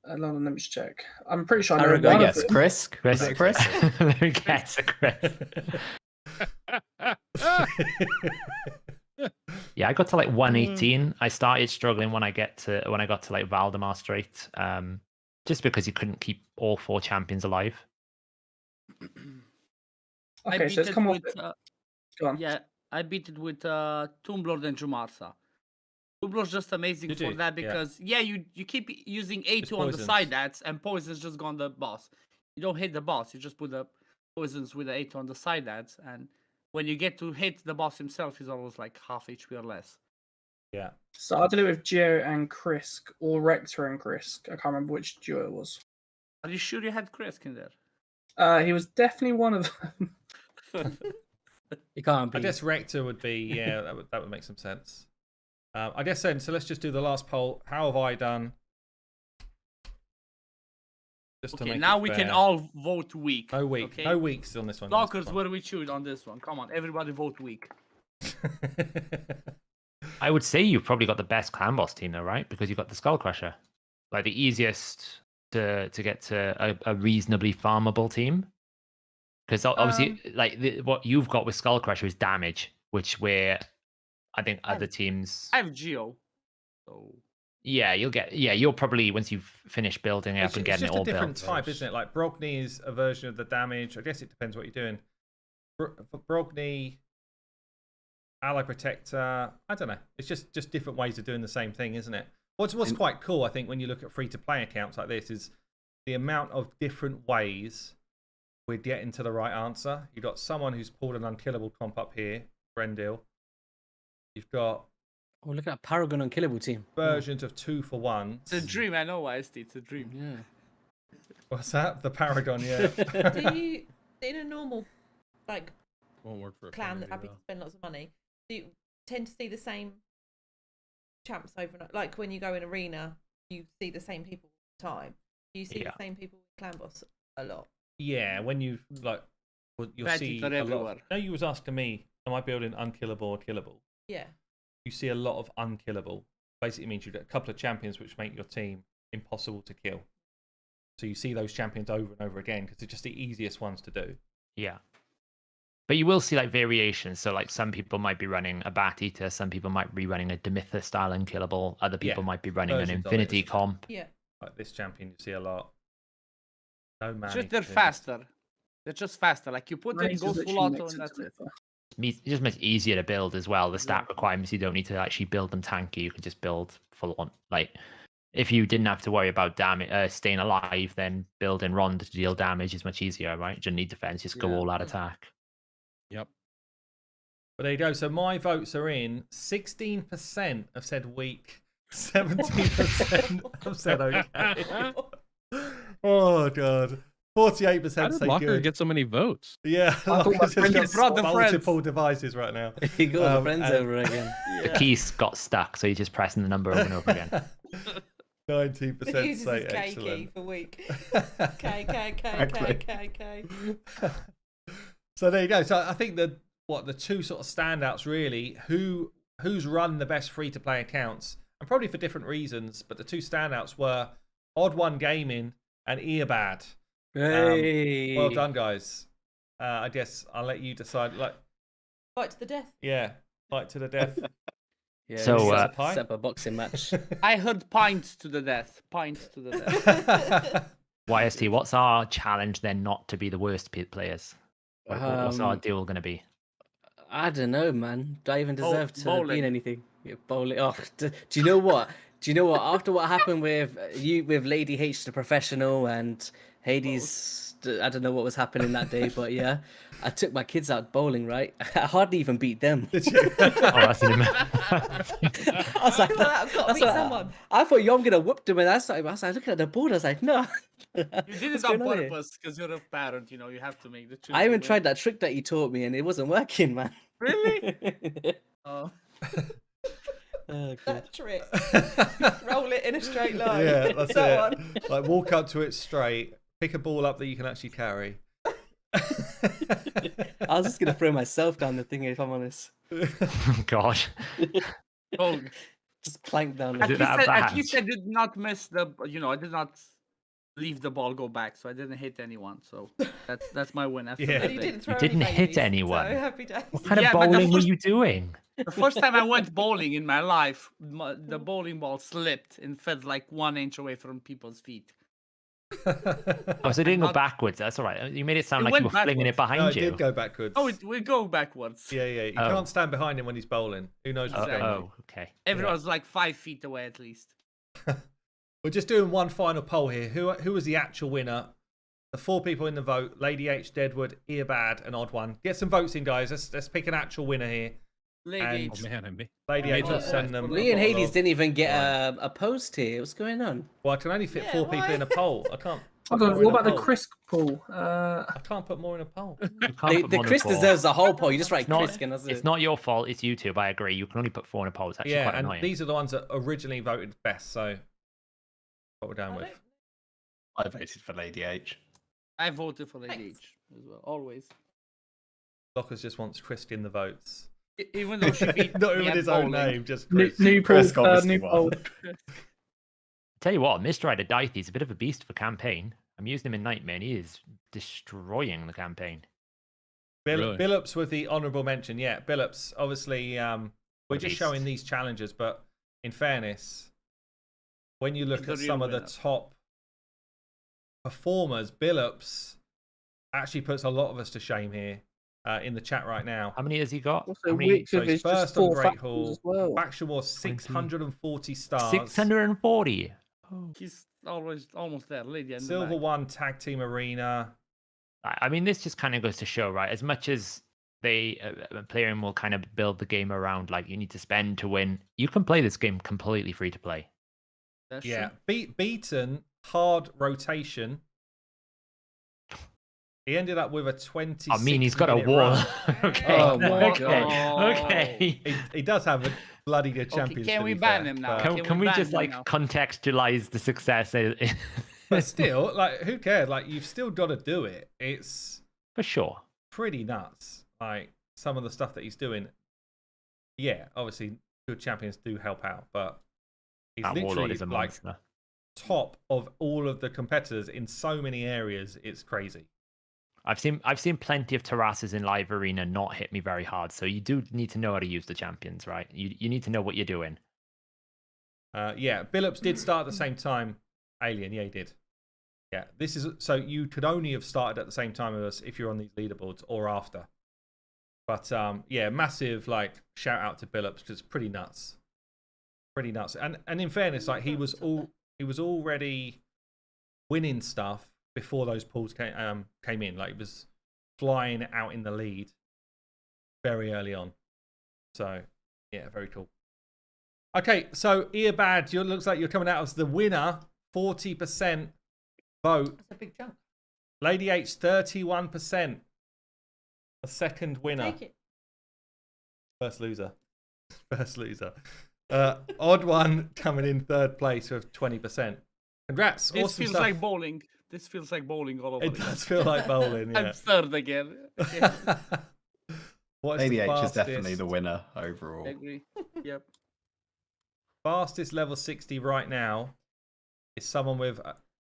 Let me just check. I'm pretty sure I know one of them. Chris. Let me guess, Chris. Yeah, I got to like 118. I started struggling when I got to like Valdemar Strait, just because you couldn't keep all 4 champions alive. Okay, so it's come on. Go on. Yeah, I beat it with Tomblood and Jumarsa. Tomblood's just amazing for that because you keep using A2 on the side ats and poisons just go on the boss. You don't hit the boss, you just put the poisons with the A2 on the side ats, and when you get to hit the boss himself, he's always like half HP or less. Yeah. So I did it with Geo and Krisk, or Rector and Krisk. I can't remember which duo it was. Are you sure you had Krisk in there? He was definitely one of them. You can't be. I guess Rector would be, that would make some sense. I guess then, so let's just do the last poll. How have I done? Just to make now it we fair. can all vote weak. No weak. Okay? No weeks on this one. Blockers, what do we choose on this one? Come on, everybody vote weak. I would say you've probably got the best clan boss team though, right? Because you've got the Skull Crusher. Like the easiest to get to a reasonably farmable team. Because obviously, what you've got with Skull Crusher is damage, which I think other teams. I have Geo. So You'll probably once you've finished building up and getting it all built. It's just a different type, isn't it? Like Brogni is a version of the damage. I guess it depends what you're doing. Brogni, Ally Protector. I don't know. It's just different ways of doing the same thing, isn't it? What's quite cool, I think, when you look at free-to-play accounts like this, is the amount of different ways we're getting to the right answer. You've got someone who's pulled an unkillable comp up here, Brendil. You've got look at that Paragon unkillable team. Versions of 2 for 1. It's a dream, I know why it's a dream. Yeah. What's that? The Paragon, yeah. Do you, in a normal Won't work for a clan family, that's happy to spend lots of money, do you tend to see the same champs overnight? Like when you go in arena, you see the same people all the time. Do you see the same people with clan boss a lot? Yeah, when you you'll see a lot. No, you was asking me, am I building unkillable or killable? Yeah. You see a lot of unkillable. Basically means you've got a couple of champions which make your team impossible to kill. So you see those champions over and over again because they're just the easiest ones to do. Yeah. But you will see like variations. So like some people might be running a Bat Eater, some people might be running a Demytha style unkillable, other people might be running an Versions of Infinity it. comp. Yeah. Like this champion, you see a lot. No man. Just they're faster. They're just faster. Like you put it, Range go is full literally auto, next and to that's it. Demytha. It's just much easier to build as well. The stat requirements, you don't need to actually build them tanky. You can just build full on. Like if you didn't have to worry about damage, staying alive, then building Ronda to deal damage is much easier, right? You don't need defense, just go all out attack. Yep. But there you go. So my votes are in. 16% have said weak. 17% have said okay. Oh god. 48% How did say Locker good. get so many votes? Yeah, thought Locker's my just friends got brought the friends. multiple devices right now. He got the friends and- over again. The keys got stuck, so you're just pressing the number over and over again. 19% He uses say his K key excellent. for week. K, K, K, K, K, K. So there you go. So I think the two sort of standouts really, who's run the best free-to-play accounts, and probably for different reasons, but the two standouts were Odd One Gaming and Earbud. Hey. Well done, guys. I guess I'll let you decide. Like, Fight to the death. yeah, fight to the death. Yeah, So, so, pie? set up a boxing match. I heard pints to the death. Pints to the death. YST, what's our challenge then not to be the worst players? What's our deal going to be? I don't know, man. Do I even Oh, deserve to be bowling. in anything? Yeah, bowling. Oh, do you know what? Do you know what? After what happened with with Lady H, the professional, and Hades, I don't know what was happening that day, but yeah, I took my kids out bowling. Right, I hardly even beat them. Did you? Oh, that's an I was like, I've got to that's beat what- someone. I thought I'm gonna whoop them, and I was like looking at the board. I was like, no. You did What's it on going on here? purpose because you're a parent. You know, you have to make the choice. I even tried that trick that you taught me, and it wasn't working, man. Really? Oh. Oh, God. That trick. Roll it in a straight line. Yeah, that's that it. one. Like walk up to it straight, pick a ball up that you can actually carry. I was just gonna throw myself down the thing if I'm honest. Gosh. Oh, Just plank down. Is The... it that at bad? least I did not miss the. You know, I did not leave the ball go back, so I didn't hit anyone. So that's my win. After Yeah. that And you day. didn't throw didn't any hit babies, anyone. So happy days. What kind Yeah, of but the bowling were first- you doing? The first time I went bowling in my life, the bowling ball slipped and fell like 1 inch away from people's feet. Oh, so it didn't go not- backwards. That's all right. You made it sound It like you went were flinging it backwards. No, behind it you. did go backwards. Oh, we go backwards. Yeah. You Oh. can't stand behind him when he's bowling. Who knows what's going on? Oh, okay. Everyone's like 5 feet away at least. We're just doing one final poll here. Who was the actual winner? The 4 people in the vote: Lady H, Deadwood, Earbud, and Odd One. Get some votes in, guys. Let's pick an actual winner here. Lady And- Oh man, I Lady I H made will that send them. Me and a bottle Hades of didn't even get wine. a post here. What's going on? Well, I can only fit Yeah, 4 people why? in a poll. I can't. Hold put on, more in what a about the poll. Chris pool? I can't put more in a poll. You can't The put more than Chris 4. deserves a whole poll. You just write It's not, Chris and that's it's it. not your fault. It's YouTube. I agree. You can only put 4 in a poll. It's actually Yeah, quite and annoying. these are the ones that originally voted best. So what we're down with. I voted for Lady H. I voted for Lady Thanks. H as well, always. Lockers just wants Chris in the votes. Even though she beat Not me even at his own bowling. name, just New, Chris. new pool. Chris obviously New won. poll. Tell you what, Mr. Rider Dythe is a bit of a beast for campaign. I'm using him in Nightmare, and he is destroying the campaign. Really? Billups with the honourable mention. Yeah, Billups. Obviously, we're What a just beast. showing these challenges, but in fairness, when you look He's the at real some of the winner. top performers, Billups actually puts a lot of us to shame here in the chat right now. How many has he got? Also, How many? Wix So of he's is just first on 4 Great factions Hall. as well. Faction was 640 stars. 640. He's always almost there, Lady in the Silver back. 1 Tag Team Arena. I mean, this just kind of goes to show, right? As much as they playing will kind of build the game around, like you need to spend to win. You can play this game completely free to play. That's Yeah, true. beaten hard rotation. He ended up with a 20. I mean, he's got a wall. Okay. Oh my okay. God. Okay. He does have a bloody good champion. can to we be ban fair, him now? but- Can, Can can we we ban just him like now? contextualize the success? But still, like, who cares? Like, you've still got to do it. It's For sure. pretty nuts. Like, some of the stuff that he's doing. Yeah, obviously, good champions do help out, but he's That Warlord literally is a like monster. top of all of the competitors in so many areas. It's crazy. I've seen plenty of terraces in live arena not hit me very hard. So you do need to know how to use the champions, right? You need to know what you're doing. Yeah, Billups did start at the same time. Alien, yeah, he did. Yeah, this is so you could only have started at the same time as us if you're on these leaderboards or after. But yeah, massive like shout out to Billups because it's pretty nuts, pretty nuts. And in fairness, like he was already winning stuff before those pools came in. Like he was flying out in the lead very early on. So yeah, very cool. Okay, so Earbud, it looks like you're coming out as the winner. 40% vote. That's a big jump. Lady H, 31%. A second winner. Take it. First loser. First loser. Odd One coming in third place with 20%. Congrats. This awesome feels stuff. like bowling. This feels like bowling all over It again. does feel like bowling, yeah. I'm third again. Okay. What is Lady the H is fastest? definitely the winner overall. I agree. Yep. Fastest level 60 right now is someone with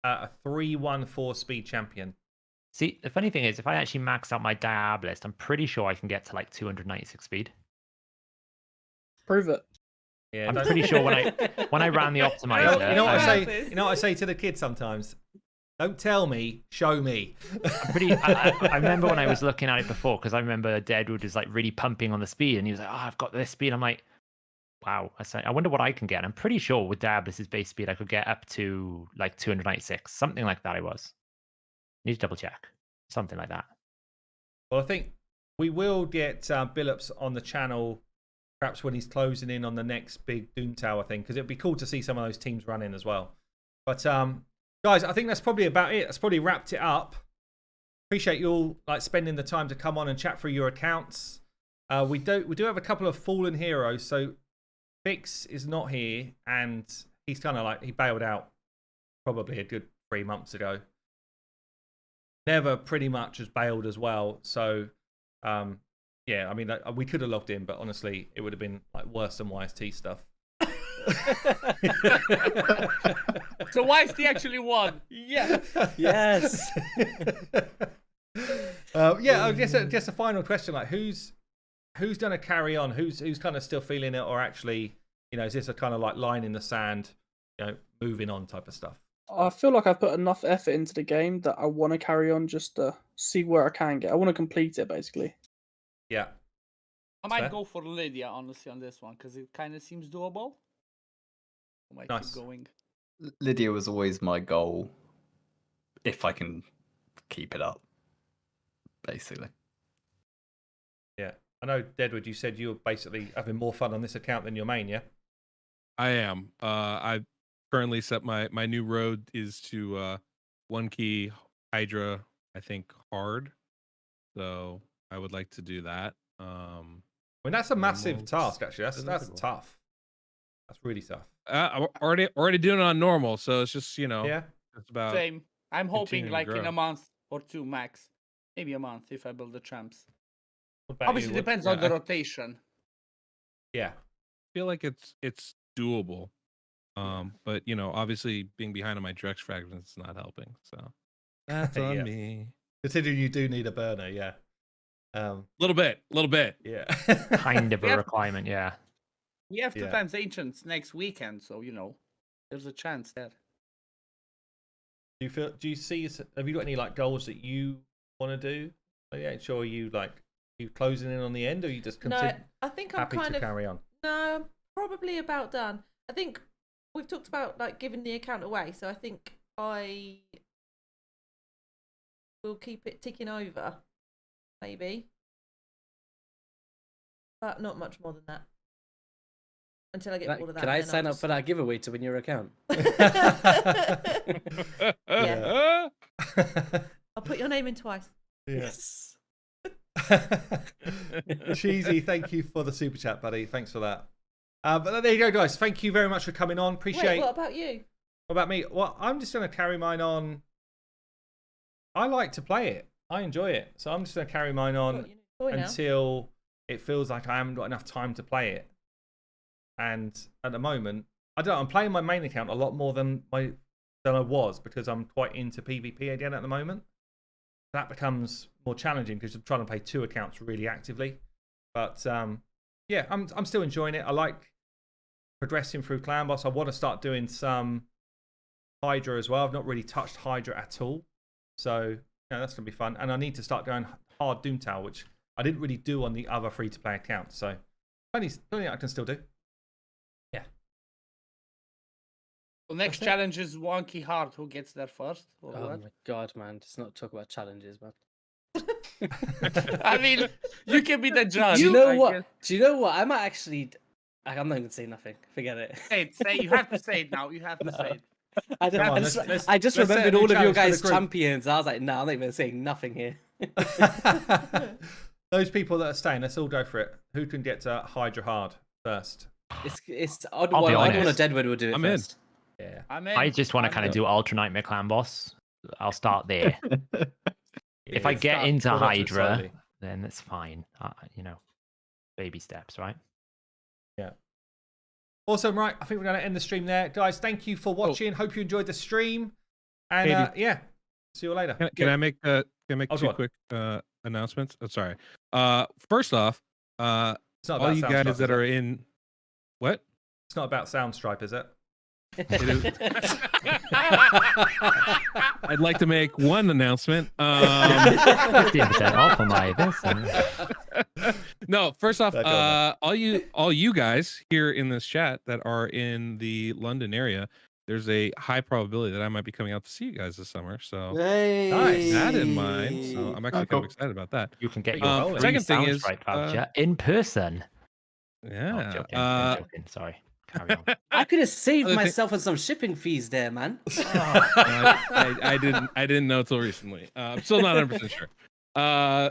a 314 speed champion. See, the funny thing is, if I actually max out my Diab list, I'm pretty sure I can get to like 296 speed. Prove it. Yeah, I'm don't- pretty sure when I ran the optimizer, You know what I say? Purpose. You know what I say to the kids sometimes? Don't tell me, show me. I remember when I was looking at it before, because I remember Deadwood was like really pumping on the speed, and he was like, "Oh, I've got this speed." I'm like, "Wow!" I wonder what I can get. I'm pretty sure with Diablus's base speed, I could get up to like 296, something like that. I was. Need to double check, something like that. Well, I think we will get Billups on the channel, perhaps when he's closing in on the next big Doom Tower thing, because it'd be cool to see some of those teams run in as well. But guys, I think that's probably about it. That's probably wrapped it up. Appreciate you all like spending the time to come on and chat through your accounts. We do have a couple of fallen heroes. So Fix is not here, and he's kind of like he bailed out probably a good 3 months ago. Never pretty much has bailed as well. So yeah, I mean we could have logged in, but honestly, it would have been like worse than YST stuff. So YST actually won. Yeah. Yes. Yeah, I guess just a final question: like, who's going to carry on? Who's kind of still feeling it, or actually, you know, is this a kind of like line in the sand, you know, moving on type of stuff? I feel like I've put enough effort into the game that I want to carry on just to see where I can get. I want to complete it, basically. Yeah, I might Fair. go for Lydia, honestly, on this one, because it kind of seems doable. I might Nice. keep going. Lydia was always my goal, if I can keep it up, basically. yeah. I know, Deadwood. You said you were basically having more fun on this account than your main, yeah? I am. I currently set my new road is to 1 key Hydra, I think hard. So I would like to do that. I mean, that's a massive Normal. task, actually. That's Difficult. tough. That's really tough. I'm already doing it on normal, so it's just Yeah. it's about Same. I'm hoping continuing to like in grow. a month or two max. Maybe a month if I build the champs. What about Obviously, you? What- depends on the yeah, rotation. Yeah. feel like it's doable. But you know, obviously being behind on my Drex fragments is not helping. So that's on Yeah. me. Considering you do need a burner, yeah. Little bit. Yeah. Kind of We a have- requirement, yeah. We have two Yeah. times Ancients next weekend, so you know, there's a chance there. Do you see? Have you got any like goals that you want to do? Yeah, sure. You closing in on the end, or you just No, I think I'm happy kind to of carry on? no, I'm probably about done. I think we've talked about like giving the account away, so I think I will keep it ticking over, maybe, but not much more than that until I get all of that. Can I then sign I'll up for that giveaway to win your account? Yeah. I'll put your name in twice. Yes. Cheesy, thank you for the super chat, buddy. Thanks for that. But there you go, guys. Thank you very much for coming on. Appreciate. Wait, what about you? What about me? Well, I'm just going to carry mine on. I like to play it. I enjoy it. So I'm just going to carry mine Got on your new toy now. until it feels like I haven't got enough time to play it. And at the moment, I don't know, I'm playing my main account a lot more than my than I was because I'm quite into PvP again at the moment. That becomes more challenging because I'm trying to play 2 accounts really actively. But yeah, I'm still enjoying it. I like progressing through Clan Boss. I want to start doing some Hydra as well. I've not really touched Hydra at all. So yeah, that's going to be fun. And I need to start going hard Doomtower, which I didn't really do on the other free-to-play accounts. So plenty I can still do. Yeah. Well, next challenge is Wonky Hard. Who gets there first? Or Oh what? my god, man! Let's not talk about challenges, man. I mean, you can be the judge. Do you know I what? guess. Do you know what? I might actually. I'm not even saying nothing. Forget it. Say it. Say you have to say it now. You have to say it. I Come on, I just let's set a remembered new all of your challenge for the guys' group. champions. I was like, no, I'm not even saying nothing here. Those people that are staying, let's all go for it. Who can get to Hydra hard first? It's odd I'll one. be Odd one or honest. Deadwood will do it I'm in. first. Yeah. I'm in. I just want to I'm kind of in. do Ultra Nightmare Clan Boss. I'll start there. If I Yeah, get start- into build up to it Hydra, slowly. then it's fine. You know, baby steps, right? Yeah. Awesome, right. I think we're going to end the stream there. Guys, thank you for watching. Hope you enjoyed the stream. And Katie. yeah, see you later. Can I make Oh, 2 go on. quick announcements? Oh, sorry. First off, It's not all about you Soundstripe, guys is that it? are in what? It's not about Soundstripe, is it? It is. I'd like to make one announcement. 15% off on my this. No, first off, Go on, all you guys here in this chat that are in the London area, there's a high probability that I might be coming out to see you guys this summer. So Nice. that in mind. So I'm actually kind of excited about that. You can get Um, your free second thing is, Soundstripe voucher in person. Yeah. Oh, joking, I'm joking. Sorry. Carry on. I could have saved Other thing- myself on some shipping fees there, man. I didn't know till recently. I'm still not 100% sure.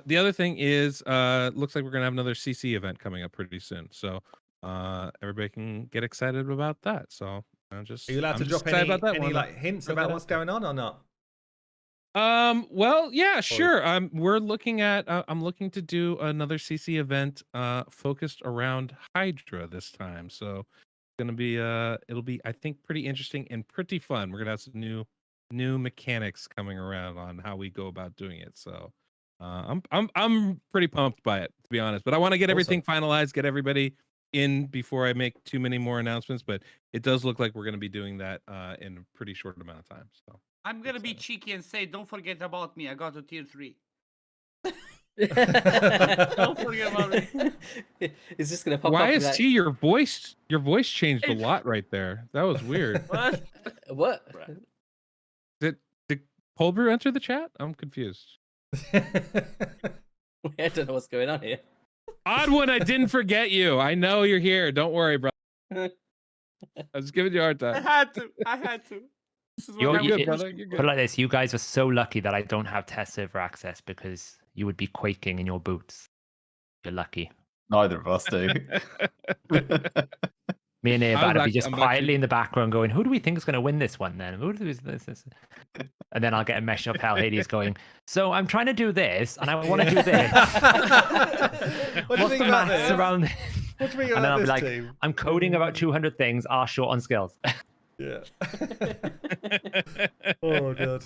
The other thing is, looks like we're gonna have another CC event coming up pretty soon. So everybody can get excited about that. So Are you allowed to drop any like hints about what's going on or not? Well, yeah, sure. We're looking at. I'm looking to do another CC event, focused around Hydra this time. So it's gonna be, it'll be, I think, pretty interesting and pretty fun. We're gonna have some new mechanics coming around on how we go about doing it. So, I'm pretty pumped by it, to be honest. But I want to get everything finalized, get everybody in before I make too many more announcements. But it does look like we're gonna be doing that in a pretty short amount of time. So. I'm gonna be cheeky and say, don't forget about me. I got to tier 3. Don't forget about me. It's just gonna pop Why up. is like, T your voice changed a lot right there? That was weird. What? What? Did Cold Brew enter the chat? I'm confused. I don't know what's going on here. Odd one, I didn't forget you. I know you're here. Don't worry, bro. I was giving you a hard I time. had to. This is what You're I'm good, doing. brother. You're Put good. it like this: you guys are so lucky that I don't have test server access because you would be quaking in your boots. You're lucky. Neither of us do. Me and Earbud would be just I'm quietly actually- in the background going, "Who do we think is going to win this one? Then who is this?" And then I'll get a message of Hal Hades going, "So I'm trying to do this, and I want to do this. What do you What's think the about maths this? around?" This? What do you think And then I'll about be this like, team? "I'm coding about 200 things. Are short on skills." Yeah. Oh god.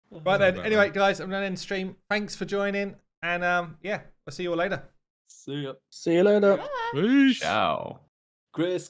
Right then. Anyway, guys, I'm gonna end the stream. Thanks for joining, and yeah, I'll see you all later. See ya. See you later. Peace. Ciao. Chris.